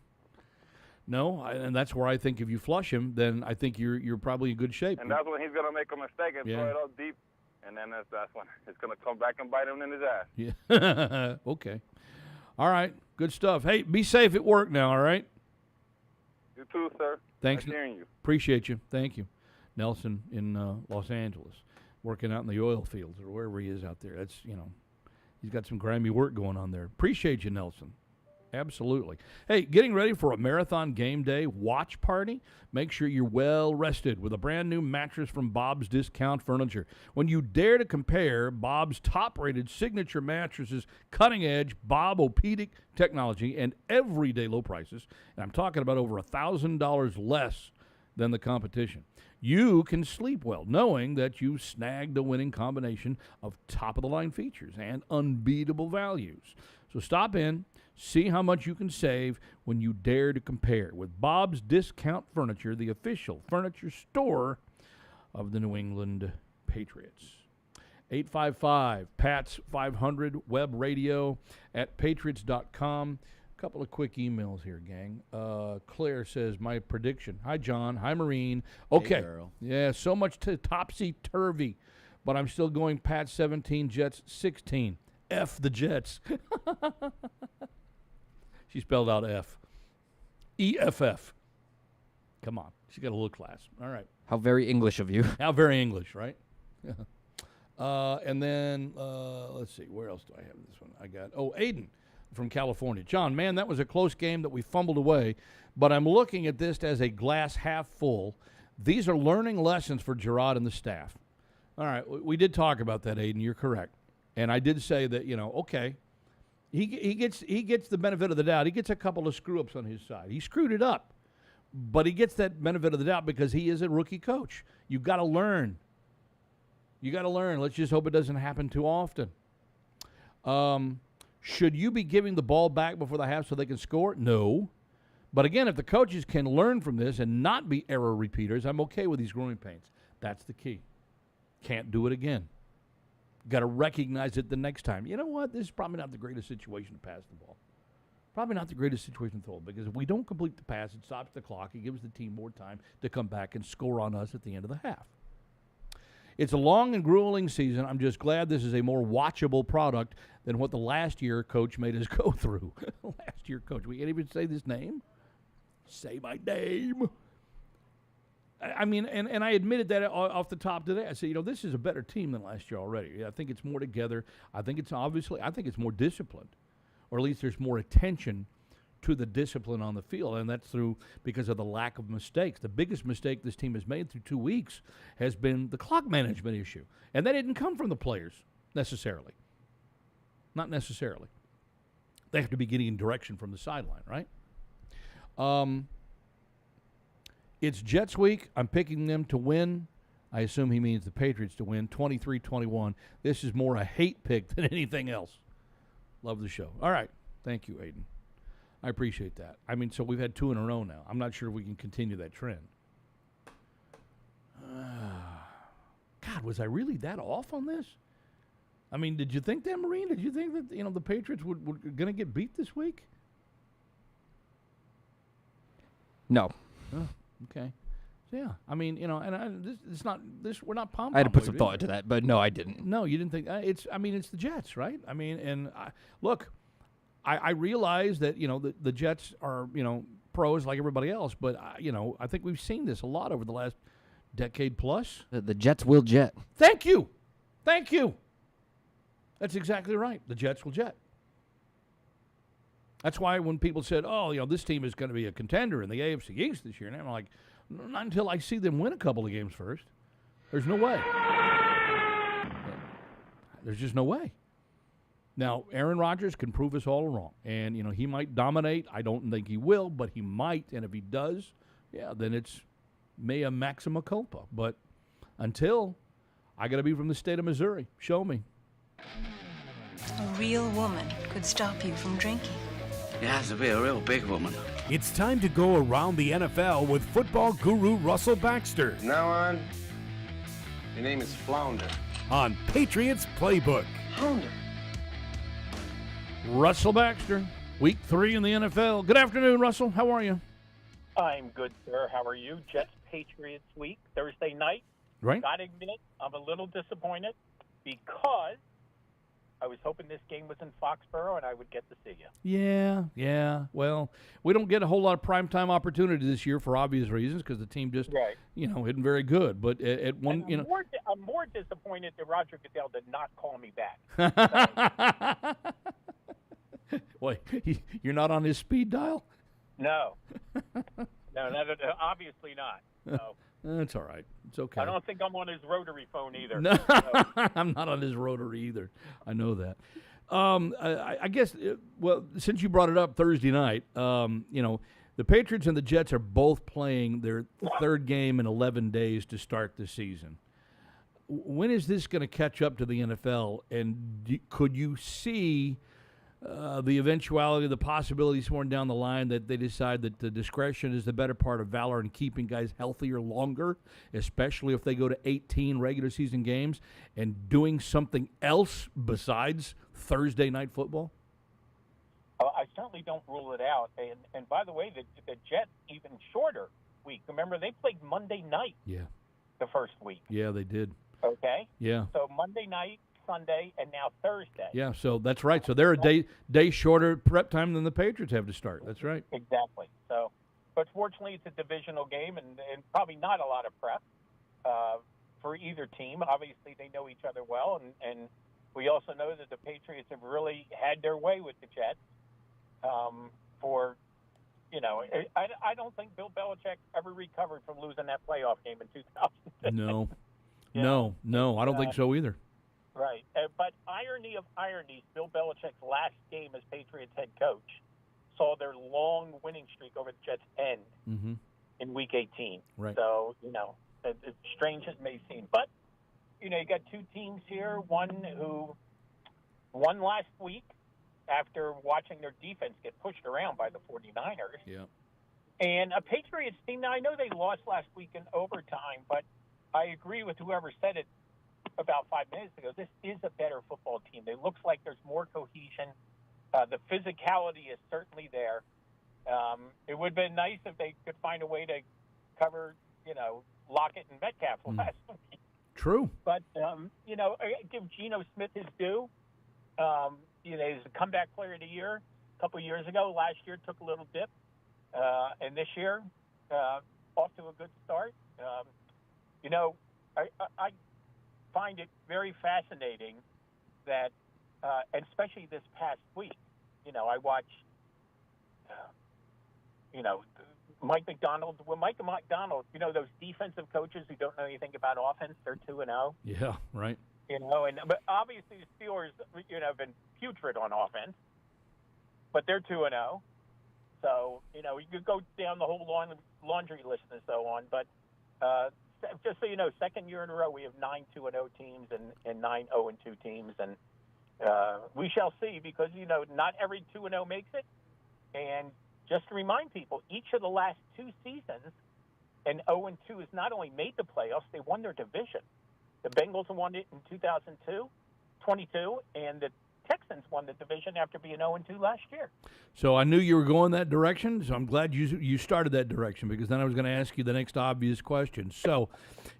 no, and that's where I think if you flush him, then I think you're probably in good shape. And that's when he's going to make a mistake and throw it up deep, and then that's when it's going to come back and bite him in his ass. Yeah. Okay. All right. Good stuff. Hey, be safe at work now, all right? You too, sir. Thanks. Nice hearing you. Appreciate you. Thank you. Nelson in Los Angeles, working out in the oil fields or wherever he is out there. That's, he's got some grimy work going on there. Appreciate you, Nelson. Absolutely. Hey, getting ready for a marathon game day watch party? Make sure you're well rested with a brand new mattress from Bob's Discount Furniture. When you dare to compare Bob's top-rated signature mattresses, cutting-edge Bob-O-Pedic technology, and everyday low prices, and I'm talking about over $1,000 less than the competition, you can sleep well knowing that you snagged a winning combination of top-of-the-line features and unbeatable values. So stop in, see how much you can save when you dare to compare with Bob's Discount Furniture, the official furniture store of the New England Patriots. 855-PATS-500, web radio at patriots.com. A couple of quick emails here, gang. Claire says, my prediction. Hi, John. Hi, Marine. Okay. Hey, girl. Yeah, so much topsy-turvy, but I'm still going Pats 17, Jets 16. F the Jets. She spelled out F. E-F-F. Come on. She got a little class. All right. How very English of you. How very English, right? And then, let's see. Where else do I have this one? I got, Aiden from California. John, man, that was a close game that we fumbled away, but I'm looking at this as a glass half full. These are learning lessons for Gerard and the staff. All right. We did talk about that, Aiden. You're correct. And I did say that, okay, he gets the benefit of the doubt. He gets a couple of screw-ups on his side. He screwed it up, but he gets that benefit of the doubt because he is a rookie coach. You've got to learn. Let's just hope it doesn't happen too often. Should you be giving the ball back before the half so they can score? No. But again, if the coaches can learn from this and not be error repeaters, I'm okay with these growing pains. That's the key. Can't do it again. Got to recognize it the next time. You know what? This is probably not the greatest situation to pass the ball. Probably not the greatest situation to throw, because if we don't complete the pass, it stops the clock. It gives the team more time to come back and score on us at the end of the half. It's a long and grueling season. I'm just glad this is a more watchable product than what the last year coach made us go through. Last year coach. We can't even say this name. Say my name. I mean, and I admitted that off the top today. I said, this is a better team than last year already. I think it's more together. I think it's more disciplined, or at least there's more attention to the discipline on the field, and that's because of the lack of mistakes. The biggest mistake this team has made through 2 weeks has been the clock management issue, and that didn't come from the players necessarily. Not necessarily. They have to be getting direction from the sideline, right? It's Jets week. I'm picking them to win. I assume he means the Patriots to win, 23-21. This is more a hate pick than anything else. Love the show. All right. Thank you, Aiden. I appreciate that. I mean, so we've had 2 in a row now. I'm not sure if we can continue that trend. God, was I really that off on this? I mean, did you think that, Marine? Did you think that, the Patriots were going to get beat this week? No. Oh, okay. Yeah. I mean, we're not pom-pom. I had to put some thought into that, but no, I didn't. No, you didn't think. It's the Jets, right? I mean, look, I realize that, the Jets are, pros like everybody else, but, I think we've seen this a lot over the last decade plus. The Jets will jet. Thank you. That's exactly right. The Jets will jet. That's why when people said, this team is going to be a contender in the AFC East this year, and I'm like, not until I see them win a couple of games first. There's no way. There's just no way. Now, Aaron Rodgers can prove us all wrong. And, he might dominate. I don't think he will, but he might. And if he does, then it's mea maxima culpa. But until, I got to be from the state of Missouri. Show me. A real woman could stop you from drinking. It has to be a real big woman. It's time to go around the NFL with football guru Russell Baxter. From now on, your name is Flounder. On Patriots Playbook. Flounder. Russell Baxter, week 3 in the NFL. Good afternoon, Russell. How are you? I'm good, sir. How are you? Jets Patriots week, Thursday night. Right. Gotta admit, I'm a little disappointed because I was hoping this game was in Foxborough and I would get to see you. Yeah. Well, we don't get a whole lot of primetime opportunity this year for obvious reasons because the team just, isn't very good. But at one, I'm more disappointed that Roger Goodell did not call me back. Wait, you're not on his speed dial? No, obviously not. No. That's all right. It's okay. I don't think I'm on his rotary phone either. No, I'm not on his rotary either. I know that. I guess, since you brought it up Thursday night, the Patriots and the Jets are both playing their third game in 11 days to start the season. When is this going to catch up to the NFL, and could you see the eventuality, the possibility somewhere down the line that they decide that the discretion is the better part of valor in keeping guys healthier longer, especially if they go to 18 regular season games, and doing something else besides Thursday night football? I certainly don't rule it out. And by the way, the Jets even shorter week. Remember, they played Monday night. Yeah. The first week. Yeah, they did. Okay. Yeah. So Monday night, Sunday, and now Thursday. Yeah, so that's right. So they're a day shorter prep time than the Patriots have to start. That's right. Exactly. So, but fortunately, it's a divisional game, and probably not a lot of prep for either team. Obviously, they know each other well, and we also know that the Patriots have really had their way with the Jets. I don't think Bill Belichick ever recovered from losing that playoff game in 2000. No, I don't think so either. Right. But irony of ironies, Bill Belichick's last game as Patriots head coach saw their long winning streak over the Jets end in Week 18. Right. So, as strange as it may seem. But, you got two teams here, one who won last week after watching their defense get pushed around by the 49ers. Yeah. And a Patriots team, now I know they lost last week in overtime, but I agree with whoever said it about 5 minutes ago, this is a better football team. It looks like there's more cohesion. The physicality is certainly there. It would have been nice if they could find a way to cover, Lockett and Metcalf last week. True. But, give Geno Smith his due. He's a comeback player of the year a couple of years ago. Last year took a little dip. And this year, off to a good start. I find it very fascinating that, and especially this past week, I watched, Mike McDonald. Well, Mike McDonald, those defensive coaches who don't know anything about offense, they're 2-0. Yeah, right. But obviously the Steelers, have been putrid on offense, but they're 2-0. So, you could go down the whole laundry list and so on. But just so you know, second year in a row, we have 9 2-0 teams and 9 0-2 teams. And we shall see because, not every 2-0 makes it. And just to remind people, each of the last 2 seasons, an 0-2 has not only made the playoffs, they won their division. The Bengals won it in 2022, and the Texans won the division after being 0-2 last year. So I knew you were going that direction, so I'm glad you started that direction because then I was going to ask you the next obvious question. So,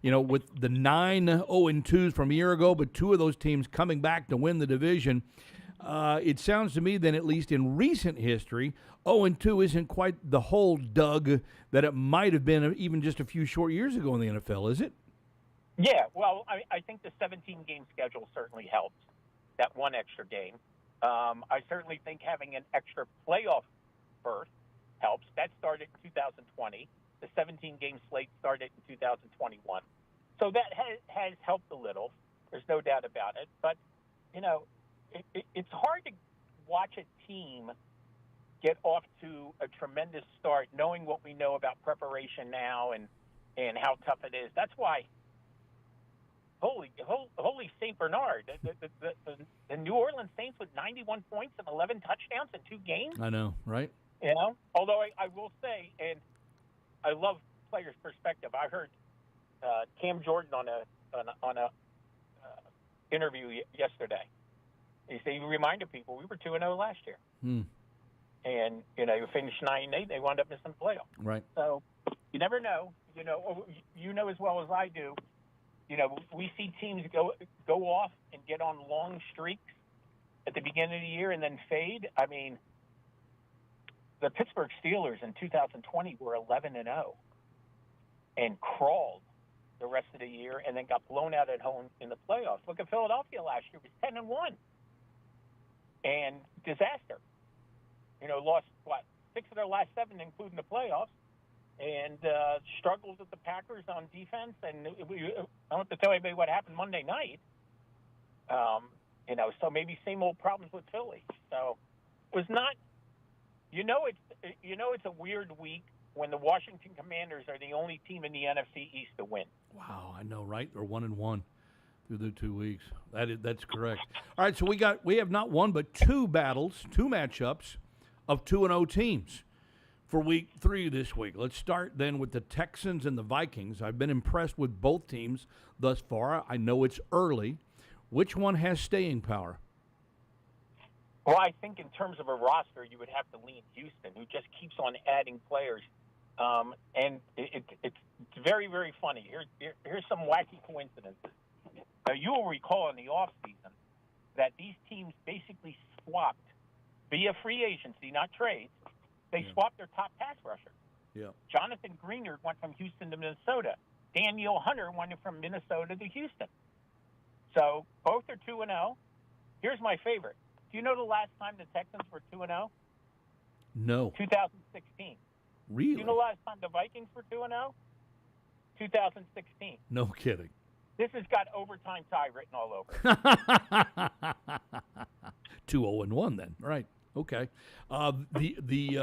with the 9 0-2s from a year ago, but 2 of those teams coming back to win the division, it sounds to me then, at least in recent history, 0-2 isn't quite the whole Doug that it might have been even just a few short years ago in the NFL, is it? Yeah, well, I think the 17-game schedule certainly helps. That one extra game. I certainly think having an extra playoff berth helps. That started in 2020. The 17-game slate started in 2021. So that has helped a little. There's no doubt about it. But, it's hard to watch a team get off to a tremendous start knowing what we know about preparation now and how tough it is. That's why Holy St. Bernard. The New Orleans Saints with 91 points and 11 touchdowns in 2 games. I know, right? Although I will say, and I love players' perspective. I heard Cam Jordan on a interview yesterday. He reminded people we were 2-0 last year. And, you finished 9-8. They wound up missing the playoff. Right. So you never know. You know as well as I do. We see teams go off and get on long streaks at the beginning of the year and then fade. I mean, the Pittsburgh Steelers in 2020 were 11-0 and crawled the rest of the year and then got blown out at home in the playoffs. Look at Philadelphia last year. It was 10-1 and disaster. Lost, 6 of their last 7, including the playoffs. And struggles with the Packers on defense. And I don't have to tell anybody what happened Monday night. So maybe same old problems with Philly. So it was not. It's a weird week when the Washington Commanders are the only team in the NFC East to win. Wow, I know, right? They're 1-1 through the 2 weeks. That's correct. All right, so we have not one but 2 matchups of 2-0 teams for week 3 this week. Let's start then with the Texans and the Vikings. I've been impressed with both teams thus far. I know it's early. Which one has staying power? Well, I think in terms of a roster, you would have to lean Houston, who just keeps on adding players. And it's very, very funny. Here's some wacky coincidences. Now, you will recall in the offseason that these teams basically swapped via free agency, not trades. They swapped their top pass rushers. Yeah. Jonathan Greenard went from Houston to Minnesota. Daniel Hunter went from Minnesota to Houston. So both are 2-0. Here's my favorite. Do you know the last time the Texans were 2-0? No. 2016. Really? Do you know the last time the Vikings were 2-0? 2016. No kidding. This has got overtime tie written all over it. 2-0-1 then, right? Okay. The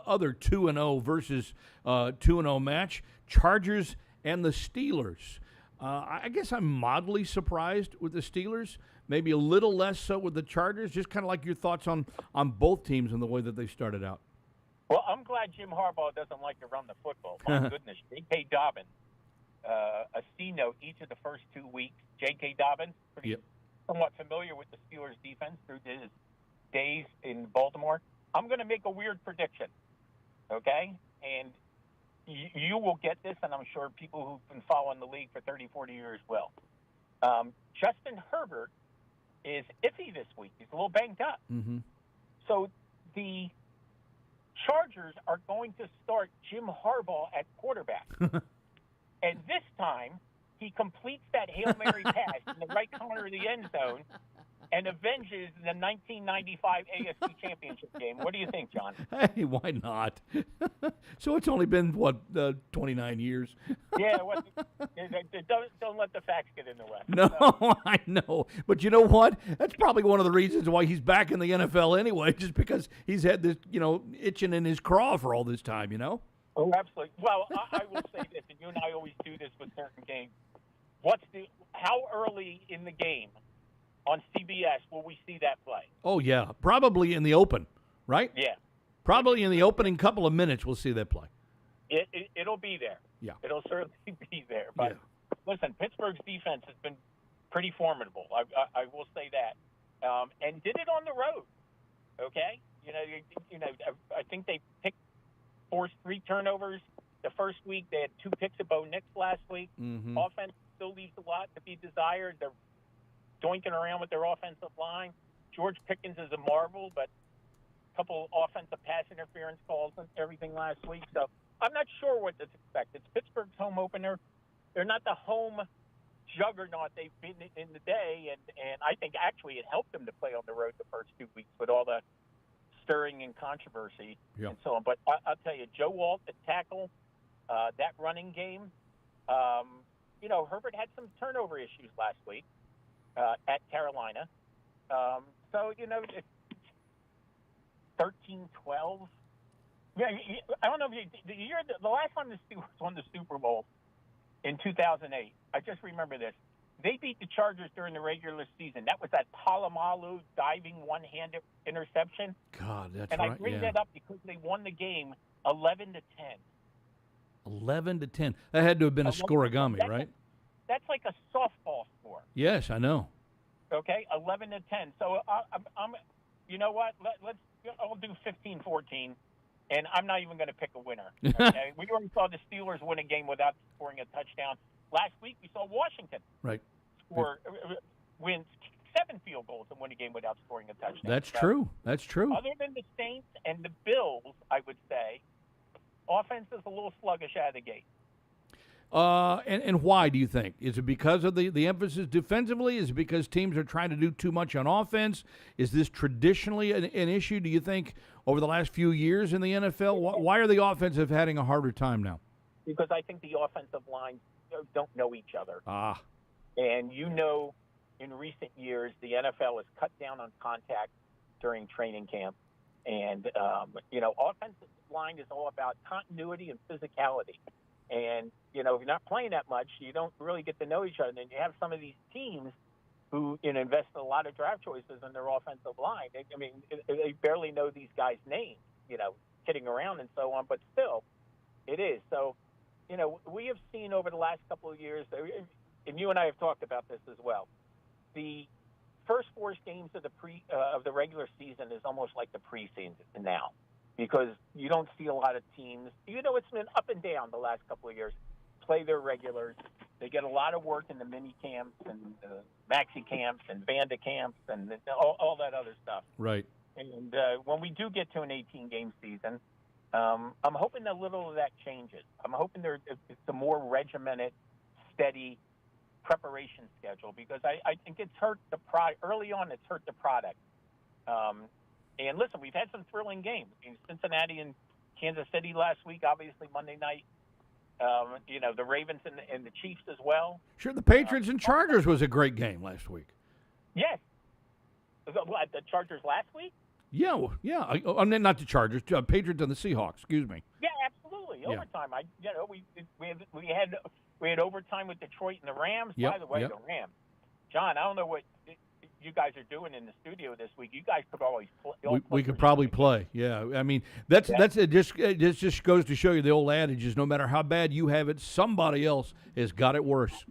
other 2-0 versus 2-0 match, Chargers and the Steelers. I guess I'm mildly surprised with the Steelers, maybe a little less so with the Chargers. Just kind of like your thoughts on both teams and the way that they started out. Well, I'm glad Jim Harbaugh doesn't like to run the football. My goodness, J.K. Dobbins a C note each of the first 2 weeks. J.K. Dobbins, pretty somewhat familiar with the Steelers' defense through his days in Baltimore. I'm going to make a weird prediction, okay? And you will get this, and I'm sure people who've been following the league for 30, 40 years will. Justin Herbert is iffy this week. He's a little banged up. Mm-hmm. So the Chargers are going to start Jim Harbaugh at quarterback. And this time, he completes that Hail Mary pass in the right corner of the end zone and avenges the 1995 AFC Championship game. What do you think, John? Hey, why not? So it's only been, 29 years? Yeah, don't let the facts get in the way. No, I know. But you know what? That's probably one of the reasons why he's back in the NFL anyway, just because he's had this, itching in his craw for all this time, Oh, absolutely. Well, I will say this, and you and I always do this with certain games. How early in the game on CBS will we see that play? Oh, yeah. Probably in the open, right? Yeah. Probably in the opening couple of minutes we'll see that play. It'll be there. Yeah. It'll certainly be there. But listen, Pittsburgh's defense has been pretty formidable. I will say that. And did it on the road, okay? I think they forced 3 turnovers the first week. They had 2 picks at Bo Nix last week. Mm-hmm. Offense still leaves a lot to be desired. They're doinking around with their offensive line. George Pickens is a marvel, but a couple offensive pass interference calls and everything last week. So I'm not sure what to expect. It's Pittsburgh's home opener. They're not the home juggernaut they've been in the day, and I think actually it helped them to play on the road the first 2 weeks with all the stirring and controversy and so on. But I'll tell you, Joe Walt at tackle, that running game, Herbert had some turnover issues last week at Carolina. So, 13-12. Yeah, I don't know if the last time the Steelers won the Super Bowl in 2008, I just remember this. They beat the Chargers during the regular season. That was that Palomalu diving one-handed interception. God, that's and right. I bring that up because they won the game 11-10. 11-10. That had to have been a scorigami, right? That's like a softball score. Yes, I know. Okay, 11-10. So I'm you know what? I'll do 15-14, and I'm not even going to pick a winner. Okay? We already saw the Steelers win a game without scoring a touchdown. Last week we saw Washington win 7 field goals and win a game without scoring a touchdown. That's true. That's true. Other than the Saints and the Bills, I would say, offense is a little sluggish out of the gate. And why do you think? Is it because of the emphasis defensively? Is it because teams are trying to do too much on offense? Is this traditionally an issue, do you think, over the last few years in the NFL? Why are the offensive having a harder time now? Because I think the offensive lines don't know each other. And in recent years, the NFL has cut down on contact during training camp. And, offensive line is all about continuity and physicality. And, if you're not playing that much, you don't really get to know each other. And you have some of these teams who invest a lot of draft choices in their offensive line. They barely know these guys' names, kidding around and so on. But still, it is. So, we have seen over the last couple of years, and you and I have talked about this as well, the first 4 games of the regular season is almost like the preseason now, because you don't see a lot of teams. It's been up and down the last couple of years. Play their regulars. They get a lot of work in the mini camps and maxi camps and Vanda camps and all that other stuff. Right. And when we do get to an 18-game season, I'm hoping a little of that changes. I'm hoping it's a more regimented, steady preparation schedule, because I think it's hurt the early on. It's hurt the product. And listen, we've had some thrilling games. Cincinnati and Kansas City last week, obviously Monday night. The Ravens and the Chiefs as well. Sure, the Patriots and Chargers was a great game last week. Yes. The Chargers last week? Yeah. I mean, not the Chargers, Patriots and the Seahawks. Excuse me. Yeah, absolutely. Overtime. We had overtime with Detroit and the Rams. Yep, By the way, yep. the Rams. John, I don't know what you guys are doing in the studio this week, you guys could always play. We could probably play. Yeah, I mean that's it. Just goes to show you the old adage is no matter how bad you have it, somebody else has got it worse.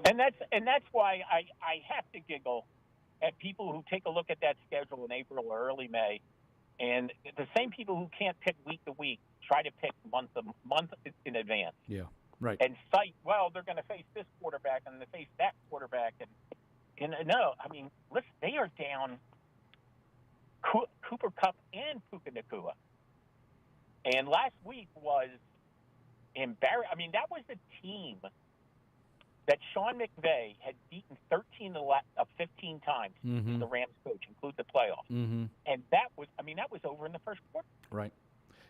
And that's why I have to giggle at people who take a look at that schedule in April or early May, and the same people who can't pick week to week try to pick month in advance. Yeah, right. And cite, well, they're going to face this quarterback and they face that quarterback, and no, I mean, listen, they are down Cooper Kupp and Puka Nacua, and last week was embarrassing. I mean, that was the team that Sean McVay had beaten 13 of 15 times. The Rams coach, include the playoffs, and that was over in the first quarter. Right.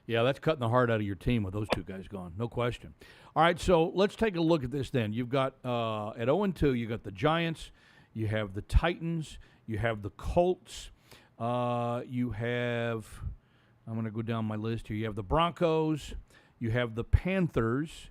Yeah, that's cutting the heart out of your team with those two guys gone, no question. All right, so let's take a look at this then. You've got at 0-2, you got the Giants, you have the Titans, you have the Colts, you have. I'm going to go down my list here. You have the Broncos, you have the Panthers.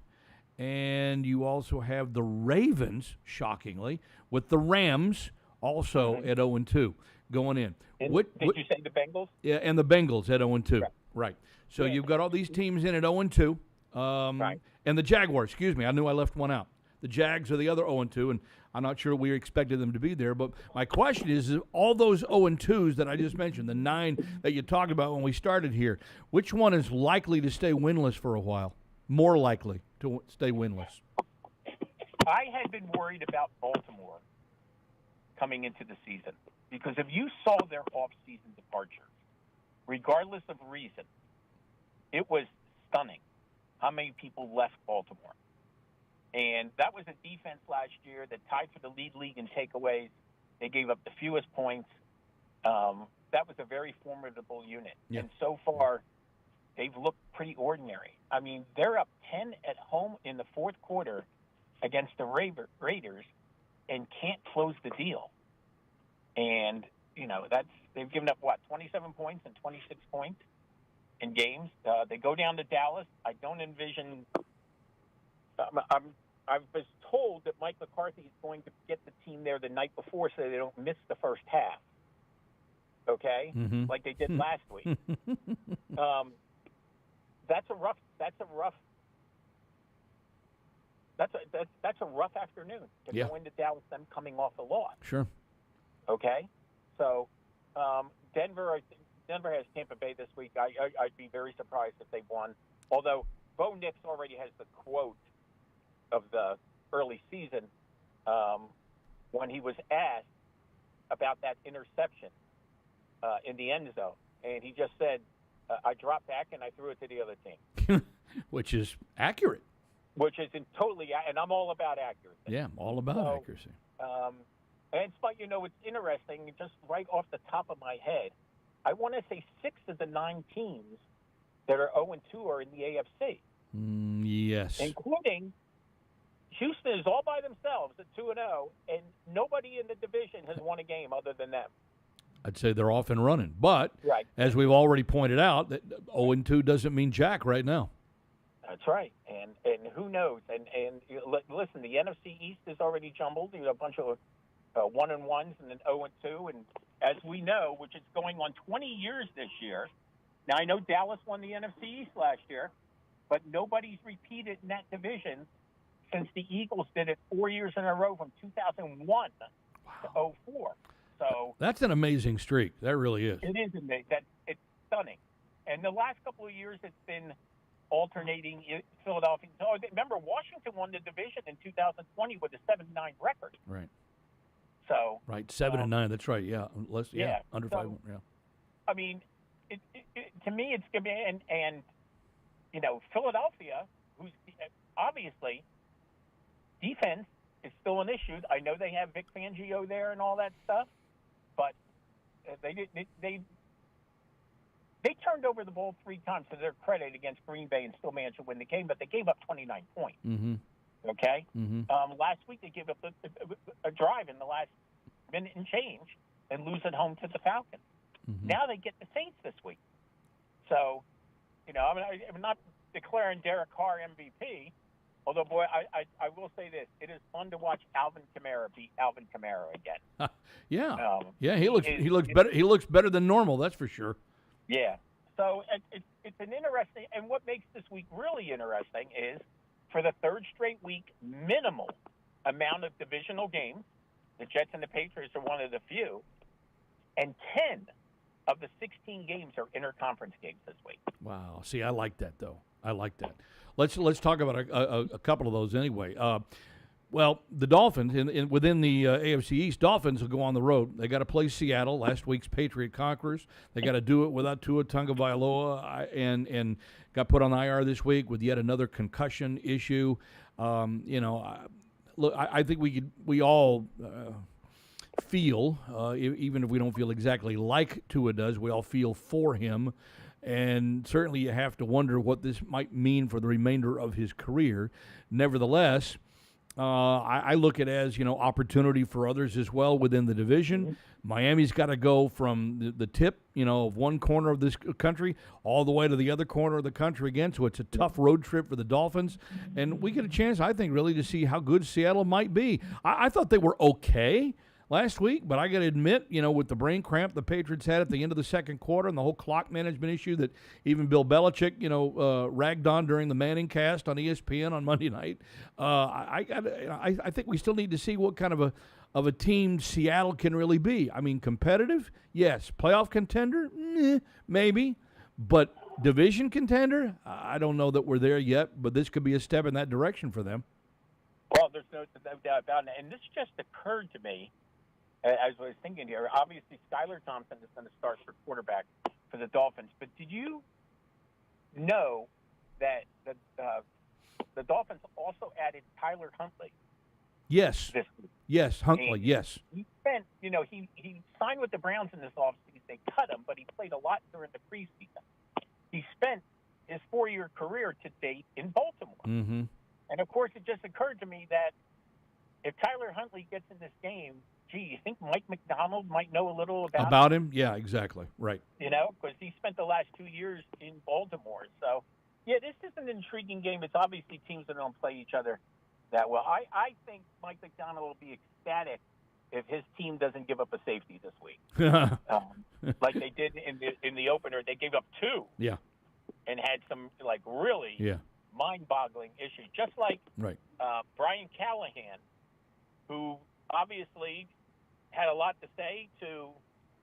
And you also have the Ravens, shockingly, with the Rams also at 0-2 going in. Did you say the Bengals? Yeah, and the Bengals at 0-2. Right. So Yeah. you've got all these teams in at 0-2. Right. And the Jaguars, excuse me, I knew I left one out. The Jags are the other 0-2, and I'm not sure we expected them to be there. But my question is all those 0-2s that I just mentioned, the 9 that you talked about when we started here, which one is likely to stay winless for a while? More likely to stay winless? I had been worried about Baltimore coming into the season because if you saw their off-season departures, regardless of reason, it was stunning how many people left Baltimore. And that was a defense last year that tied for the league in takeaways. They gave up the fewest points. That was a very formidable unit. Yeah. And so far, they've looked pretty ordinary. I mean, they're up 10 at home in the fourth quarter against the Raiders and can't close the deal. And, they've given up, 27 points and 26 points in games. They go down to Dallas. I don't envision I was told that Mike McCarthy is going to get the team there the night before so they don't miss the first half. Okay? Like they did last week. That's a rough afternoon to go into Dallas, them coming off the loss. Sure. Okay, so Denver has Tampa Bay this week. I'd be very surprised if they won. Although Bo Nix already has the quote of the early season when he was asked about that interception in the end zone, and he just said, I dropped back and I threw it to the other team. Which is accurate. Which is totally, and I'm all about accuracy. Yeah, all about accuracy. And it's interesting, just right off the top of my head, I want to say 6 of the 9 teams that are 0-2 are in the AFC. Yes. Including Houston is all by themselves at 2-0, and nobody in the division has won a game other than them. I'd say they're off and running. But as we've already pointed out, that 0-2 doesn't mean jack right now. That's right. And who knows? And listen, the NFC East is already jumbled. You have a bunch of 1-1s and then 0-2. And as we know, which is going on 20 years this year. Now, I know Dallas won the NFC East last year, but nobody's repeated in that division since the Eagles did it 4 years in a row from 2001 to 2004. So that's an amazing streak. That really is. It is amazing. It's stunning. And the last couple of years, it's been alternating Philadelphia. So remember, Washington won the division in 2020 with a 7-9 record. Right. So 7-9. That's right. Yeah. Under 5. Yeah. I mean, to me, it's going to be and Philadelphia, who's obviously defense is still an issue. I know they have Vic Fangio there and all that stuff, but they turned over the ball 3 times to their credit against Green Bay and still managed to win the game, but they gave up 29 points. Okay? Last week they gave up a drive in the last minute and change and lose at home to the Falcons. Now they get the Saints this week. So, I'm not declaring Derek Carr MVP, Although, boy, I will say this: it is fun to watch Alvin Kamara beat Alvin Kamara again. Yeah, he looks better. He looks better than normal. That's for sure. Yeah. So it's an interesting, and what makes this week really interesting is, for the third straight week, minimal amount of divisional games. The Jets and the Patriots are one of the few, and 10 of the 16 games are interconference games this week. Wow. See, I like that though. I like that. Let's talk about a couple of those anyway. Well, the Dolphins within the AFC East, Dolphins will go on the road. They got to play Seattle, last week's Patriot conquerors. They got to do it without Tua Tagovailoa, and got put on IR this week with yet another concussion issue. Look, I think we all feel, even if we don't feel exactly like Tua does, we all feel for him. And certainly you have to wonder what this might mean for the remainder of his career. Nevertheless, I look at it as, opportunity for others as well within the division. Mm-hmm. Miami's got to go from the tip, of one corner of this country all the way to the other corner of the country again. So it's a tough road trip for the Dolphins. And we get a chance, I think, really to see how good Seattle might be. I thought they were okay last week, but I got to admit, with the brain cramp the Patriots had at the end of the second quarter and the whole clock management issue that even Bill Belichick, ragged on during the Manning cast on ESPN on Monday night, I think we still need to see what kind of a team Seattle can really be. I mean, competitive, yes. Playoff contender, maybe, but division contender, I don't know that we're there yet. But this could be a step in that direction for them. Well, there's no doubt about it, and this just occurred to me as I was thinking here. Obviously, Skylar Thompson is going to start for quarterback for the Dolphins. But did you know that the Dolphins also added Tyler Huntley? Yes. This week? Yes, Huntley, yes. He spent, he signed with the Browns in this offseason. They cut him, but he played a lot during the preseason. He spent his 4-year career to date in Baltimore. Mm-hmm. And, of course, it just occurred to me that if Tyler Huntley gets in this game, you think Mike McDonald might know a little about him? Yeah, exactly. Right. Because he spent the last 2 years in Baltimore. So, yeah, this is an intriguing game. It's obviously teams that don't play each other that well. I think Mike McDonald will be ecstatic if his team doesn't give up a safety this week. Like they did in the opener. They gave up 2. Yeah. And had some, really mind-boggling issues. Just like Brian Callahan, who obviously had a lot to say to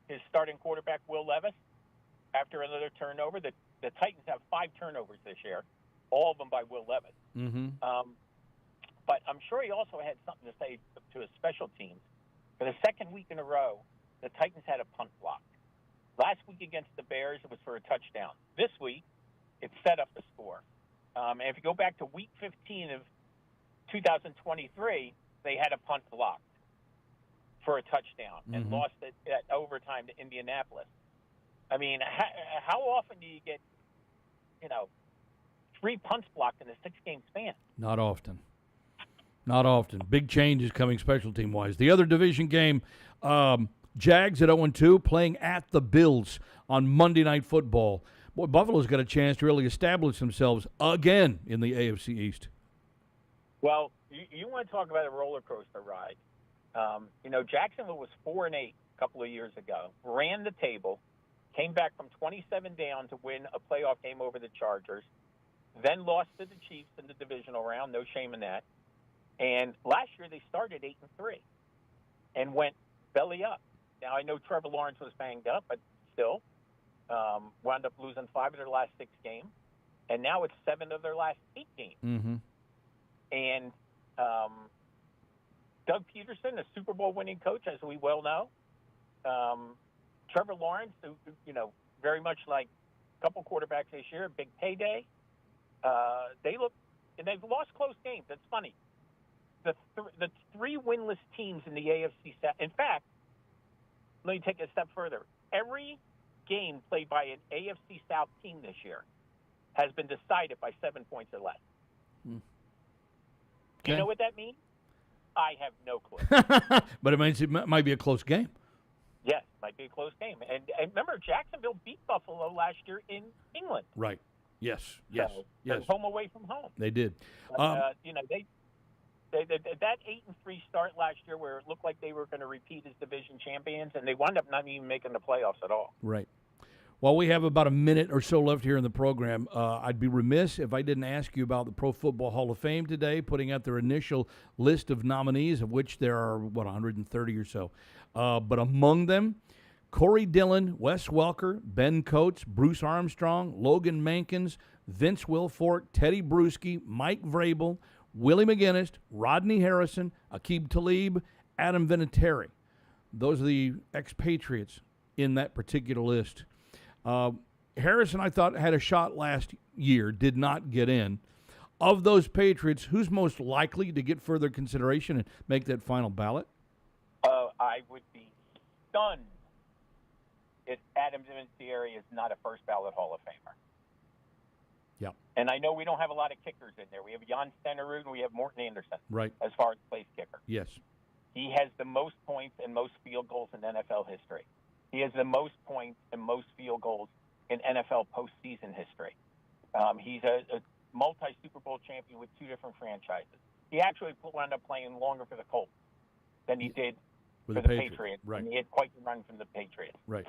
his starting quarterback, Will Levis, after another turnover. The Titans have 5 turnovers this year, all of them by Will Levis. Mm-hmm. But I'm sure he also had something to say to his special teams. For the second week in a row, the Titans had a punt block. Last week against the Bears, it was for a touchdown. This week, it set up the score. And if you go back to week 15 of 2023, they had a punt blocked for a touchdown and lost it at overtime to Indianapolis. I mean, how often do you get, 3 punts blocked in a 6-game span? Not often. Not often. Big changes coming special team-wise. The other division game, Jags at 0-2 playing at the Bills on Monday Night Football. Boy, Buffalo's got a chance to really establish themselves again in the AFC East. Well, you want to talk about a roller coaster ride. Jacksonville was 4-8 a couple of years ago, ran the table, came back from 27 down to win a playoff game over the Chargers, then lost to the Chiefs in the divisional round, no shame in that. And last year they started 8-3 and went belly up. Now, I know Trevor Lawrence was banged up, but still wound up losing 5 of their last 6 games. And now it's 7 of their last 8 games. Mm-hmm. And Doug Peterson, a Super Bowl winning coach, as we well know. Trevor Lawrence, who, very much like a couple quarterbacks this year, big payday. They look, and they've lost close games. That's funny. The 3 winless teams in the AFC South. In fact, let me take it a step further. Every game played by an AFC South team this year has been decided by 7 points or less. Okay. Do you know what that means? I have no clue. But it means it might be a close game. Yes, might be a close game. And remember, Jacksonville beat Buffalo last year in England. Right. Yes, yes, So, yes. home away from home. They did. But, they that 8-3 start last year, where it looked like they were going to repeat as division champions, and they wound up not even making the playoffs at all. Right. Well, we have about a minute or so left here in the program. I'd be remiss if I didn't ask you about the Pro Football Hall of Fame today, putting out their initial list of nominees, of which there are, 130 or so. But among them, Corey Dillon, Wes Welker, Ben Coates, Bruce Armstrong, Logan Mankins, Vince Wilfork, Teddy Bruschi, Mike Vrabel, Willie McGinnis, Rodney Harrison, Aqib Talib, Adam Vinatieri. Those are the expatriates in that particular list. Harrison, I thought, had a shot last year, did not get in. Of those Patriots, who's most likely to get further consideration and make that final ballot? I would be stunned if Adam Vinatieri is not a first ballot Hall of Famer. Yeah. And I know we don't have a lot of kickers in there. We have Jan Stenerud and we have Morton Anderson. Right. As far as place kicker. Yes. He has the most points and most field goals in NFL history. He has the most points and most field goals in NFL postseason history. He's a multi-Super Bowl champion with 2 different franchises. He actually wound up playing longer for the Colts than he did with for the the Patriots. Patriots. Right. And he had quite the run from the Patriots. Right.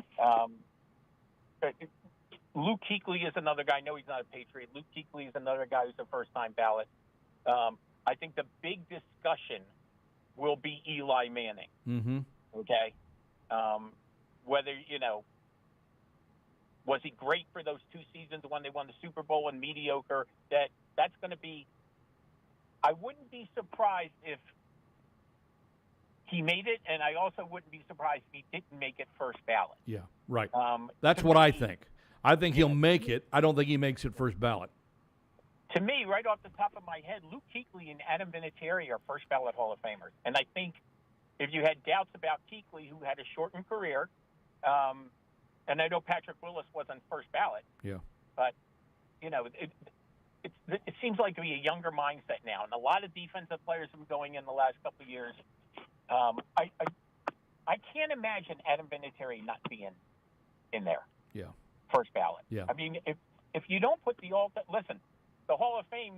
Luke Kuechly is another guy. I know he's not a Patriot. Luke Kuechly is another guy who's a first-time ballot. I think the big discussion will be Eli Manning. Mm-hmm. Okay? Whether, was he great for those 2 seasons when they won the Super Bowl and mediocre? That's going to be – I wouldn't be surprised if he made it, and I also wouldn't be surprised if he didn't make it first ballot. Yeah, right. That's what I think. I think he'll make it. I don't think he makes it first ballot. To me, right off the top of my head, Luke Kuechly and Adam Vinatieri are first ballot Hall of Famers. And I think if you had doubts about Kuechly, who had a shortened career, and I know Patrick Willis wasn't first ballot. Yeah. But, it seems like to be a younger mindset now. And a lot of defensive players have been going in the last couple of years. I can't imagine Adam Vinatieri not being in there. Yeah. First ballot. Yeah. I mean, if you don't put the listen, the Hall of Fame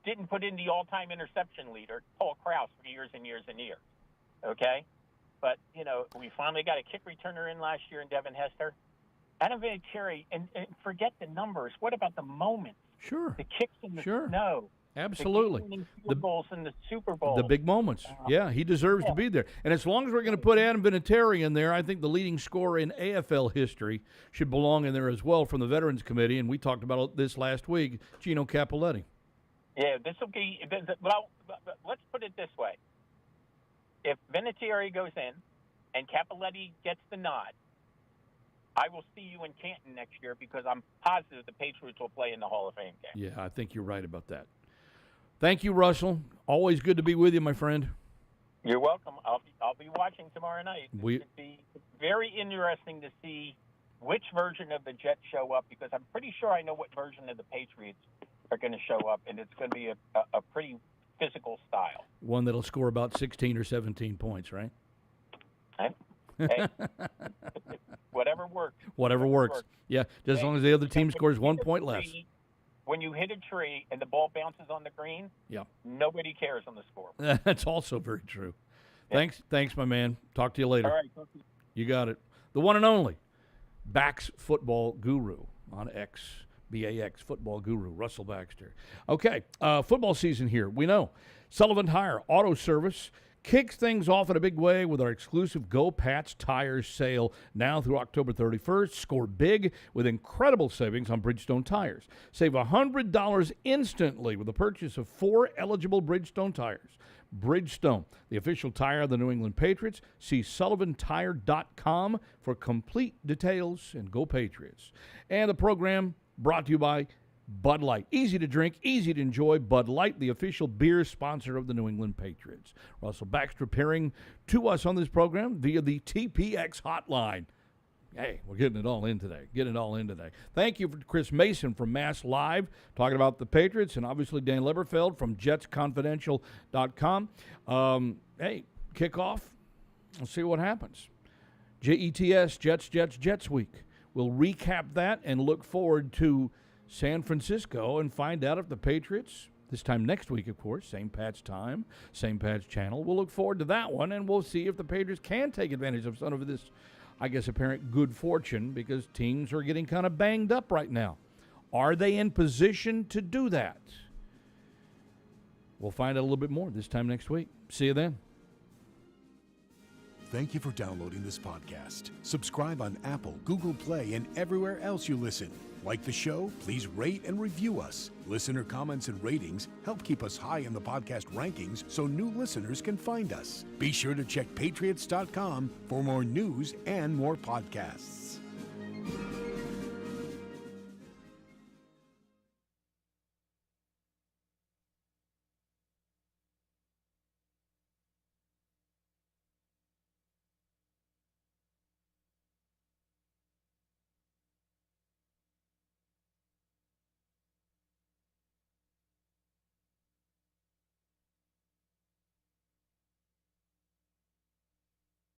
didn't put in the all-time interception leader, Paul Krause, for years and years and years. Okay? But, we finally got a kick returner in last year in Devin Hester. Adam Vinatieri, and forget the numbers. What about the moments? Sure. The kicks in the Sure. snow. Absolutely. The field goals in the Super Bowl. The big moments. Yeah, he deserves to be there. And as long as we're going to put Adam Vinatieri in there, I think the leading scorer in AFL history should belong in there as well from the Veterans Committee. And we talked about this last week, Gino Cappelletti. Yeah, this will be – well, let's put it this way. If Vinatieri goes in and Cappelletti gets the nod, I will see you in Canton next year because I'm positive the Patriots will play in the Hall of Fame game. Yeah, I think you're right about that. Thank you, Russell. Always good to be with you, my friend. You're welcome. I'll be watching tomorrow night. We It'd be very interesting to see which version of the Jets show up because I'm pretty sure I know what version of the Patriots are going to show up, and it's going to be a pretty physical style. One that'll score about 16 or 17 points, right? Hey, whatever works. Whatever works. Yeah, just as long as the other team scores 1 point less. When you hit a tree and the ball bounces on the green, yeah, nobody cares on the score. That's also very true. Yeah. Thanks, my man. Talk to you later. All right. You got it. The one and only Bax Football Guru on X, BAX Football Guru, Russell Baxter. Okay, football season here. We know Sullivan Tire Auto Service kicks things off in a big way with our exclusive Go Pats Tires sale now through October 31st. Score big with incredible savings on Bridgestone tires. Save $100 instantly with the purchase of 4 eligible Bridgestone tires. Bridgestone, the official tire of the New England Patriots. See sullivantire.com for complete details, and go Patriots. And the program brought to you by Bud Light. Easy to drink, easy to enjoy. Bud Light, the official beer sponsor of the New England Patriots. Russell Baxter appearing to us on this program via the TPX hotline. Hey, we're getting it all in today. Thank you for Chris Mason from Mass Live talking about the Patriots, and obviously Dan Leberfeld from JetsConfidential.com. Hey, kickoff. We'll see what happens. JETS, Jets Week. We'll recap that and look forward to San Francisco and find out if the Patriots, this time next week, of course, same Pat's time, same Pat's channel. We'll look forward to that one, and we'll see if the Patriots can take advantage of some of this, I guess, apparent good fortune, because teams are getting kind of banged up right now. Are they in position to do that? We'll find out a little bit more this time next week. See you then. Thank you for downloading this podcast. Subscribe on Apple, Google Play, and everywhere else you listen. Like the show? Please rate and review us. Listener comments and ratings help keep us high in the podcast rankings so new listeners can find us. Be sure to check Patriots.com for more news and more podcasts.